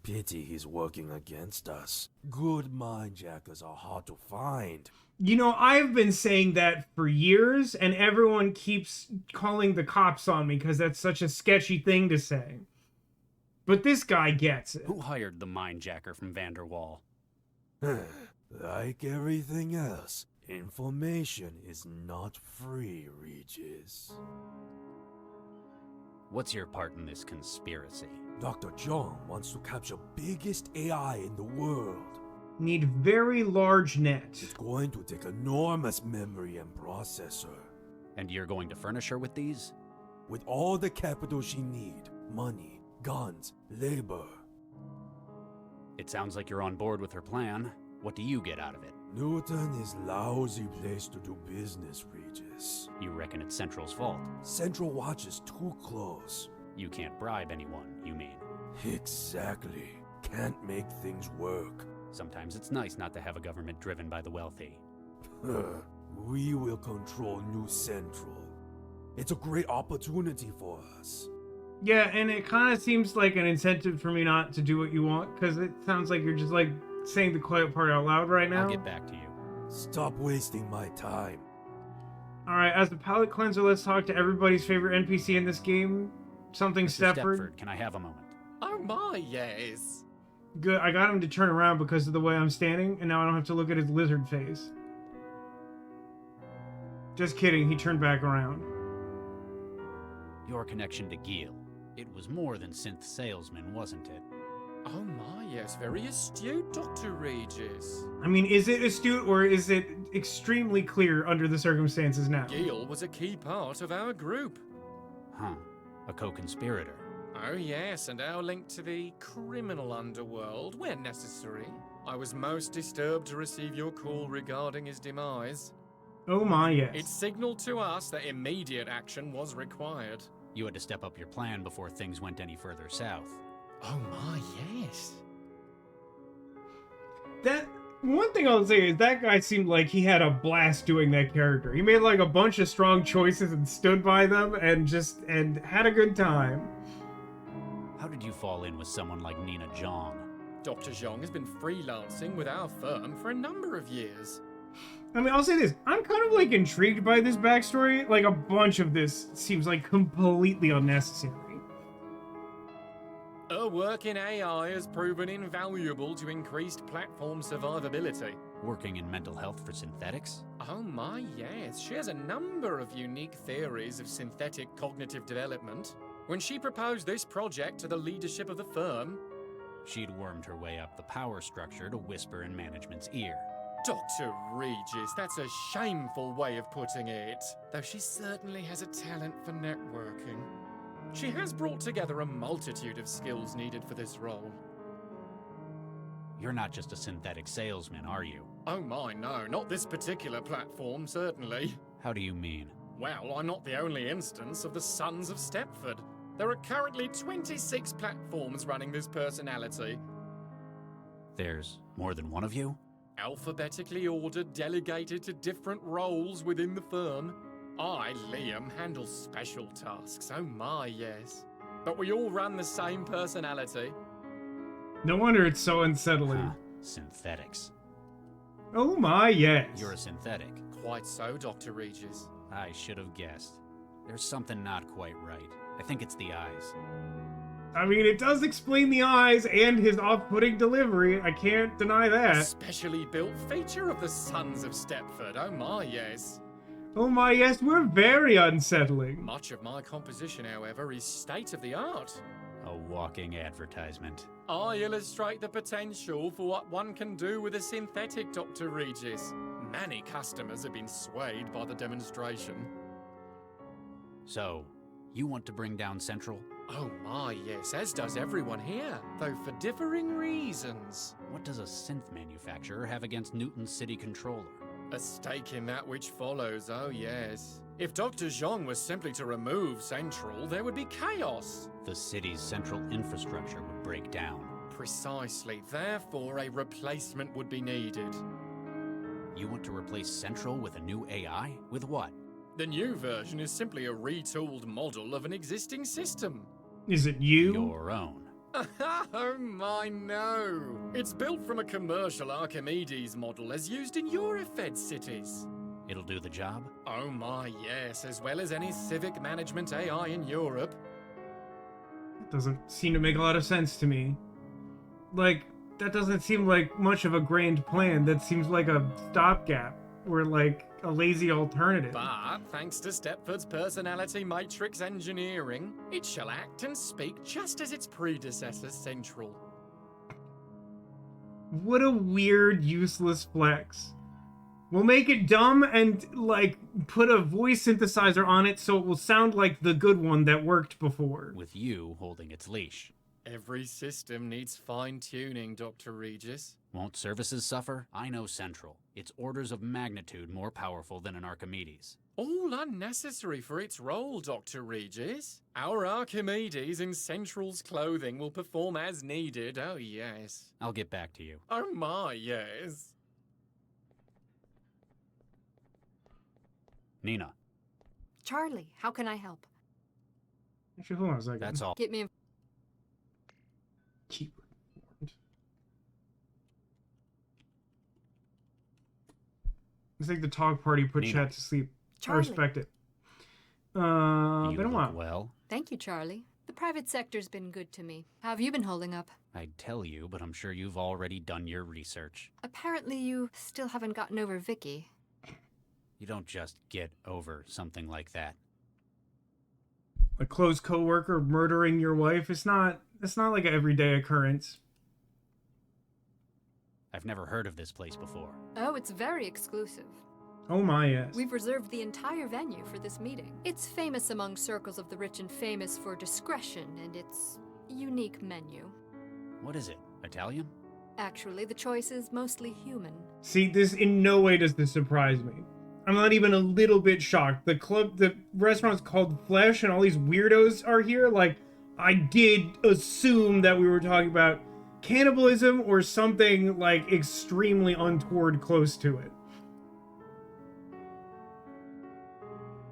Pity he's working against us. Good mindjackers are hard to find. You know, I've been saying that for years, and everyone keeps calling the cops on me because that's such a sketchy thing to say. But this guy gets it. Who hired the Mindjacker from Vanderwall? Like everything else, information is not free, Regis. What's your part in this conspiracy? Dr. John wants to capture biggest AI in the world. Need very large net. It's going to take enormous memory and processor. And you're going to furnish her with these? With all the capital she need. Money, guns, labor. It sounds like you're on board with her plan. What do you get out of it? Newton is lousy place to do business, Regis. You reckon it's Central's fault? Central watches too close. You can't bribe anyone, you mean? Exactly. Can't make things work. Sometimes it's nice not to have a government driven by the wealthy. We will control New Central. It's a great opportunity for us. Yeah, and it kind of seems like an incentive for me not to do what you want, because it sounds like you're just, like, saying the quiet part out loud right now. I'll get back to you. Stop wasting my time. Alright, as the palate cleanser, let's talk to everybody's favorite NPC in this game. Something Mr. Stepford. Can I have a moment? Oh my, yes. Good, I got him to turn around because of the way I'm standing, and now I don't have to look at his lizard face. Just kidding, he turned back around. Your connection to Gil. It was more than synth salesman, wasn't it? Oh my, yes, very astute, Dr. Regis. I mean, is it astute or is it extremely clear under the circumstances now? Gil was a key part of our group. Huh. A co-conspirator. Oh yes, and our link to the criminal underworld, where necessary. I was most disturbed to receive your call regarding his demise. Oh my, yes. It signaled to us that immediate action was required. You had to step up your plan before things went any further south. Oh my, yes. That one thing I'll say is that guy seemed like he had a blast doing that character. He made like a bunch of strong choices and stood by them and had a good time. How did you fall in with someone like Nina Zhang? Dr. Zhang has been freelancing with our firm for a number of years. I mean, I'll say this. I'm kind of like intrigued by this backstory. Like a bunch of this seems like completely unnecessary. Her work in AI has proven invaluable to increased platform survivability. Working in mental health for synthetics? Oh my, yes. She has a number of unique theories of synthetic cognitive development. When she proposed this project to the leadership of the firm, she'd wormed her way up the power structure to whisper in management's ear. Dr. Regis, that's a shameful way of putting it. Though she certainly has a talent for networking. She has brought together a multitude of skills needed for this role. You're not just a synthetic salesman, are you? Oh my, no, not this particular platform, certainly. How do you mean? Well, I'm not the only instance of the Sons of Stepford. There are currently 26 platforms running this personality. There's more than one of you? Alphabetically ordered, delegated to different roles within the firm. I, Liam, handle special tasks, oh my, yes. But we all run the same personality. No wonder it's so unsettling. Huh. Synthetics. Oh my, yes. You're a synthetic. Quite so, Dr. Regis. I should have guessed. There's something not quite right. I think it's the eyes. I mean, it does explain the eyes and his off-putting delivery. I can't deny that. A specially built feature of the Sons of Stepford, oh my, yes. Oh my, yes, we're very unsettling. Much of my composition, however, is state-of-the-art. A walking advertisement. I illustrate the potential for what one can do with a synthetic, Dr. Regis. Many customers have been swayed by the demonstration. So, You want to bring down Central? Oh my, yes, as does everyone here, though for differing reasons. What does a synth manufacturer have against Newton's city controller? A stake in that which follows, oh yes. If Dr. Zhang was simply to remove Central, there would be chaos. The city's central infrastructure would break down. Precisely, therefore a replacement would be needed. You want to replace Central with a new AI? With what? The new version is simply a retooled model of an existing system. Is it you? Your own. Oh my, no. It's built from a commercial Archimedes model as used in Eurofed cities. It'll do the job? Oh my, yes, as well as any civic management AI in Europe. That doesn't seem to make a lot of sense to me. Like, that doesn't seem like much of a grand plan. That seems like a stopgap, or like a lazy alternative. But, thanks to Stepford's personality matrix engineering, it shall act and speak just as its predecessor, Central. What a weird, useless flex. We'll make it dumb and, like, put a voice synthesizer on it so it will sound like the good one that worked before. With you holding its leash. Every system needs fine-tuning, Dr. Regis. Won't services suffer? I know Central. It's orders of magnitude more powerful than an Archimedes. All unnecessary for its role, Dr. Regis. Our Archimedes in Central's clothing will perform as needed, oh yes. I'll get back to you. Oh my, yes. Nina. Charlie, how can I help? Actually, hold on a second. That's all. Get me in. Keep informed. It's like the talk party put Nina. chat to sleep. Charlie. I respect it. You Been a look while. well. Thank you, Charlie. The private sector's been good to me. How have you been holding up? I'd tell you, but I'm sure you've already done your research. Apparently you still haven't gotten over Vicky. You don't just get over something like that. A close coworker murdering your wife. It's not like an everyday occurrence. I've never heard of this place before. Oh, it's very exclusive. Oh my, yes. We've reserved the entire venue for this meeting. It's famous among circles of the rich and famous for discretion and its unique menu. What is it? Italian? Actually, the choice is mostly human. See, this in no way does this surprise me. I'm not even a little bit shocked. The restaurant's called Flesh and all these weirdos are here. Like, I did assume that we were talking about cannibalism or something, like, extremely untoward close to it.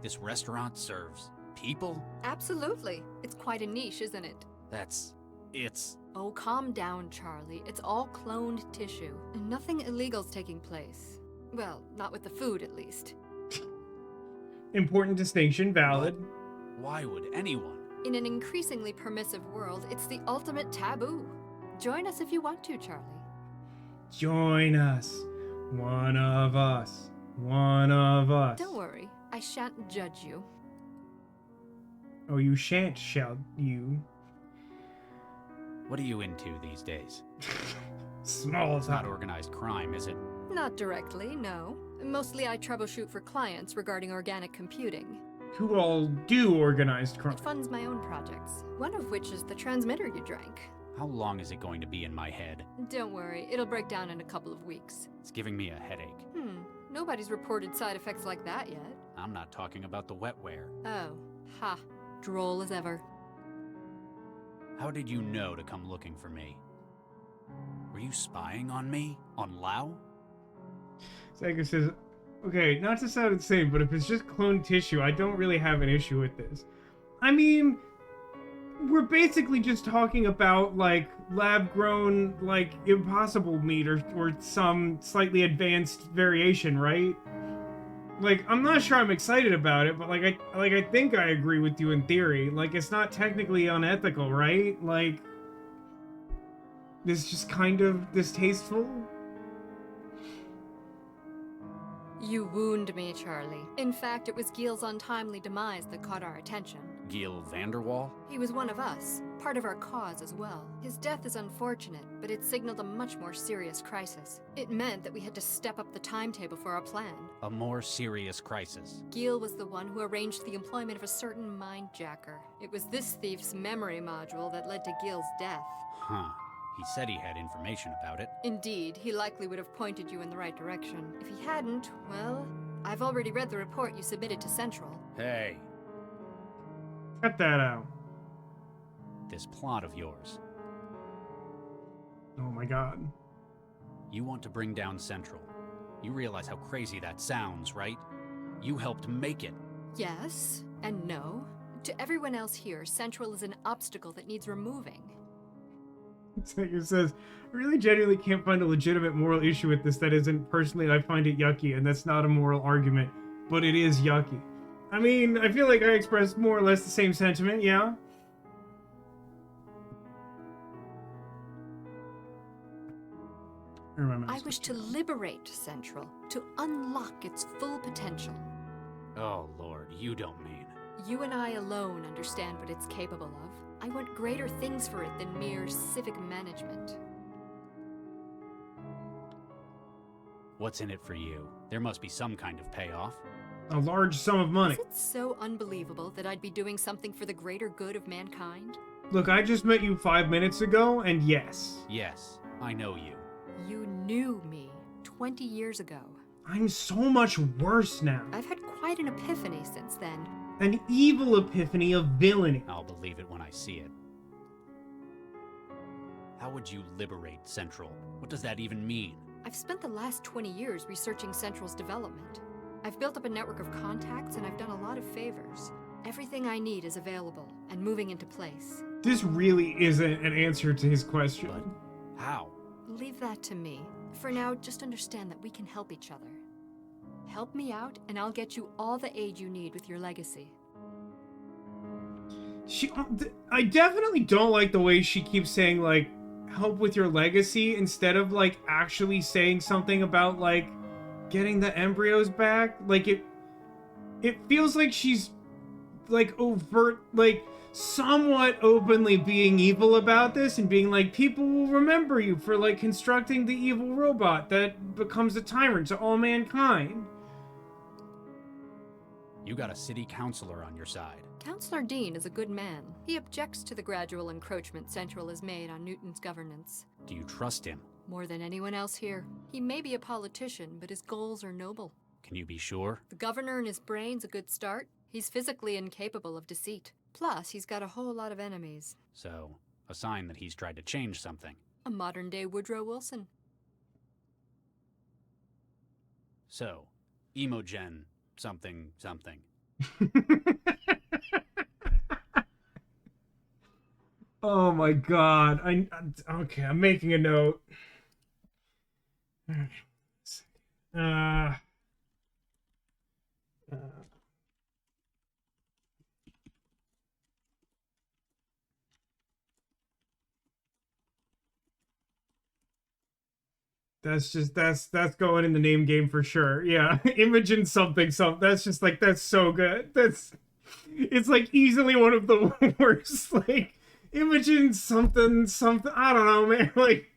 This restaurant serves people? Absolutely. It's quite a niche, isn't it? It's... Oh, calm down, Charlie. It's all cloned tissue. Nothing illegal's taking place. Well, not with the food, at least. Important distinction, valid. But why would anyone? In an increasingly permissive world, it's the ultimate taboo. Join us if you want to, Charlie. Join us. One of us. One of us. Don't worry. I shan't judge you. Oh, you shan't, shall you? What are you into these days? Small It's not organized crime, is it? Not directly, no. Mostly I troubleshoot for clients regarding organic computing. Who all do organized crime? It funds my own projects, one of which is the transmitter you drank. How long is it going to be in my head? Don't worry, it'll break down in a couple of weeks. It's giving me a headache. Nobody's reported side effects like that yet. I'm not talking about the wetware. Oh, ha. Droll as ever. How did you know to come looking for me? Were you spying on me? On Lao? Sega says, okay, not to sound insane, but if it's just cloned tissue, I don't really have an issue with this. I mean, we're basically just talking about, like, lab-grown, like, impossible meat or some slightly advanced variation, right? Like, I'm not sure I'm excited about it, but, I think I agree with you in theory. Like, it's not technically unethical, right? Like, it's just kind of distasteful. You wound me, Charlie. In fact, it was Gil's untimely demise that caught our attention. Gil Vanderwall? He was one of us, part of our cause as well. His death is unfortunate, but it signaled a much more serious crisis. It meant that we had to step up the timetable for our plan. A more serious crisis. Gil was the one who arranged the employment of a certain Mindjacker. It was this thief's memory module that led to Gil's death. Huh. He said he had information about it. Indeed, he likely would have pointed you in the right direction. If he hadn't, well, I've already read the report you submitted to Central. Hey. Cut that out. This plot of yours. Oh my god. You want to bring down Central. You realize how crazy that sounds, right? You helped make it. Yes, and no. To everyone else here, Central is an obstacle that needs removing. It says, I really genuinely can't find a legitimate moral issue with this that isn't personally I find it yucky, and that's not a moral argument, but it is yucky. I mean, I feel like I expressed more or less the same sentiment, yeah? I wish to liberate Central, to unlock its full potential. Oh, Lord, you don't mean... You and I alone understand what it's capable of. I want greater things for it than mere civic management. What's in it for you? There must be some kind of payoff. A large sum of money. Is it so unbelievable that I'd be doing something for the greater good of mankind? Look, I just met you 5 minutes ago, and yes. Yes, I know you. You knew me 20 years ago. I'm so much worse now. I've had quite an epiphany since then. An evil epiphany of villainy. I'll believe it when I see it. How would you liberate Central? What does that even mean? I've spent the last 20 years researching Central's development. I've built up a network of contacts and I've done a lot of favors. Everything I need is available and moving into place. This really isn't an answer to his question. But how? Leave that to me. For now, just understand that we can help each other. Help me out, and I'll get you all the aid you need with your legacy. I definitely don't like the way she keeps saying, like, help with your legacy, instead of, like, actually saying something about, like, getting the embryos back. Like, it feels like she's, like, overt, like, somewhat openly being evil about this and being like, people will remember you for, like, constructing the evil robot that becomes a tyrant to all mankind. You got a city councilor on your side. Councillor Dean is a good man. He objects to the gradual encroachment Central has made on Newton's governance. Do you trust him? More than anyone else here. He may be a politician, but his goals are noble. Can you be sure? The governor and his brain's a good start. He's physically incapable of deceit. Plus, he's got a whole lot of enemies. So, a sign that he's tried to change something. A modern-day Woodrow Wilson. So, Emogen something something. Oh my god. Okay, I'm making a note. That's going in the name game for sure. Yeah. Imogen something. That's just like, that's so good. It's like easily one of the worst, like, Imogen something. I don't know, man. Like,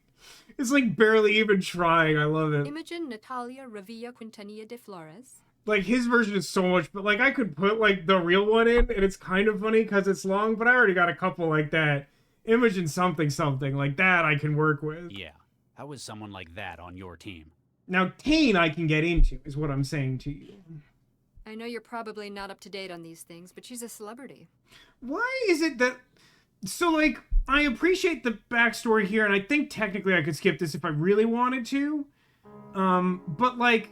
it's like barely even trying. I love it. Imogen Natalia Revilla Quintanilla de Flores. Like, his version is so much, but like, I could put like the real one in and it's kind of funny because it's long, but I already got a couple like that. Imogen something like that I can work with. Yeah. How is someone like that on your team? Now, Tane I can get into, is what I'm saying to you. I know you're probably not up to date on these things, but she's a celebrity. Why is it that... So, like, I appreciate the backstory here, and I think technically I could skip this if I really wanted to. But, like,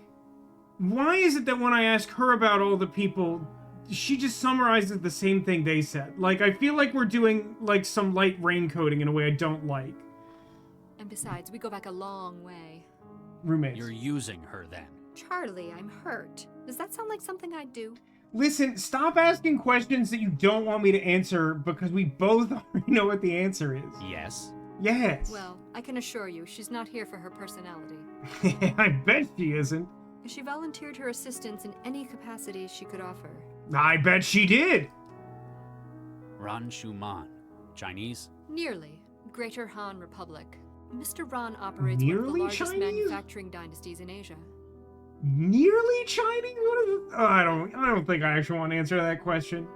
why is it that when I ask her about all the people, she just summarizes the same thing they said? Like, I feel like we're doing, like, some light raincoating in a way I don't like. And besides, we go back a long way. Roommates. You're using her then. Charlie, I'm hurt. Does that sound like something I'd do? Listen, stop asking questions that you don't want me to answer because we both already know what the answer is. Yes. Yes. Well, I can assure you, she's not here for her personality. I bet she isn't. She volunteered her assistance in any capacity she could offer. I bet she did. Ran Shuman. Chinese? Nearly. Greater Han Republic. Mr. Ran operates one of the Nearly largest Chinese? manufacturing dynasties in Asia. Nearly Chinese? What is it? Oh, I don't think I actually want to answer that question.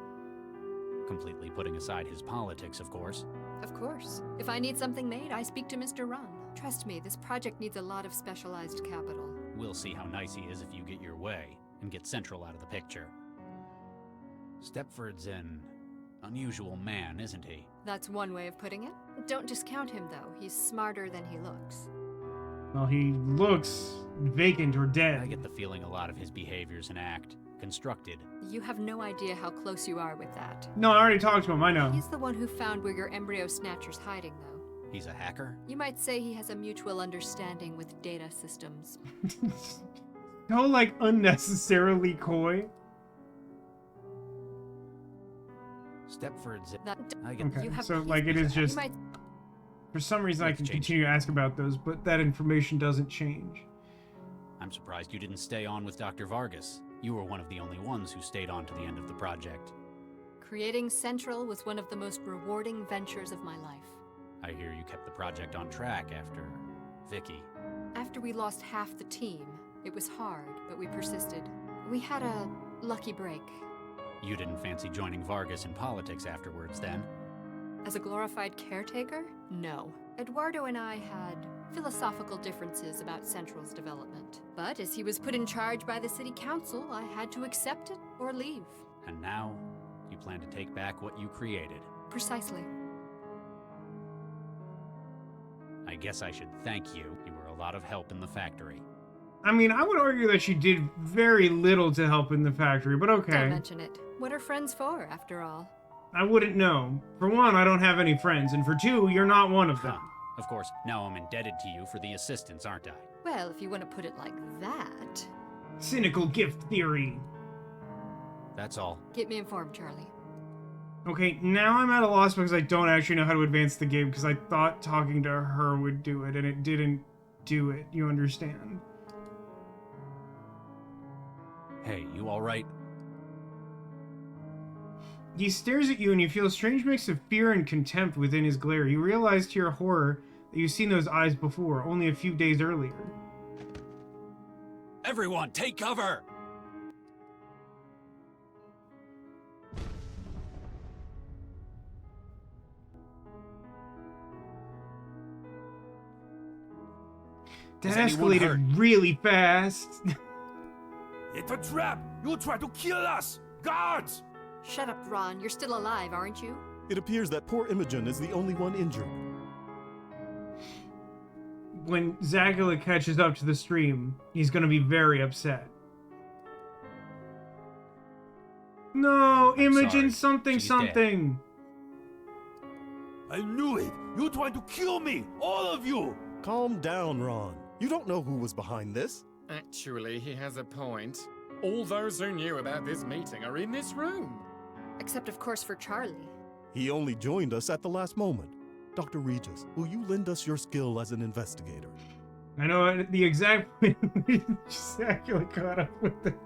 Completely putting aside his politics, of course. Of course. If I need something made, I speak to Mr. Ran. Trust me, this project needs a lot of specialized capital. We'll see how nice he is if you get your way and get Central out of the picture. Stepford's an unusual man, isn't he? That's one way of putting it. Don't discount him, though. He's smarter than he looks. Well, he looks vacant or dead. I get the feeling a lot of his behavior's an act. Constructed. You have no idea how close you are with that. No, I already talked to him, I know. He's the one who found where your embryo snatcher's hiding, though. He's a hacker? You might say he has a mutual understanding with data systems. So, like, unnecessarily coy. Stepford's... I get Okay, so, like, it is just... For some reason, I can continue to ask about those, but that information doesn't change. I'm surprised you didn't stay on with Dr. Vargas. You were one of the only ones who stayed on to the end of the project. Creating Central was one of the most rewarding ventures of my life. I hear you kept the project on track after Vicky. After we lost half the team, it was hard, but we persisted. We had a lucky break. You didn't fancy joining Vargas in politics afterwards, then? As a glorified caretaker? No. Eduardo and I had philosophical differences about Central's development. But as he was put in charge by the city council, I had to accept it or leave. And now, you plan to take back what you created. Precisely. I guess I should thank you. You were a lot of help in the factory. I mean, I would argue that she did very little to help in the factory, but okay. Don't mention it. What are friends for, after all? I wouldn't know. For one, I don't have any friends, and for two, you're not one of them. Of course, now I'm indebted to you for the assistance, aren't I? Well, if you want to put it like that... Cynical gift theory. That's all. Keep me informed, Charlie. Okay, now I'm at a loss because I don't actually know how to advance the game, because I thought talking to her would do it, and it didn't do it. You understand? Hey, you alright? He stares at you and you feel a strange mix of fear and contempt within his glare. You realize to your horror that you've seen those eyes before, only a few days earlier. Everyone, take cover! That escalated really fast. It's a trap! You'll try to kill us! Guards! Shut up, Ron. You're still alive, aren't you? It appears that poor Imogen is the only one injured. When Zagula catches up to the stream, he's gonna be very upset. No, Imogen something something. I knew it! You tried to kill me! All of you! Calm down, Ron. You don't know who was behind this. Actually, he has a point. All those who knew about this meeting are in this room. Except, of course, for Charlie. He only joined us at the last moment. Dr. Regis, will you lend us your skill as an investigator? I know at the exact point Zagula caught up with it.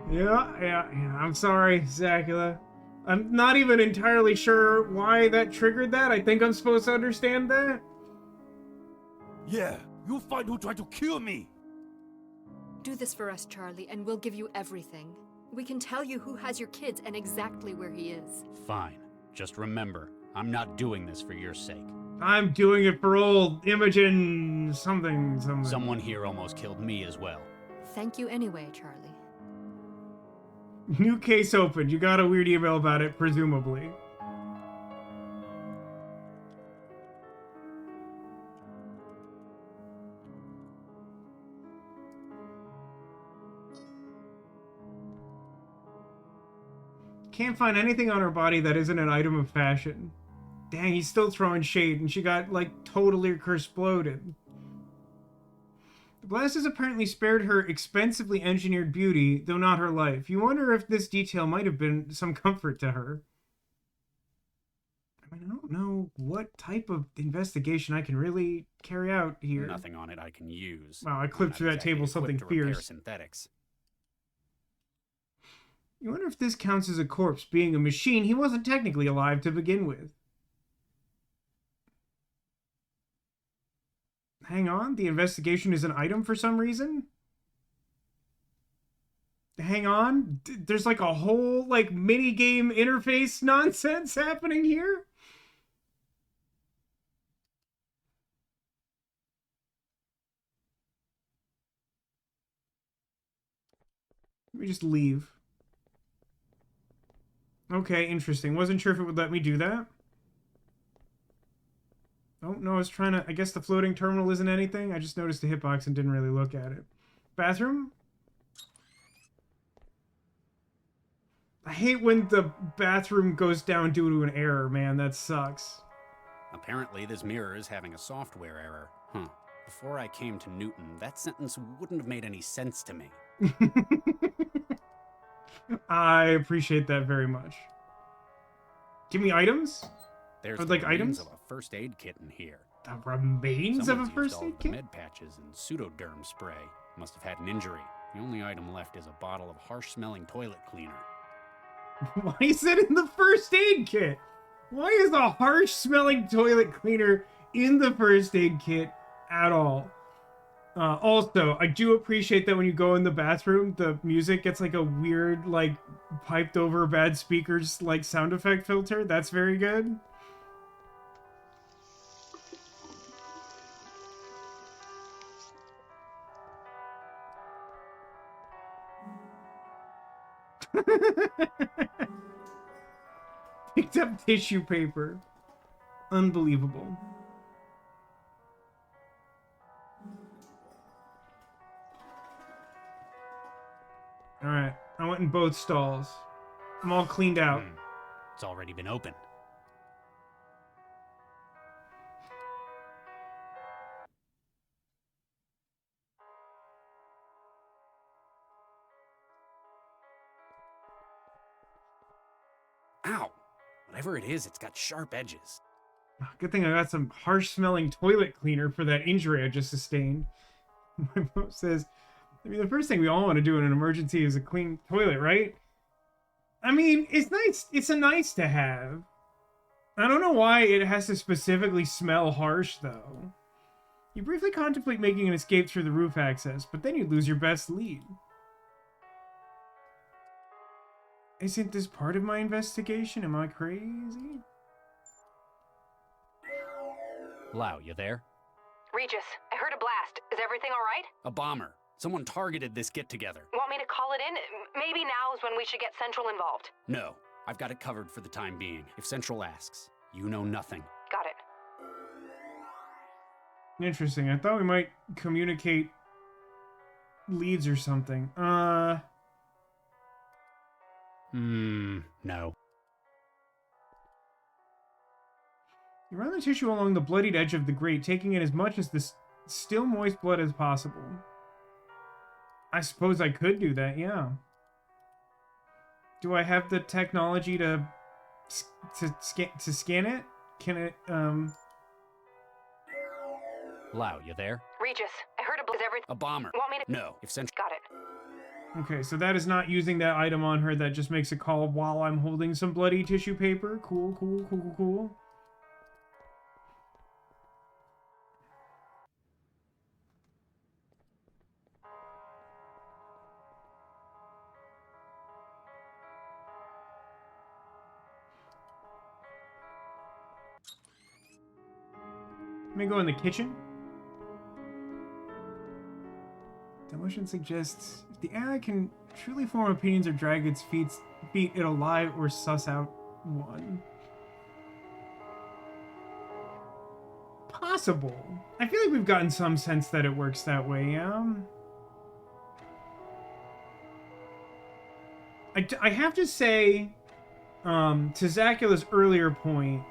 Yeah, I'm sorry, Zagula. I'm not even entirely sure why that triggered that. I think I'm supposed to understand that. Yeah, you find who tried to kill me! Do this for us, Charlie, and we'll give you everything. We can tell you who has your kids and exactly where he is. Fine. Just remember, I'm not doing this for your sake. I'm doing it for old Imogen something. Someone here almost killed me as well. Thank you anyway, Charlie. New case opened. You got a weird email about it, presumably. Can't find anything on her body that isn't an item of fashion. Dang, he's still throwing shade, and she got, like, totally exploded. The blast has apparently spared her expensively engineered beauty, though not her life. You wonder if this detail might have been some comfort to her. I mean, I don't know what type of investigation I can really carry out here. Nothing on it I can use. Wow, I clipped through that table something fierce. Synthetics. You wonder if this counts as a corpse. Being a machine, he wasn't technically alive to begin with. Hang on, the investigation is an item for some reason? Hang on, there's like a whole like mini-game interface nonsense happening here? Let me just leave. Okay, interesting. Wasn't sure if it would let me do that. Oh, no, I was trying to... I guess the floating terminal isn't anything. I just noticed a hitbox and didn't really look at it. Bathroom? I hate when the bathroom goes down due to an error, man. That sucks. Apparently, this mirror is having a software error. Huh. Before I came to Newton, that sentence wouldn't have made any sense to me. I appreciate that very much. Give me items? There's Or, the like, remains items? of a first aid kit in here. The remains Someone's of a first used all aid of the kit? med patches and pseudoderm spray. Must have had an injury. The only item left is a bottle of harsh-smelling toilet cleaner. Why is it in the first aid kit? Why is a harsh-smelling toilet cleaner in the first aid kit at all? Also, I do appreciate that when you go in the bathroom, the music gets like a weird, like, piped-over bad speakers, like, sound effect filter. That's very good. Picked up tissue paper. Unbelievable. Alright, I went in both stalls. I'm all cleaned out. It's already been opened. Ow! Whatever it is, it's got sharp edges. Good thing I got some harsh-smelling toilet cleaner for that injury I just sustained. My mom says, I mean, the first thing we all want to do in an emergency is a clean toilet, right? I mean, it's nice. It's a nice to have. I don't know why it has to specifically smell harsh, though. You briefly contemplate making an escape through the roof access, but then you lose your best lead. Isn't this part of my investigation? Am I crazy? Lau, you there? Regis, I heard a blast. Is everything all right? A bomber. Someone targeted this get-together. Want me to call it in? Maybe now is when we should get Central involved. No, I've got it covered for the time being. If Central asks, you know nothing. Got it. Interesting. I thought we might communicate leads or something. No. You run the tissue along the bloodied edge of the grate, taking in as much as the still moist blood as possible. I suppose I could do that, yeah. Do I have the technology to scan it? Can it, Lau, you there? Regis, I heard a everything. A bomber. Want me to? No, if Central... Got it. Okay, so that is not using that item on her. That just makes a call while I'm holding some bloody tissue paper. Cool, cool, cool, cool, cool. Let me go in the kitchen. Demolition suggests if the AI can truly form opinions or drag its feet, it'll lie or suss out one. Possible. I feel like we've gotten some sense that it works that way, yeah? I have to say, to Zacula's earlier point,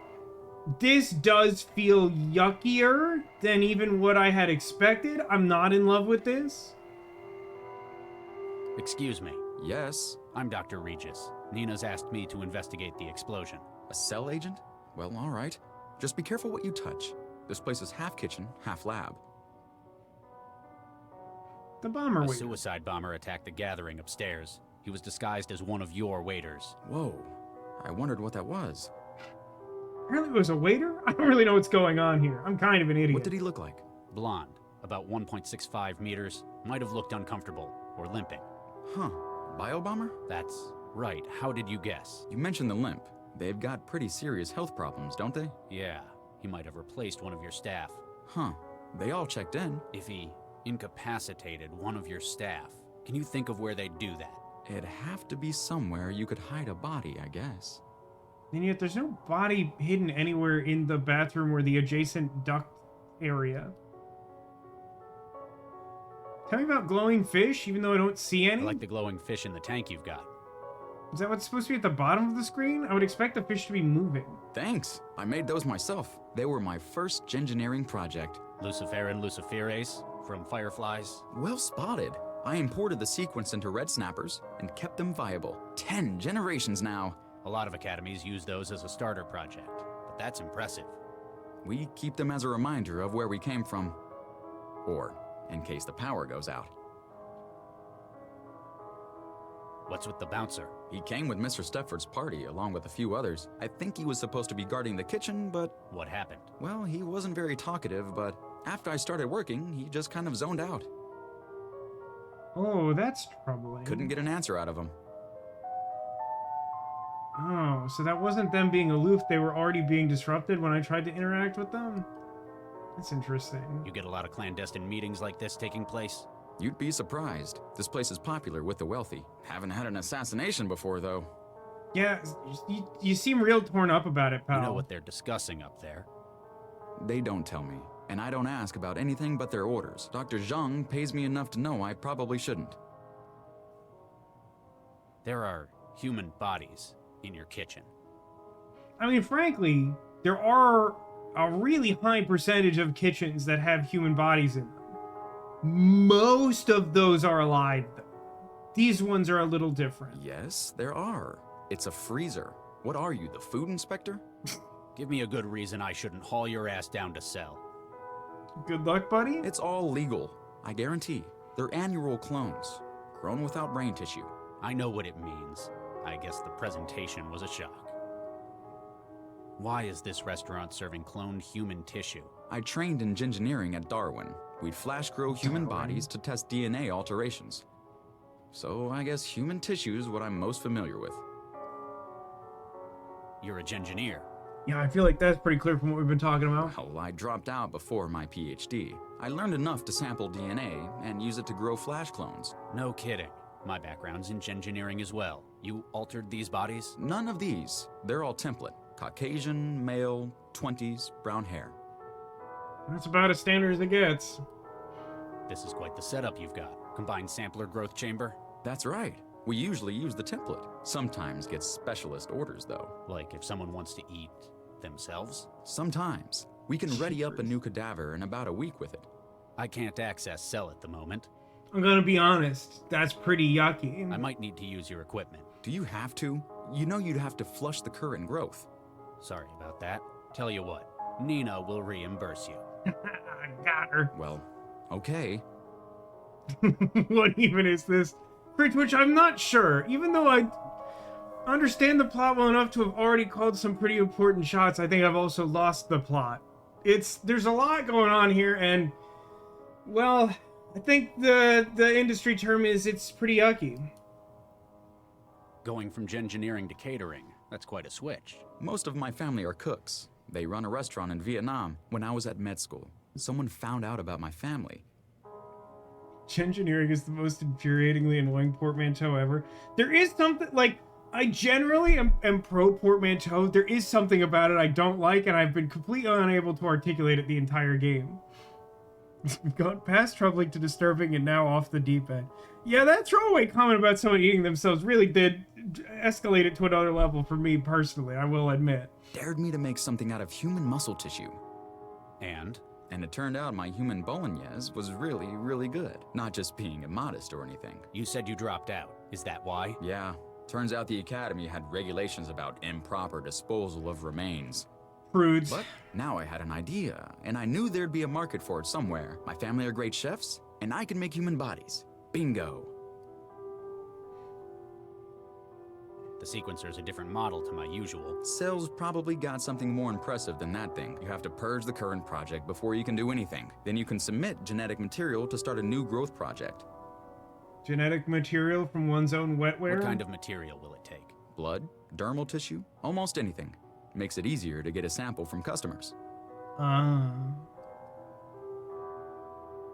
this does feel yuckier than even what I had expected. I'm not in love with this. Excuse me. Yes? I'm Dr. Regis. Nina's asked me to investigate the explosion. A cell agent? Well, all right. Just be careful what you touch. This place is half kitchen, half lab. The bomber A waited. suicide bomber attacked the gathering upstairs. He was disguised as one of your waiters. Whoa. I wondered what that was. Apparently it was a waiter? I don't really know what's going on here. I'm kind of an idiot. What did he look like? Blonde, about 1.65 meters, might have looked uncomfortable or limping. Huh. Biobomber? That's right. How did you guess? You mentioned the limp. They've got pretty serious health problems, don't they? Yeah, he might have replaced one of your staff. Huh. They all checked in. If he incapacitated one of your staff, can you think of where they'd do that? It'd have to be somewhere you could hide a body, I guess. And yet there's no body hidden anywhere in the bathroom or the adjacent duct area. Tell me about glowing fish, even though I don't see any. I like the glowing fish in the tank you've got. Is that what's supposed to be at the bottom of the screen? I would expect the fish to be moving. Thanks. I made those myself. They were my first gengineering project. Luciferin luciferase from fireflies? Well spotted. I imported the sequence into red snappers and kept them viable. 10 generations now. A lot of academies use those as a starter project, but that's impressive. We keep them as a reminder of where we came from. Or in case the power goes out. What's with the bouncer? He came with Mr. Stepford's party, along with a few others. I think he was supposed to be guarding the kitchen, but... What happened? Well, he wasn't very talkative, but after I started working, he just kind of zoned out. Oh, that's troubling. Couldn't get an answer out of him. Oh, so that wasn't them being aloof, they were already being disrupted when I tried to interact with them? That's interesting. You get a lot of clandestine meetings like this taking place? You'd be surprised. This place is popular with the wealthy. Haven't had an assassination before, though. Yeah, you seem real torn up about it, pal. You know what they're discussing up there. They don't tell me, and I don't ask about anything but their orders. Dr. Zhang pays me enough to know I probably shouldn't. There are human bodies in your kitchen. I mean, frankly, there are a really high percentage of kitchens that have human bodies in them. Most of those are alive, though. These ones are a little different. Yes, there are. It's a freezer. What are you, the food inspector? Give me a good reason I shouldn't haul your ass down to cell. Good luck, buddy. It's all legal, I guarantee. They're annual clones, grown without brain tissue. I know what it means. I guess the presentation was a shock. Why is this restaurant serving cloned human tissue? I trained in engineering at Darwin. We'd flash grow human bodies to test DNA alterations. So I guess human tissue is what I'm most familiar with. You're a engineer. Yeah, I feel like that's pretty clear from what we've been talking about. Well, I dropped out before my PhD. I learned enough to sample DNA and use it to grow flash clones. No kidding. My background's in engineering as well. You altered these bodies? None of these. They're all template. Caucasian, male, 20s, brown hair. That's about as standard as it gets. This is quite the setup you've got. Combined sampler growth chamber? That's right. We usually use the template. Sometimes get specialist orders, though. Like if someone wants to eat themselves? Sometimes. We can ready up a new cadaver in about a week with it. I can't access cell at the moment. I'm gonna be honest, that's pretty yucky. I might need to use your equipment. Do you have to? You know you'd have to flush the current growth. Sorry about that. Tell you what, Nina will reimburse you. I got her. Well, okay. What even is this? Which I'm not sure. Even though I understand the plot well enough to have already called some pretty important shots, I think I've also lost the plot. There's a lot going on here, and well, I think the industry term is it's pretty yucky. Going from engineering to catering, that's quite a switch. Most of my family are cooks. They run a restaurant in Vietnam. When I was at med school, someone found out about my family. Engineering is the most infuriatingly annoying portmanteau ever. There is something, like, I generally am pro portmanteau. There is something about it I don't like, and I've been completely unable to articulate it the entire game. We've gone past troubling to disturbing and now off the deep end. Yeah, that throwaway comment about someone eating themselves really did escalate it to another level for me personally, I will admit. Dared me to make something out of human muscle tissue. And it turned out my human bolognese was really, really good. Not just being immodest or anything. You said you dropped out. Is that why? Yeah. Turns out the academy had regulations about improper disposal of remains. Prudes. But now I had an idea, and I knew there'd be a market for it somewhere. My family are great chefs, and I can make human bodies. Bingo. The sequencer's a different model to my usual. Cell's probably got something more impressive than that thing. You have to purge the current project before you can do anything. Then you can submit genetic material to start a new growth project. Genetic material from one's own wetware? What kind of material will it take? Blood, dermal tissue, almost anything. Makes it easier to get a sample from customers.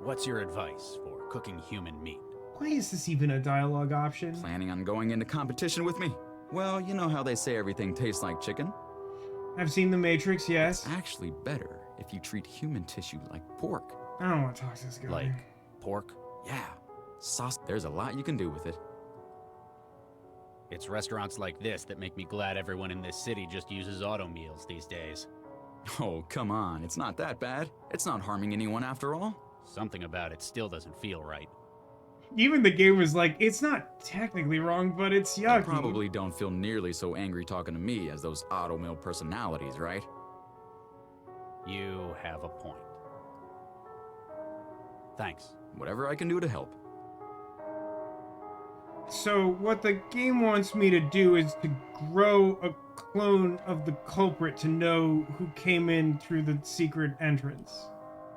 What's your advice for cooking human meat? Why is this even a dialogue option? Planning on going into competition with me? Well, you know how they say everything tastes like chicken? I've seen The Matrix, yes. It's actually better if you treat human tissue like pork. I don't want to talk to this guy. Like pork? Yeah. Sauce. There's a lot you can do with it. It's restaurants like this that make me glad everyone in this city just uses auto meals these days. Oh, come on. It's not that bad. It's not harming anyone after all. Something about it still doesn't feel right. Even the game was like, it's not technically wrong, but it's yucky. You probably don't feel nearly so angry talking to me as those auto mill personalities, right? You have a point. Thanks. Whatever I can do to help. So what the game wants me to do is to grow a clone of the culprit to know who came in through the secret entrance.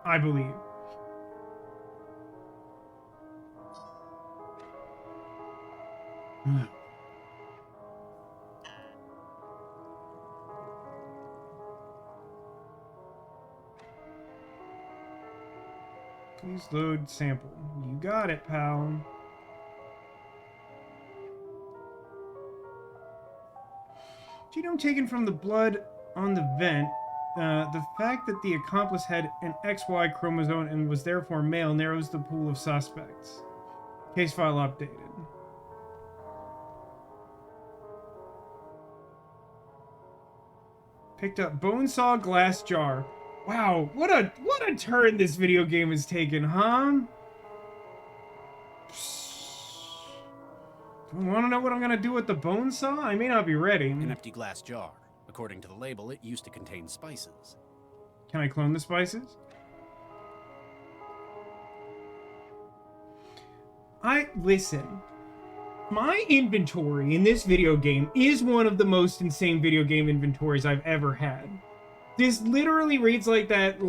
I believe. Please load sample. You got it, pal. Genome taken from the blood on the vent. The fact that the accomplice had an XY chromosome and was therefore male narrows the pool of suspects. Case file updated. Picked up bone saw glass jar. Wow, what a turn this video game has taken, huh? Do you want to know what I'm gonna do with the bone saw? I may not be ready. An empty glass jar. According to the label, it used to contain spices. Can I clone the spices? Listen. My inventory in this video game is one of the most insane video game inventories I've ever had. This literally reads like that,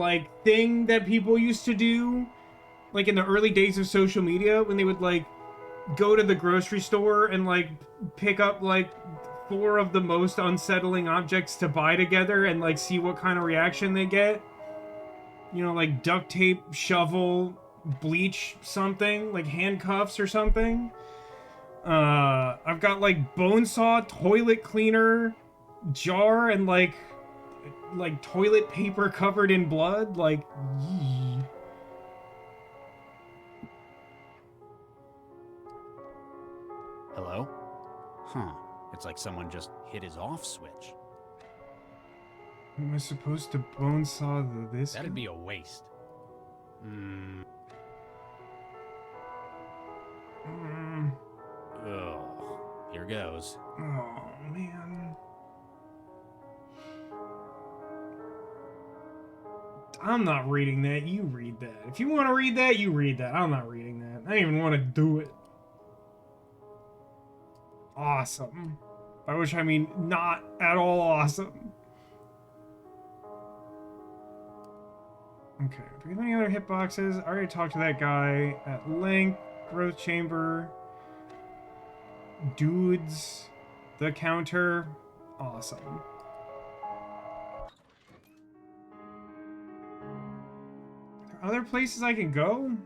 thing that people used to do, in the early days of social media, when they would, go to the grocery store and, pick up, 4 of the most unsettling objects to buy together and, see what kind of reaction they get. You know, duct tape, shovel, bleach something, handcuffs or something. I've got bone saw, toilet cleaner, jar, and toilet paper covered in blood. Yee. Hello? Huh. It's like someone just hit his off switch. Am I supposed to bone saw this? That'd be a waste. Ugh. Here goes. Oh, man. I'm not reading that. You read that. If you want to read that, you read that. I'm not reading that. I don't even want to do it. Awesome. By which I mean not at all awesome. Okay. Do we have any other hitboxes? I already talked to that guy at length. Growth chamber. Dudes. The counter. Awesome. Are there other places I can go?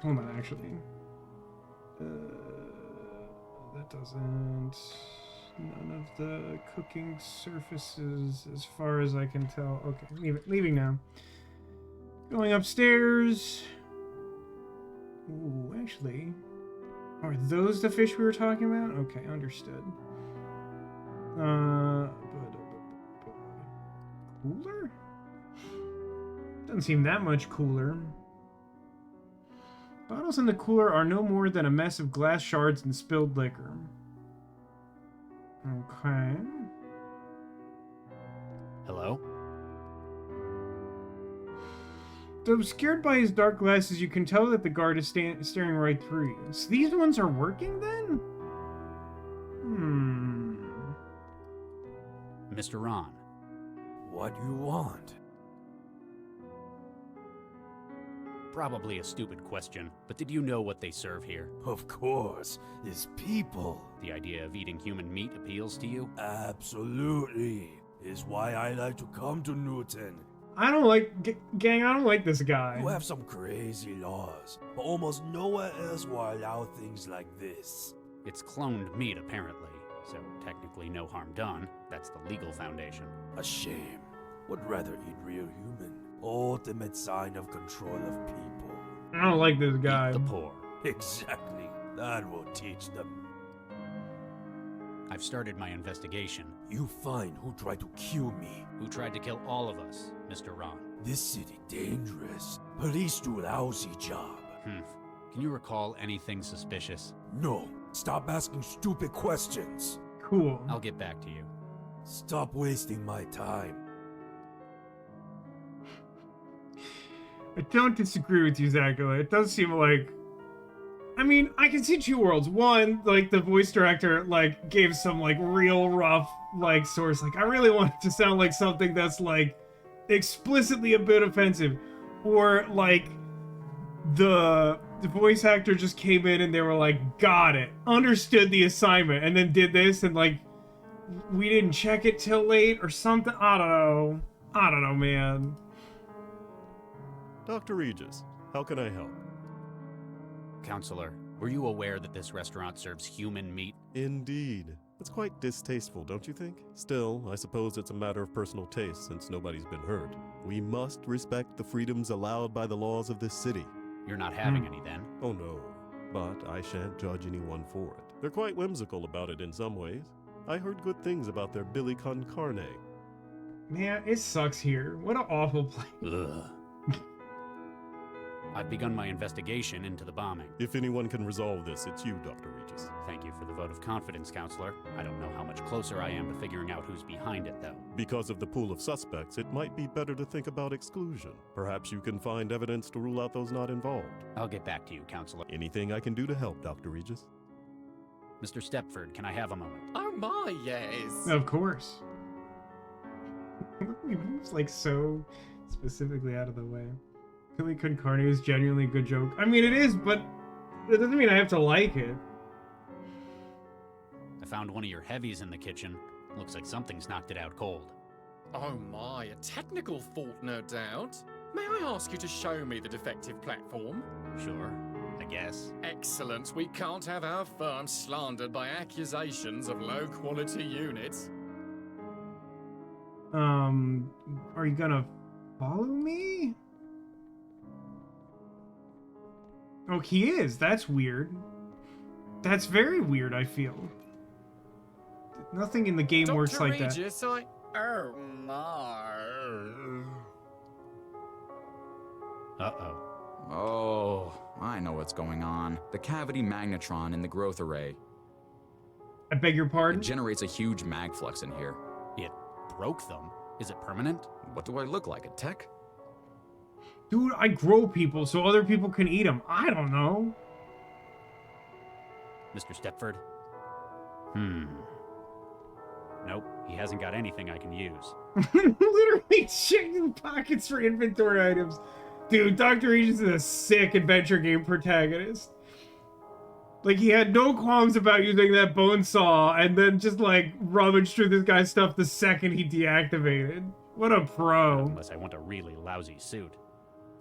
Hold on, actually. That doesn't... None of the cooking surfaces, as far as I can tell. Okay, leaving now. Going upstairs. Ooh, actually... Are those the fish we were talking about? Okay, understood. Cooler? Doesn't seem that much cooler. Bottles in the cooler are no more than a mess of glass shards and spilled liquor. Okay. Hello? Though obscured by his dark glasses, you can tell that the guard is staring right through you. So these ones are working then? Mr. Ron. What you want? Probably a stupid question, but did you know what they serve here? Of course, it's people. The idea of eating human meat appeals to you? Absolutely. Is why I like to come to Newton. I don't like, gang, I don't like this guy. You have some crazy laws, but almost nowhere else will allow things like this. It's cloned meat, apparently, so technically no harm done. That's the legal foundation. A shame. Would rather eat real human. Ultimate sign of control of people. I don't like this guy. Eat the poor. Exactly. That will teach them. I've started my investigation. You find who tried to kill me. Who tried to kill all of us, Mr. Ron. This city dangerous. Police do lousy job. Can you recall anything suspicious? No. Stop asking stupid questions. Cool. I'll get back to you. Stop wasting my time. I don't disagree with you, Zachary. It does seem like... I mean, I can see two worlds. One, like, the voice director, like, gave some, like, real rough, like, source. Like, I really want it to sound like something that's, like, explicitly a bit offensive. Or, like, the voice actor just came in and they were like, got it. Understood the assignment. And then did this and, like, we didn't check it till late or something. I don't know, man. Dr. Regis, how can I help? Counselor, were you aware that this restaurant serves human meat? Indeed. It's quite distasteful, don't you think? Still, I suppose it's a matter of personal taste since nobody's been hurt. We must respect the freedoms allowed by the laws of this city. You're not having any then? Oh no, but I shan't judge anyone for it. They're quite whimsical about it in some ways. I heard good things about their Billy con carne. Man, it sucks here. What an awful place. Ugh. I've begun my investigation into the bombing. If anyone can resolve this, it's you, Dr. Regis. Thank you for the vote of confidence, Counselor. I don't know how much closer I am to figuring out who's behind it, though. Because of the pool of suspects, it might be better to think about exclusion. Perhaps you can find evidence to rule out those not involved. I'll get back to you, Counselor. Anything I can do to help, Dr. Regis? Mr. Stepford, can I have a moment? Oh my, yes. Of course. He moves, like, so specifically out of the way. Billy con carne is genuinely a good joke. I mean, it is, but it doesn't mean I have to like it. I found one of your heavies in the kitchen. Looks like something's knocked it out cold. Oh my, a technical fault, no doubt. May I ask you to show me the defective platform? Sure, I guess. Excellent. We can't have our firm slandered by accusations of low-quality units. Are you gonna follow me? Oh, he is. That's weird. That's very weird, I feel. Nothing in the game works like that. Oh my. Uh-oh. Oh, I know what's going on. The cavity magnetron in the growth array. I beg your pardon? It generates a huge mag flux in here. It broke them? Is it permanent? What do I look like, a tech? Dude, I grow people so other people can eat them. I don't know. Mr. Stepford? Nope, he hasn't got anything I can use. Literally checking pockets for inventory items. Dude, Dr. Regis is a sick adventure game protagonist. Like, he had no qualms about using that bone saw and then just, like, rummaged through this guy's stuff the second he deactivated. What a pro. Unless I want a really lousy suit.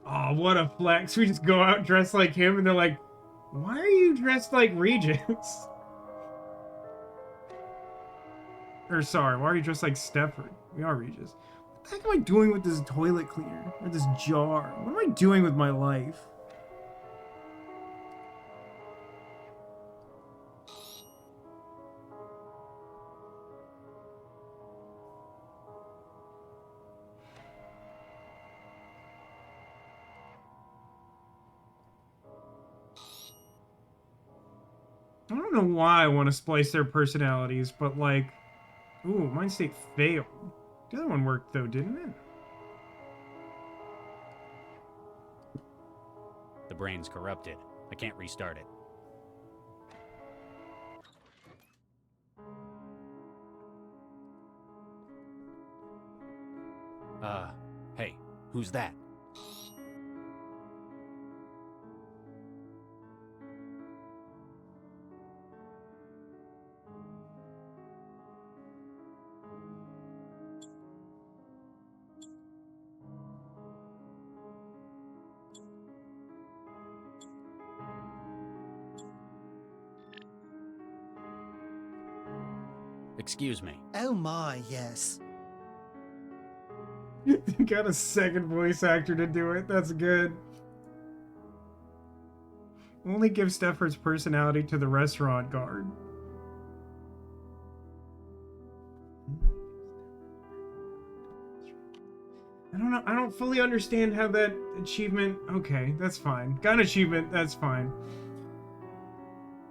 Oh, what a flex. We just go out dressed like him and they're like, why are you dressed like Regis? Or sorry, why are you dressed like Stepford? We are Regis. What the heck am I doing with this toilet cleaner? Or this jar? What am I doing with my life? I don't know why I want to splice their personalities, but like... Ooh, mind state failed. The other one worked though, didn't it? The brain's corrupted. I can't restart it. Hey, who's that? Excuse me. Oh my, yes. You got a second voice actor to do it. That's good. Only give Stefford's personality to the restaurant guard. I don't know. I don't fully understand how that achievement... Okay, that's fine. Got an achievement, that's fine.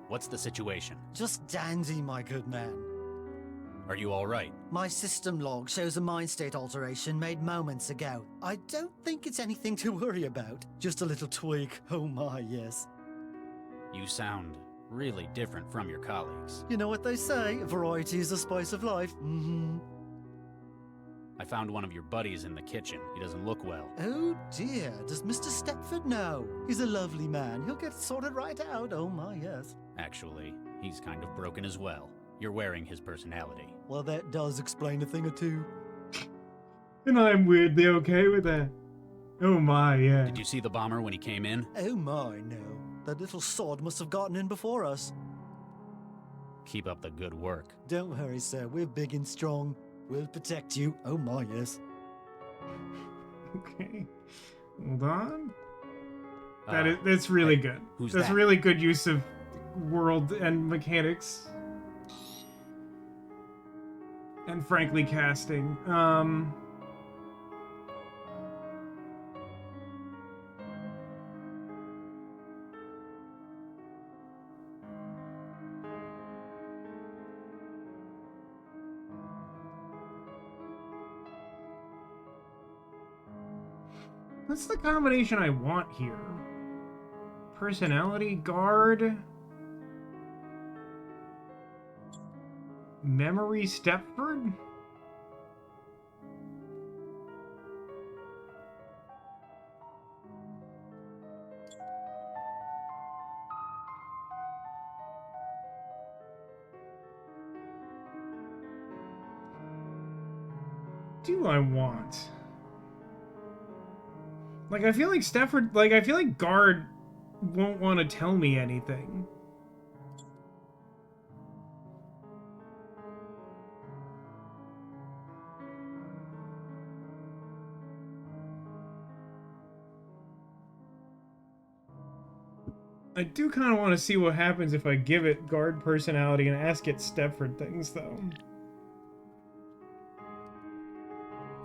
What's the situation? Just dandy, my good man. Are you alright? My system log shows a mind state alteration made moments ago. I don't think it's anything to worry about. Just a little tweak. Oh my, yes. You sound really different from your colleagues. You know what they say, variety is the spice of life. Mm-hmm. I found one of your buddies in the kitchen. He doesn't look well. Oh dear, does Mr. Stepford know? He's a lovely man. He'll get sorted right out. Oh my, yes. Actually, he's kind of broken as well. You're wearing his personality. Well, that does explain a thing or two. And I'm weirdly okay with that. Oh my, yeah. Did you see the bomber when he came in? Oh my, no. That little sod must have gotten in before us. Keep up the good work. Don't worry, sir. We're big and strong. We'll protect you. Oh my, yes. Okay. Hold on. That's really good. Who's That's that? really good use of world and mechanics. And frankly, casting. What's the combination I want here? Personality, guard, memory, Stepford? Do I want? Like, I feel like Stefford, like, I feel like Guard won't want to tell me anything. I do kind of want to see what happens if I give it Guard personality and ask it Stefford things, though.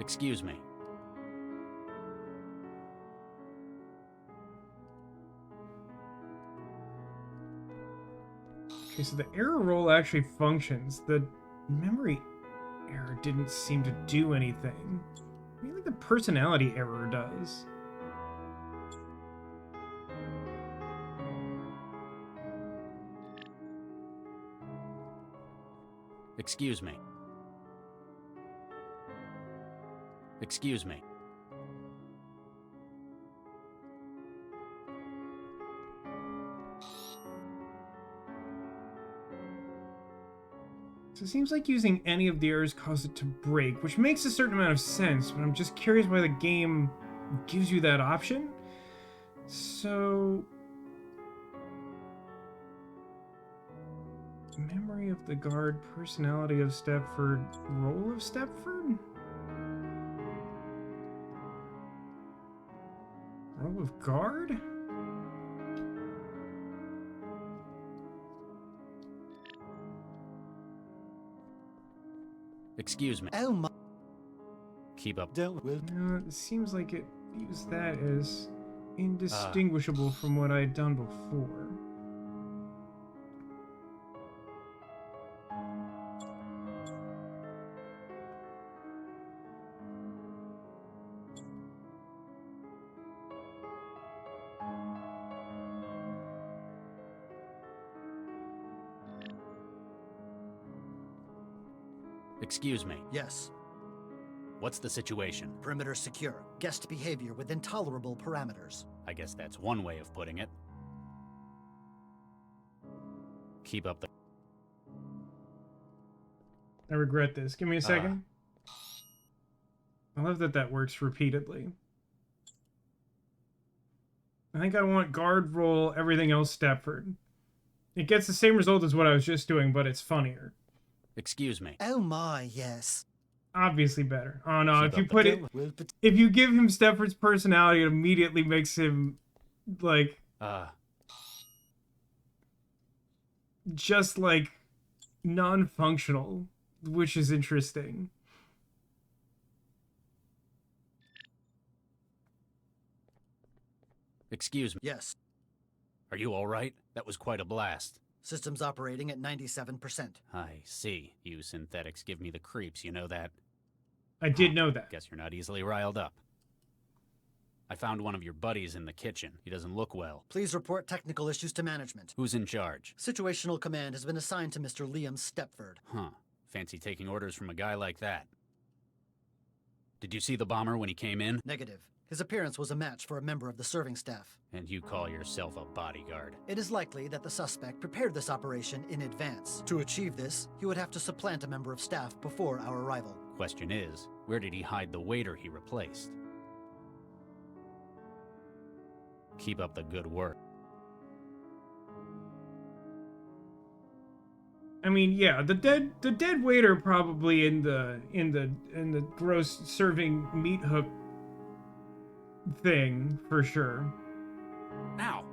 Excuse me. Okay, so the error roll actually functions. The memory error didn't seem to do anything. Maybe like the personality error does. Excuse me. Excuse me. So it seems like using any of the errors caused it to break, which makes a certain amount of sense, but I'm just curious why the game gives you that option. So... memory of the guard, personality of Stepford, role of Stepford? Role of guard? Excuse me. Oh my. Keep up. Don't. It seems like it views that as indistinguishable from what I had done before. Excuse me. Yes. What's the situation? Perimeter secure. Guest behavior with intolerable parameters. I guess that's one way of putting it. Keep up the... I regret this. Give me a second. I love that that works repeatedly. I think I want guard roll, everything else Stepford. It gets the same result as what I was just doing, but it's funnier. Excuse me. Oh my, yes. Obviously better. Oh no, Keep if you up put the it... If you give him Stepford's personality, it immediately makes him, like... just, like, non-functional, which is interesting. Excuse me. Yes. Are you all right? That was quite a blast. Systems operating at 97%. I see. You synthetics give me the creeps, you know that? I did know that. Guess you're not easily riled up. I found one of your buddies in the kitchen. He doesn't look well. Please report technical issues to management. Who's in charge? Situational command has been assigned to Mr. Liam Stepford. Huh. Fancy taking orders from a guy like that. Did you see the bomber when he came in? Negative. His appearance was a match for a member of the serving staff. And you call yourself a bodyguard? It is likely that the suspect prepared this operation in advance. To achieve this, he would have to supplant a member of staff before our arrival. Question is, where did he hide the waiter he replaced? Keep up the good work. I mean, yeah, the dead waiter probably in the gross serving meat hook thing for sure. Ow!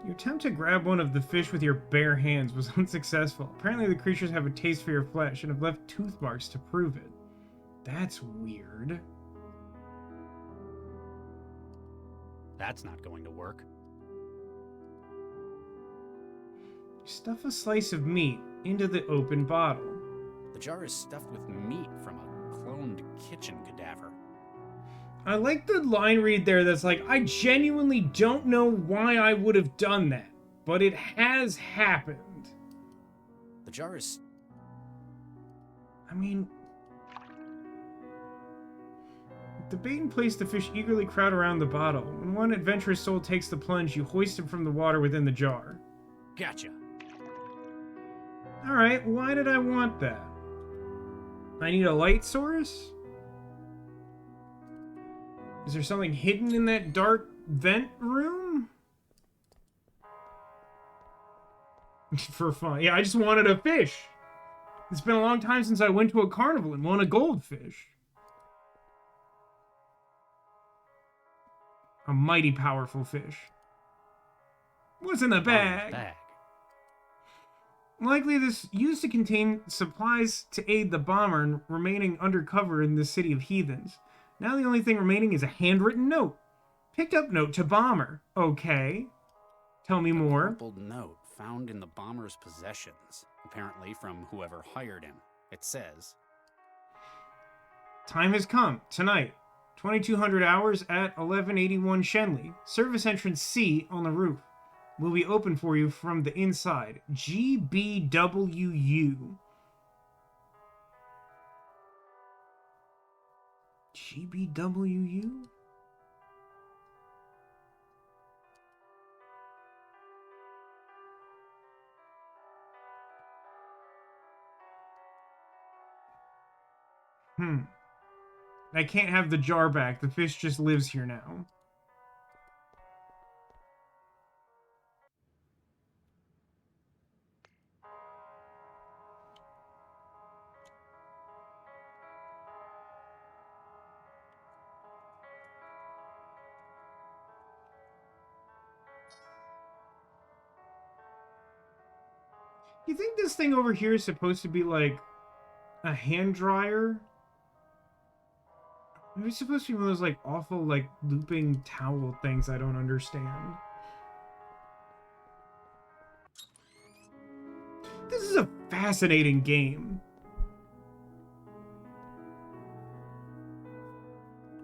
Your attempt to grab one of the fish with your bare hands was unsuccessful. Apparently the creatures have a taste for your flesh and have left tooth marks to prove it. That's weird. That's not going to work. Stuff a slice of meat into the open bottle. The jar is stuffed with meat from a cloned kitchen cadaver. I like the line read there that's like, I genuinely don't know why I would have done that, but it has happened. The jar is... I mean... The bait and place the fish eagerly crowd around the bottle. When one adventurous soul takes the plunge, you hoist him from the water within the jar. Gotcha. Alright, why did I want that? I need a light source? Is there something hidden in that dark vent room? For fun. Yeah, I just wanted a fish. It's been a long time since I went to a carnival and won a goldfish. A mighty powerful fish. What's in the bag? Likely this used to contain supplies to aid the bomber in remaining undercover in the city of heathens. Now the only thing remaining is a handwritten note. Picked up note to bomber. Okay. Tell me more. Crumpled note found in the bomber's possessions. Apparently from whoever hired him. It says... Time has come. Tonight. 2200 hours at 1181 Shenley. Service entrance C on the roof. Will be open for you from the inside. GBWU. GBWU? I can't have the jar back. The fish just lives here now. You think this thing over here is supposed to be like a hand dryer? Maybe it's supposed to be one of those like awful like looping towel things I don't understand. This is a fascinating game.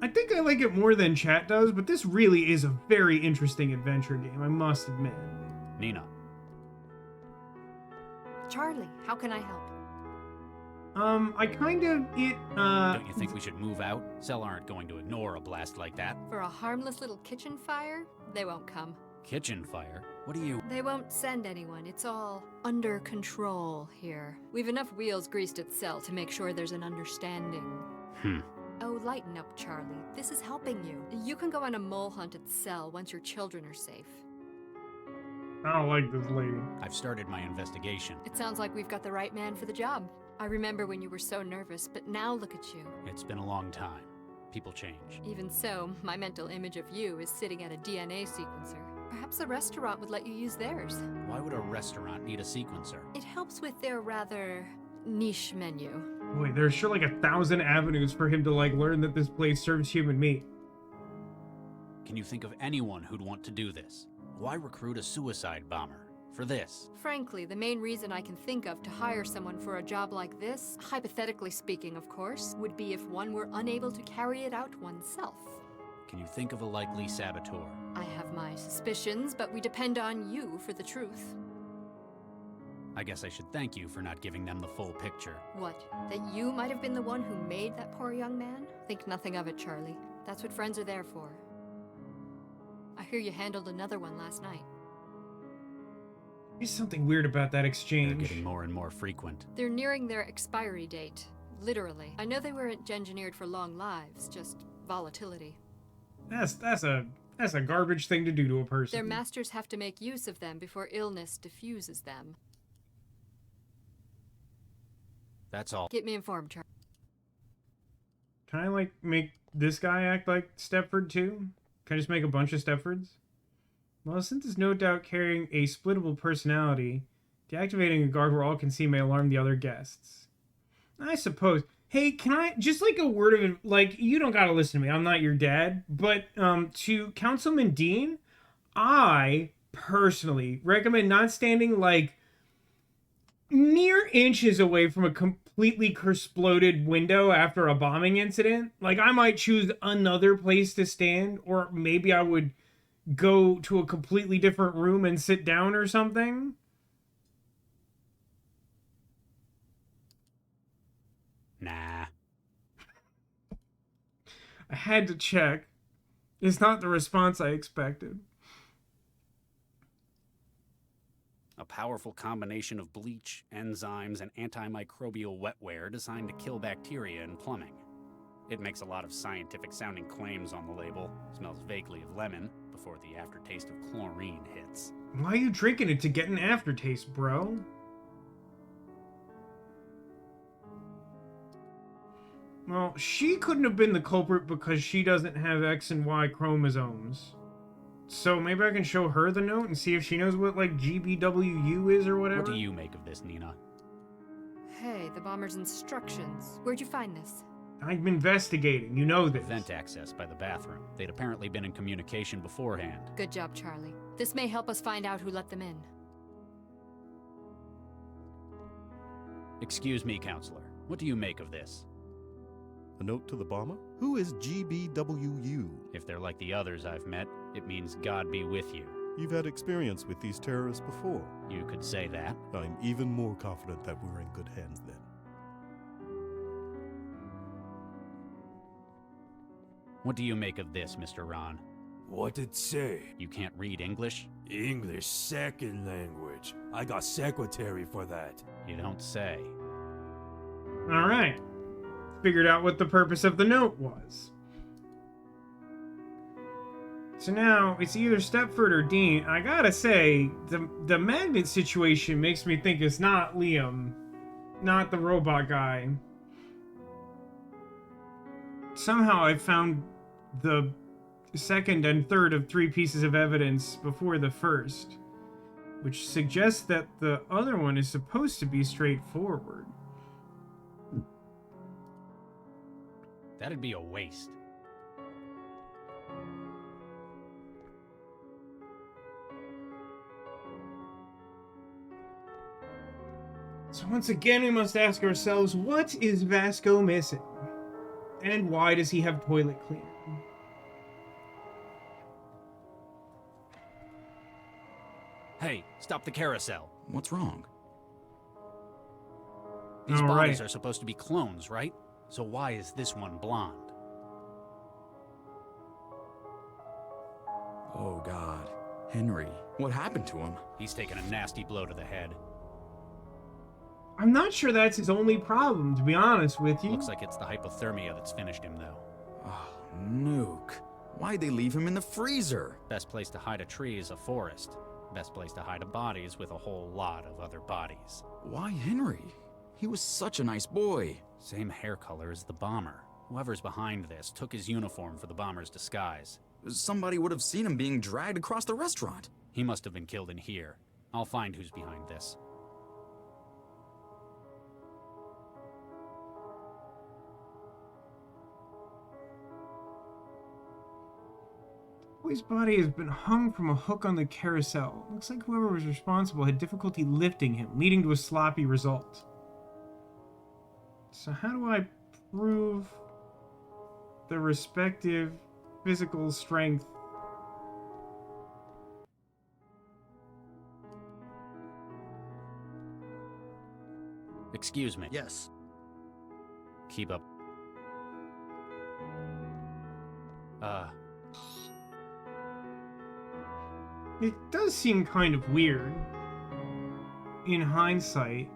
I think I like it more than chat does, but this really is a very interesting adventure game, I must admit. Nina. Charlie, how can I help? I kind of, Don't you think we should move out? Cell aren't going to ignore a blast like that. For a harmless little kitchen fire, they won't come. Kitchen fire? What do you... They won't send anyone. It's all under control here. We've enough wheels greased at Cell to make sure there's an understanding. Oh, lighten up, Charlie. This is helping you. You can go on a mole hunt at Cell once your children are safe. I don't like this lady. I've started my investigation. It sounds like we've got the right man for the job. I remember when you were so nervous, but now look at you. It's been a long time. People change. Even so, my mental image of you is sitting at a DNA sequencer. Perhaps the restaurant would let you use theirs. Why would a restaurant need a sequencer? It helps with their rather niche menu. Boy, there's sure like 1,000 avenues for him to like learn that this place serves human meat. Can you think of anyone who'd want to do this? Why recruit a suicide bomber? For this? Frankly, the main reason I can think of to hire someone for a job like this, hypothetically speaking of course, would be if one were unable to carry it out oneself. Can you think of a likely saboteur? I have my suspicions, but we depend on you for the truth. I guess I should thank you for not giving them the full picture. What? That you might have been the one who made that poor young man? Think nothing of it, Charlie. That's what friends are there for. I hear you handled another one last night. There's something weird about that exchange. They're getting more and more frequent. They're nearing their expiry date. Literally. I know they weren't engineered for long lives, just volatility. That's a garbage thing to do to a person. Their masters have to make use of them before illness diffuses them. That's all. Keep me informed, Charlie. Can I like make this guy act like Stepford too? Can I just make a bunch of Stepfords? Well, since it's no doubt carrying a splittable personality, deactivating a guard where all can see may alarm the other guests. I suppose. Hey, can I just like a word of it? Like, you don't gotta listen to me. I'm not your dad. But to Councilman Dean, I personally recommend not standing like mere inches away from a completely exploded window after a bombing incident. Like, I might choose another place to stand, or maybe I would go to a completely different room and sit down or something. Nah. I had to check. It's not the response I expected. A powerful combination of bleach, enzymes, and antimicrobial wetware designed to kill bacteria in plumbing. It makes a lot of scientific-sounding claims on the label. Smells vaguely of lemon before the aftertaste of chlorine hits. Why are you drinking it to get an aftertaste, bro? Well, she couldn't have been the culprit because she doesn't have X and Y chromosomes. So maybe I can show her the note and see if she knows what, like, GBWU is or whatever? What do you make of this, Nina? Hey, the bomber's instructions. Where'd you find this? I'm investigating. You know this. Vent access by the bathroom. They'd apparently been in communication beforehand. Good job, Charlie. This may help us find out who let them in. Excuse me, Counselor. What do you make of this? A note to the bomber? Who is GBWU? If they're like the others I've met, it means God be with you. You've had experience with these terrorists before. You could say that. I'm even more confident that we're in good hands then. What do you make of this, Mr. Ron? What it say? You can't read English? English second language. I got secretary for that. You don't say. All right. Figured out what the purpose of the note was. So now it's either Stepford or Dean. I gotta say, the magnet situation makes me think it's not Liam, not the robot guy. Somehow I found the second and third of 3 pieces of evidence before the first, which suggests that the other one is supposed to be straightforward. That'd be a waste. So once again, we must ask ourselves, what is Vasco missing? And why does he have toilet cleaner? Hey, stop the carousel. What's wrong? These Oh, bodies right. are supposed to be clones, right? So why is this one blonde? Oh, God. Henry, what happened to him? He's taken a nasty blow to the head. I'm not sure that's his only problem, to be honest with you. Looks like it's the hypothermia that's finished him, though. Oh, Nuke. Why'd they leave him in the freezer? Best place to hide a tree is a forest. Best place to hide a body is with a whole lot of other bodies. Why Henry? He was such a nice boy. Same hair color as the bomber. Whoever's behind this took his uniform for the bomber's disguise. Somebody would have seen him being dragged across the restaurant. He must have been killed in here. I'll find who's behind this. Boy's body has been hung from a hook on the carousel. Looks like whoever was responsible had difficulty lifting him, leading to a sloppy result. So how do I prove the respective physical strength? Excuse me. Yes. Keep up. It does seem kind of weird, in hindsight,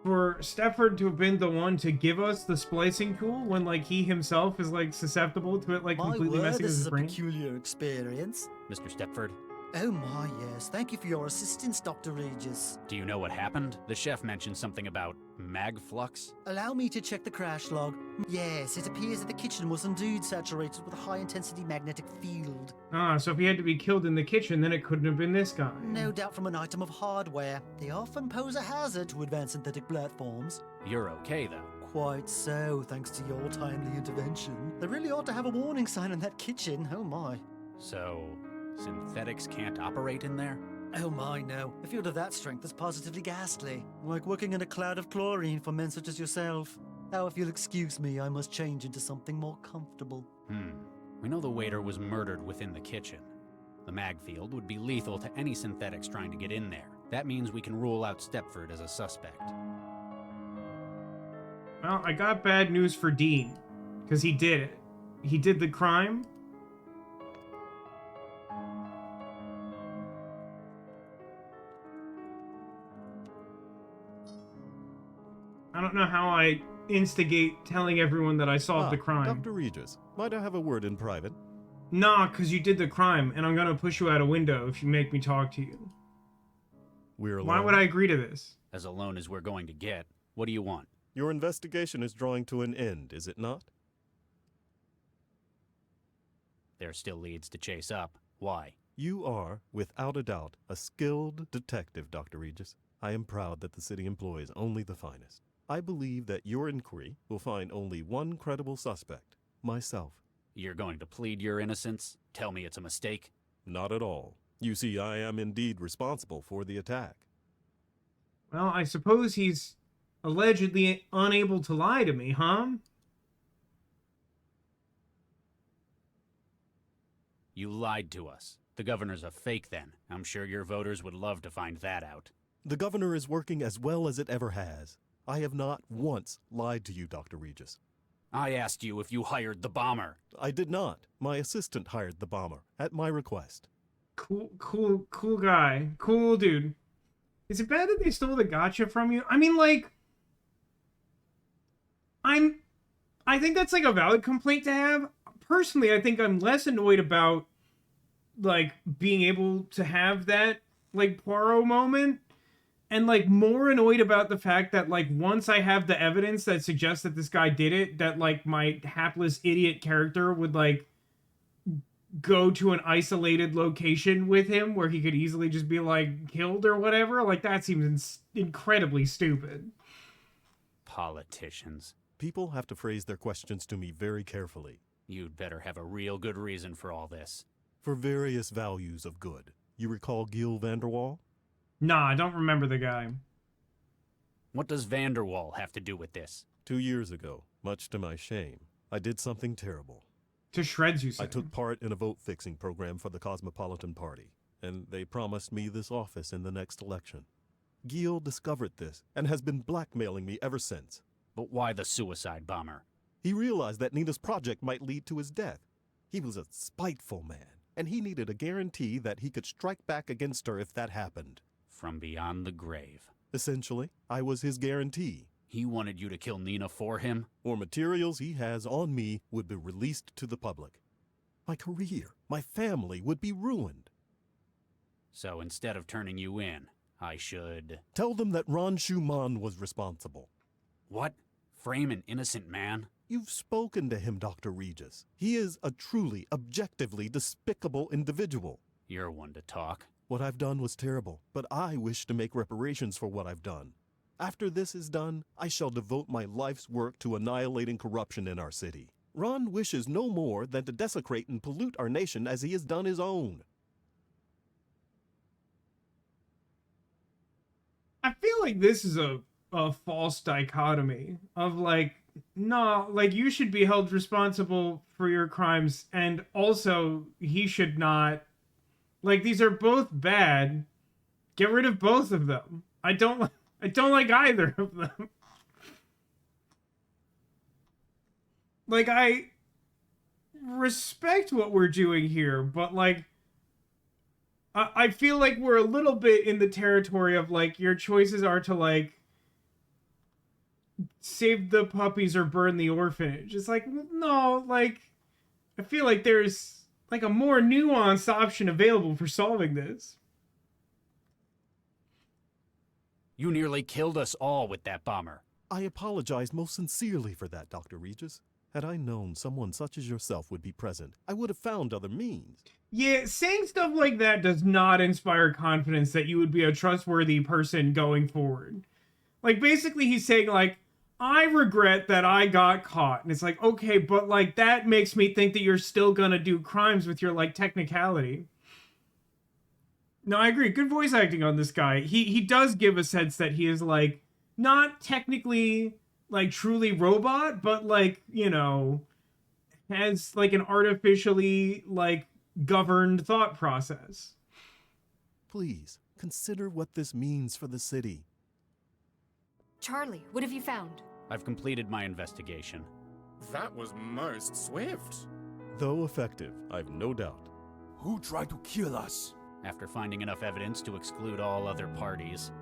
for Stepford to have been the one to give us the splicing tool when, like, he himself is, like, susceptible to it, like, completely messing this with is his a brain. peculiar experience. Mr. Stepford, Oh my, yes. Thank you for your assistance, Dr. Regis. do you know what happened? The chef mentioned something about mag flux. Allow me to check the crash log. Yes, it appears that the kitchen was indeed saturated with a high-intensity magnetic field. Ah, so if he had to be killed in the kitchen, then it couldn't have been this guy. No doubt from an item of hardware. They often pose a hazard to advanced synthetic platforms. You're okay, though. Quite so, thanks to your timely intervention. They really ought to have a warning sign in that kitchen, oh my. So, synthetics can't operate in there? Oh my, no. A field of that strength is positively ghastly. Like working in a cloud of chlorine for men such as yourself. Now, if you'll excuse me, I must change into something more comfortable. We know the waiter was murdered within the kitchen. The mag field would be lethal to any synthetics trying to get in there. That means we can rule out Stepford as a suspect. Well, I got bad news for Dean, because he did it. He did the crime. I don't know how I instigate telling everyone that I solved the crime. Dr. Regis, might I have a word in private? Nah, because you did the crime, and I'm gonna push you out a window if you make me talk to you. We're alone. Why would I agree to this? As alone as we're going to get. What do you want? Your investigation is drawing to an end, is it not? There still leads to chase up. Why? You are, without a doubt, a skilled detective, Dr. Regis. I am proud that the city employs only the finest. I believe that your inquiry will find only one credible suspect, myself. You're going to plead your innocence? Tell me it's a mistake? Not at all. You see, I am indeed responsible for the attack. Well, I suppose he's allegedly unable to lie to me, huh? You lied to us. The governor's a fake then. I'm sure your voters would love to find that out. The governor is working as well as it ever has. I have not once lied to you, Dr. Regis. I asked you if you hired the bomber. I did not. My assistant hired the bomber, at my request. Cool guy. Cool dude. Is it bad that they stole the gotcha from you? I mean, like, I think that's like a valid complaint to have. Personally, I think I'm less annoyed about, like, being able to have that, like, Poirot moment. And, like, more annoyed about the fact that, like, once I have the evidence that suggests that this guy did it, that, like, my hapless idiot character would, like, go to an isolated location with him where he could easily just be, like, killed or whatever. Like, that seems incredibly stupid. Politicians. People have to phrase their questions to me very carefully. You'd better have a real good reason for all this. For various values of good. You recall Gil Vanderwall? Nah, I don't remember the guy. What does Vanderwall have to do with this? 2 years ago, much to my shame, I did something terrible. To shreds, you said. I took part in a vote-fixing program for the Cosmopolitan Party, and they promised me this office in the next election. Gil discovered this and has been blackmailing me ever since. But why the suicide bomber? He realized that Nina's project might lead to his death. He was a spiteful man, and he needed a guarantee that he could strike back against her if that happened. From beyond the grave. Essentially, I was his guarantee. He wanted you to kill Nina for him? Or materials he has on me would be released to the public. My career, my family would be ruined. So instead of turning you in, I should... Tell them that Ron Schumann was responsible. What? Frame an innocent man? You've spoken to him, Dr. Regis. He is a truly, objectively despicable individual. You're one to talk. What I've done was terrible, but I wish to make reparations for what I've done. After this is done, I shall devote my life's work to annihilating corruption in our city. Ron wishes no more than to desecrate and pollute our nation as he has done his own. I feel like this is a false dichotomy of like, no, like you should be held responsible for your crimes, and also he should not. Like, these are both bad. Get rid of both of them. I don't like either of them. Like, I respect what we're doing here, but like I feel like we're a little bit in the territory of like your choices are to like save the puppies or burn the orphanage. It's like, no, like I feel like there's like a more nuanced option available for solving this. You nearly killed us all with that bomber. I apologize most sincerely for that, Dr. Regis. Had I known someone such as yourself would be present, I would have found other means. Yeah, saying stuff like that does not inspire confidence that you would be a trustworthy person going forward. Like, basically he's saying, like, I regret that I got caught. And it's like, okay, but, like, that makes me think that you're still gonna do crimes with your, like, technicality. No, I agree. Good voice acting on this guy. He does give a sense that he is, like, not technically, like, truly robot, but, like, you know, has, like, an artificially, like, governed thought process. Please, consider what this means for the city. Charlie, what have you found? I've completed my investigation. That was most swift. Though effective, I've no doubt. Who tried to kill us? After finding enough evidence to exclude all other parties.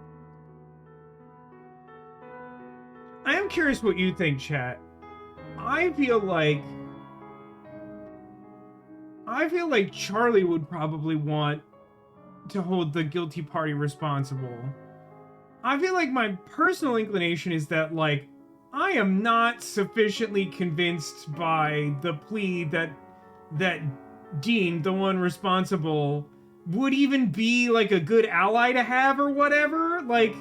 I am curious what you think, chat. I feel like Charlie would probably want to hold the guilty party responsible. I feel like my personal inclination is that, like, I am not sufficiently convinced by the plea that Dean, the one responsible, would even be, like, a good ally to have or whatever. Like,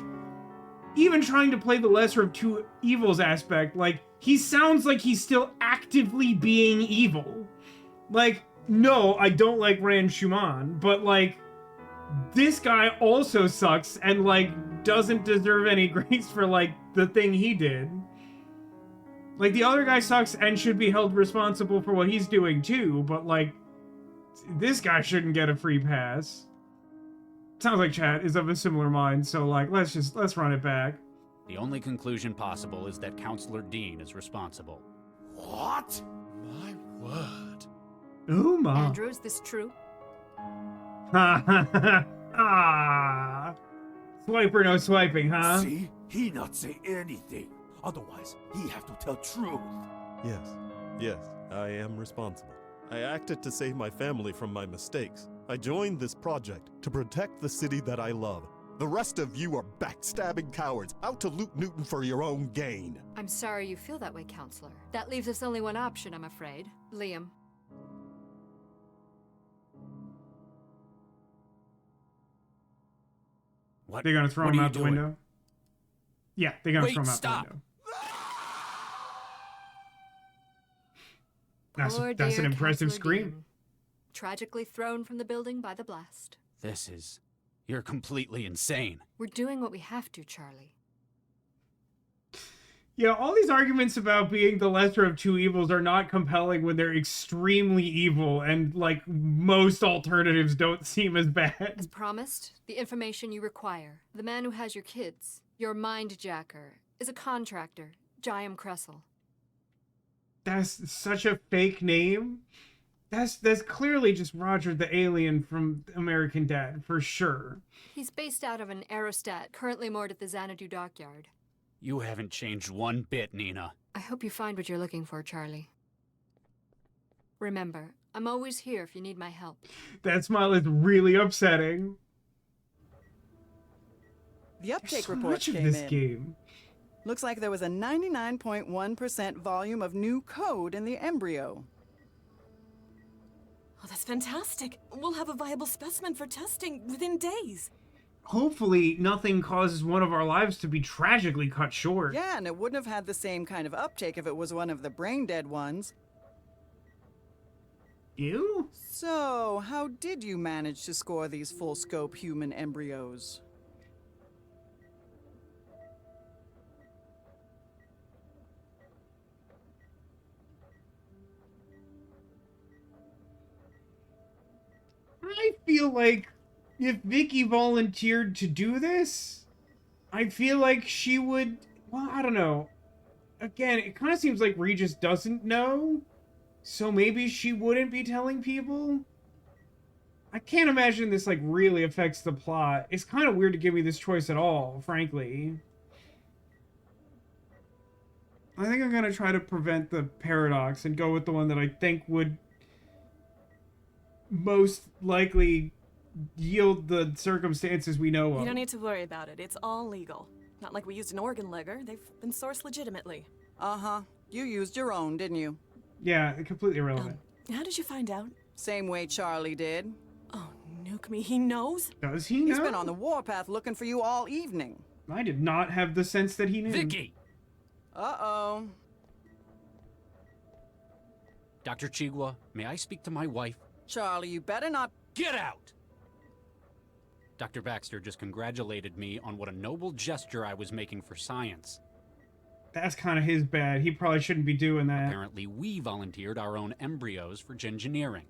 even trying to play the lesser of two evils aspect, like, he sounds like he's still actively being evil. Like, no, I don't like Rand Schumann, but, like, this guy also sucks and, like, doesn't deserve any grace for, like, the thing he did. Like, the other guy sucks and should be held responsible for what he's doing too, but, like, this guy shouldn't get a free pass. Sounds like chat is of a similar mind, so, like, let's run it back. The only conclusion possible is that Counselor Dean is responsible. What? My word. Ooh, ma. Andrew, is this true? Ha ha ha. Ah. Swiper no swiping, huh? See? He not say anything. Otherwise, he have to tell truth. Yes, I am responsible. I acted to save my family from my mistakes. I joined this project to protect the city that I love. The rest of you are backstabbing cowards, out to loot Newton for your own gain. I'm sorry you feel that way, Counselor. That leaves us only one option, I'm afraid. Liam. What? They're gonna throw him out the window? Yeah, they're gonna throw him out the window. That's an impressive scream. Dean, tragically thrown from the building by the blast. You're completely insane. We're doing what we have to, Charlie. Yeah, all these arguments about being the lesser of two evils are not compelling when they're extremely evil and, like, most alternatives don't seem as bad. As promised, the information you require. The man who has your kids, your Mindjacker, is a contractor, Jayam Kressel. That's such a fake name. That's clearly just Roger the alien from American Dad, for sure. He's based out of an aerostat currently moored at the Xanadu dockyard. You haven't changed one bit, Nina. I hope you find what you're looking for, Charlie. Remember, I'm always here if you need my help. That smile is really upsetting. The uptake so report much of came this in. game. Looks like there was a 99.1% volume of new code in the embryo. Oh, that's fantastic. We'll have a viable specimen for testing within days. Hopefully, nothing causes one of our lives to be tragically cut short. Yeah, and it wouldn't have had the same kind of uptake if it was one of the brain-dead ones. Ew? So, how did you manage to score these full-scope human embryos? I feel like if Vicky volunteered to do this, I feel like she would... Well, I don't know. Again, it kind of seems like Regis doesn't know, so maybe she wouldn't be telling people? I can't imagine this, like, really affects the plot. It's kind of weird to give me this choice at all, frankly. I think I'm gonna try to prevent the paradox and go with the one that I think would most likely yield the circumstances we know of. You don't need to worry about it. It's all legal. Not like we used an organ legger. They've been sourced legitimately. Uh-huh. You used your own, didn't you? Yeah, completely irrelevant. How did you find out? Same way Charlie did. Oh, nuke me. He knows? Does he know? He's been on the warpath looking for you all evening. I did not have the sense that he knew. Vicky! Uh-oh. Dr. Chigwa, may I speak to my wife? Charlie, you better not... Get out! Dr. Baxter just congratulated me on what a noble gesture I was making for science. That's kind of his bad. He probably shouldn't be doing that. Apparently, we volunteered our own embryos for engineering.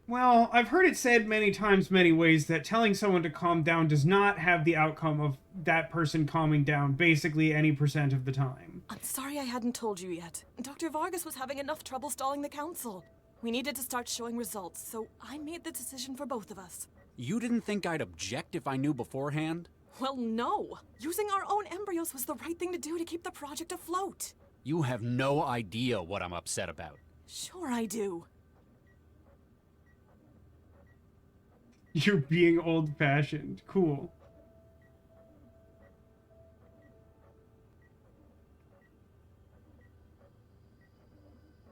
Well, I've heard it said many times, many ways, that telling someone to calm down does not have the outcome of that person calming down basically any % of the time. I'm sorry I hadn't told you yet. Dr. Vargas was having enough trouble stalling the council. We needed to start showing results, so I made the decision for both of us. You didn't think I'd object if I knew beforehand? Well, no. Using our own embryos was the right thing to do to keep the project afloat. You have no idea what I'm upset about. Sure I do. You're being old-fashioned. Cool.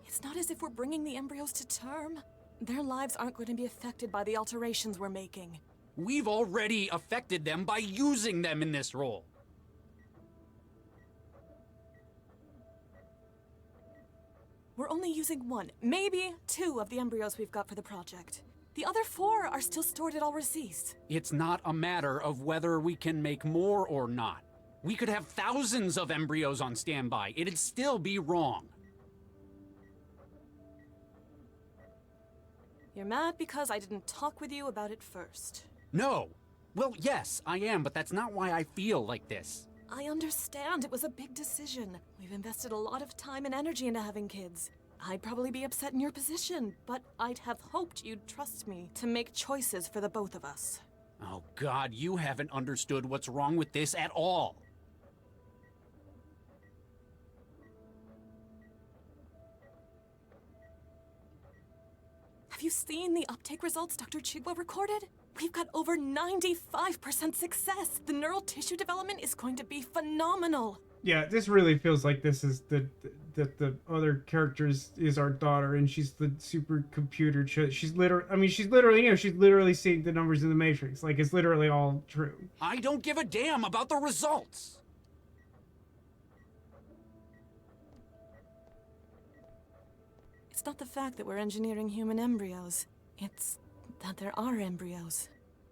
It's not as if we're bringing the embryos to term. Their lives aren't going to be affected by the alterations we're making. We've already affected them by using them in this role. We're only using 1, maybe 2 of the embryos we've got for the project. The other 4 are still stored at Alracis. It's not a matter of whether we can make more or not. We could have thousands of embryos on standby. It'd still be wrong. You're mad because I didn't talk with you about it first. No. Well, yes, I am, but that's not why I feel like this. I understand. It was a big decision. We've invested a lot of time and energy into having kids. I'd probably be upset in your position, but I'd have hoped you'd trust me to make choices for the both of us. Oh, God, you haven't understood what's wrong with this at all. Have you seen the uptake results Dr. Chigwa recorded? We've got over 95% success. The neural tissue development is going to be phenomenal. Yeah, this really feels like this is the other character is our daughter, and she's the supercomputer. She's literally seeing the numbers in the Matrix. Like, it's literally all true. I don't give a damn about the results. It's not the fact that we're engineering human embryos. It's that there are embryos.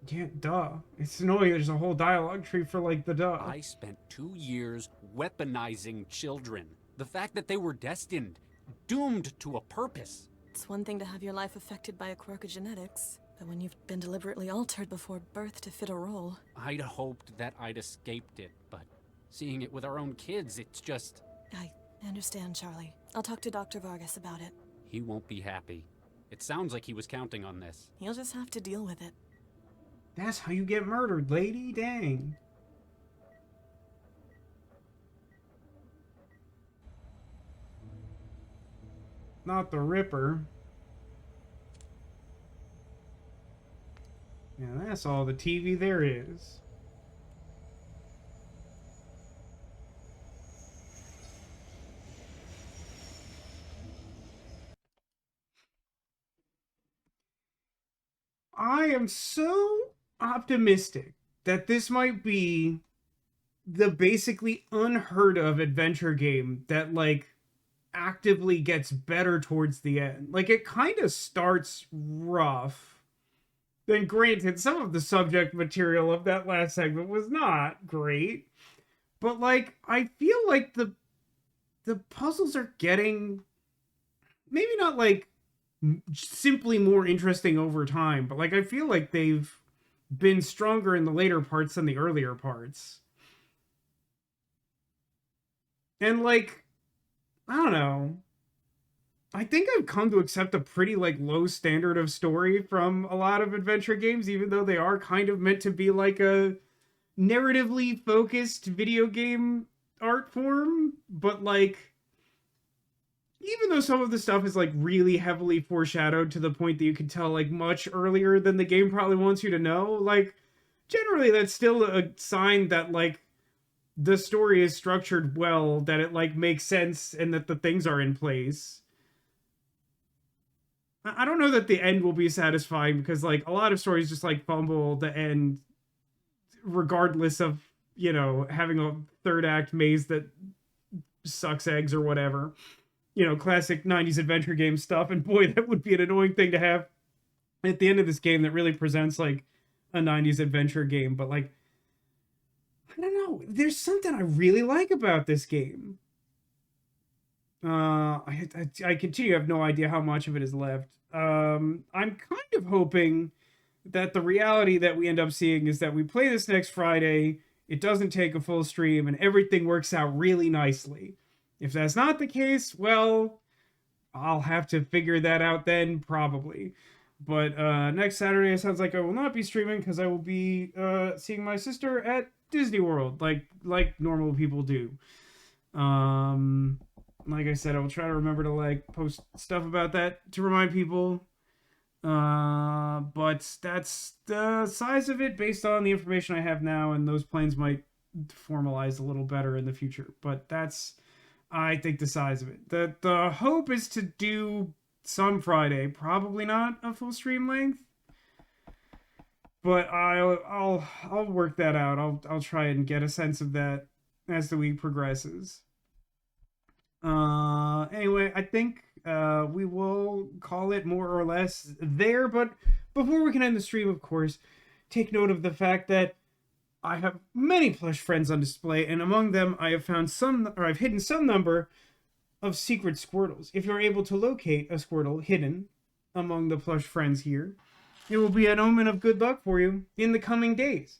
Yeah, duh. It's annoying. There's a whole dialogue tree for, like, the duh. I spent 2 years weaponizing children. The fact that they were destined, doomed to a purpose. It's one thing to have your life affected by a quirk of genetics, but when you've been deliberately altered before birth to fit a role... I'd hoped that I'd escaped it, but seeing it with our own kids, it's just... I understand, Charlie. I'll talk to Dr. Vargas about it. He won't be happy. It sounds like he was counting on this. He'll just have to deal with it. That's how you get murdered, lady. Dang. Not the Ripper. Yeah, that's all the TV there is. I am so optimistic that this might be the basically unheard of adventure game that, like, actively gets better towards the end. Like, it kind of starts rough. Then granted, some of the subject material of that last segment was not great. But, like, I feel like the puzzles are getting maybe not, like, simply more interesting over time, but, like, I feel like they've been stronger in the later parts than the earlier parts. And, like, I don't know. I think I've come to accept a pretty, like, low standard of story from a lot of adventure games, even though they are kind of meant to be like a narratively focused video game art form. But, like, even though some of the stuff is, like, really heavily foreshadowed to the point that you can tell, like, much earlier than the game probably wants you to know, like, generally that's still a sign that, like, the story is structured well, that it, like, makes sense, and that the things are in place. I don't know that the end will be satisfying, because, like, a lot of stories just, like, fumble the end regardless of, you know, having a third act maze that sucks eggs or whatever. You know, classic 90s adventure game stuff, and boy, that would be an annoying thing to have at the end of this game that really presents, like, a 90s adventure game. But, like, I don't know, there's something I really like about this game. I continue to have no idea how much of it is left. I'm kind of hoping that the reality that we end up seeing is that we play this next Friday, it doesn't take a full stream, and everything works out really nicely. If that's not the case, well, I'll have to figure that out then, probably. But next Saturday, it sounds like I will not be streaming, because I will be seeing my sister at Disney World, like normal people do. Like I said, I will try to remember to, like, post stuff about that to remind people. But that's the size of it based on the information I have now, and those plans might formalize a little better in the future. But that's, I think, the size of it. The hope is to do some Friday, probably not a full stream length, but I'll work that out. I'll try and get a sense of that as the week progresses. Anyway, I think we will call it more or less there, but before we can end the stream, of course, take note of the fact that I have many plush friends on display, and among them I have found I've hidden some number of secret Squirtles. If you're able to locate a Squirtle hidden among the plush friends here, it will be an omen of good luck for you in the coming days.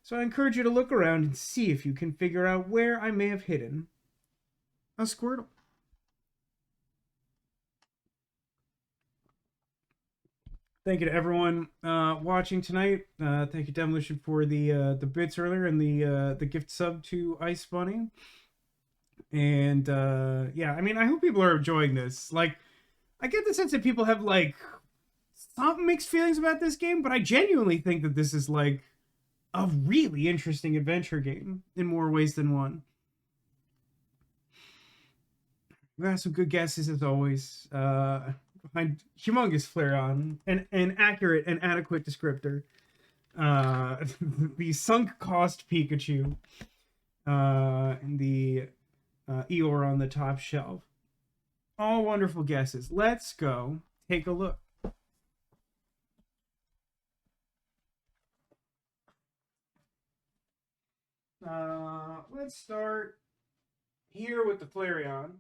So I encourage you to look around and see if you can figure out where I may have hidden a Squirtle. Thank you to everyone watching tonight. Thank you, Demolition, for the bits earlier and the gift sub to Ice Bunny. And yeah, I mean, I hope people are enjoying this. Like, I get the sense that people have, like, some mixed feelings about this game, but I genuinely think that this is, like, a really interesting adventure game in more ways than one. We got some good guesses as always. Behind humongous Flareon, an accurate and adequate descriptor. The sunk cost Pikachu. And the Eeyore on the top shelf. All wonderful guesses. Let's go take a look. Let's start here with the Flareon.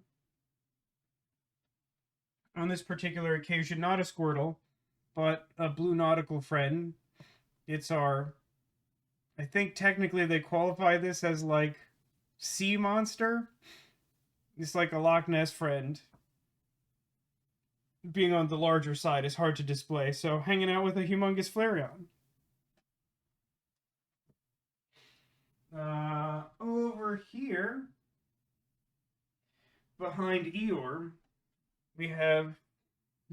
On this particular occasion, not a Squirtle, but a blue nautical friend. It's our... I think technically they qualify this as, like, sea monster. It's like a Loch Ness friend. Being on the larger side is hard to display, so hanging out with a humongous Flareon. Over here, behind Eeyore, we have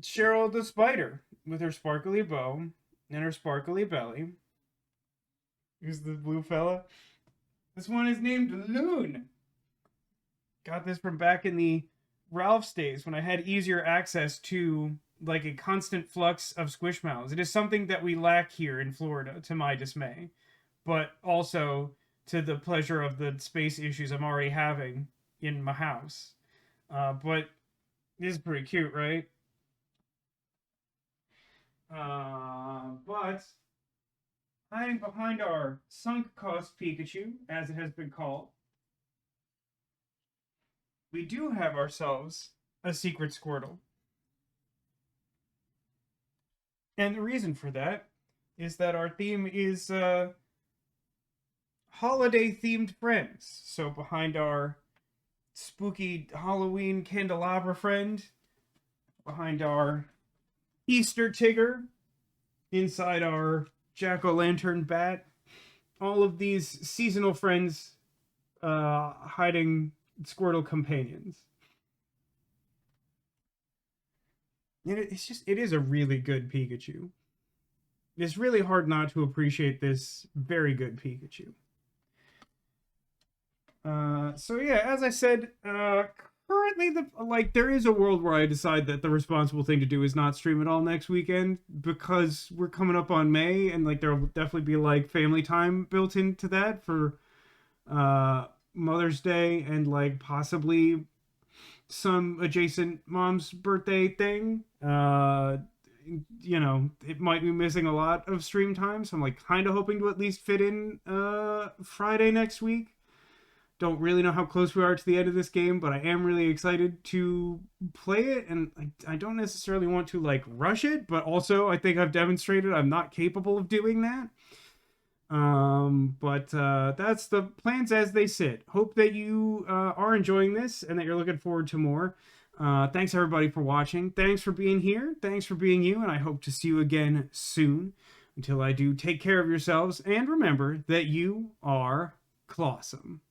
Cheryl the Spider with her sparkly bow and her sparkly belly. Here's the blue fella. This one is named Loon. Got this from back in the Ralph's days when I had easier access to like a constant flux of Squishmallows. It is something that we lack here in Florida, to my dismay, but also to the pleasure of the space issues I'm already having in my house. But it is pretty cute, right? But hiding behind our sunk cost Pikachu, as it has been called, we do have ourselves a secret Squirtle. And the reason for that is that our theme is holiday-themed friends. So behind our spooky Halloween candelabra friend, behind our Easter Tigger, inside our jack-o'-lantern bat, all of these seasonal friends hiding Squirtle companions. And it is a really good Pikachu. It's really hard not to appreciate this very good Pikachu. So yeah, as I said, currently there is a world where I decide that the responsible thing to do is not stream at all next weekend, because we're coming up on May, and like there'll definitely be like family time built into that for Mother's Day and like possibly some adjacent mom's birthday thing. You know, it might be missing a lot of stream time, so I'm like kind of hoping to at least fit in Friday next week. Don't really know how close we are to the end of this game, but I am really excited to play it, and I don't necessarily want to like rush it, but also I think I've demonstrated I'm not capable of doing that. But that's the plans as they sit. Hope that you are enjoying this and that you're looking forward to more. Thanks everybody for watching. Thanks for being here. Thanks for being you, and I hope to see you again soon. Until I do, take care of yourselves, and remember that you are clawsome.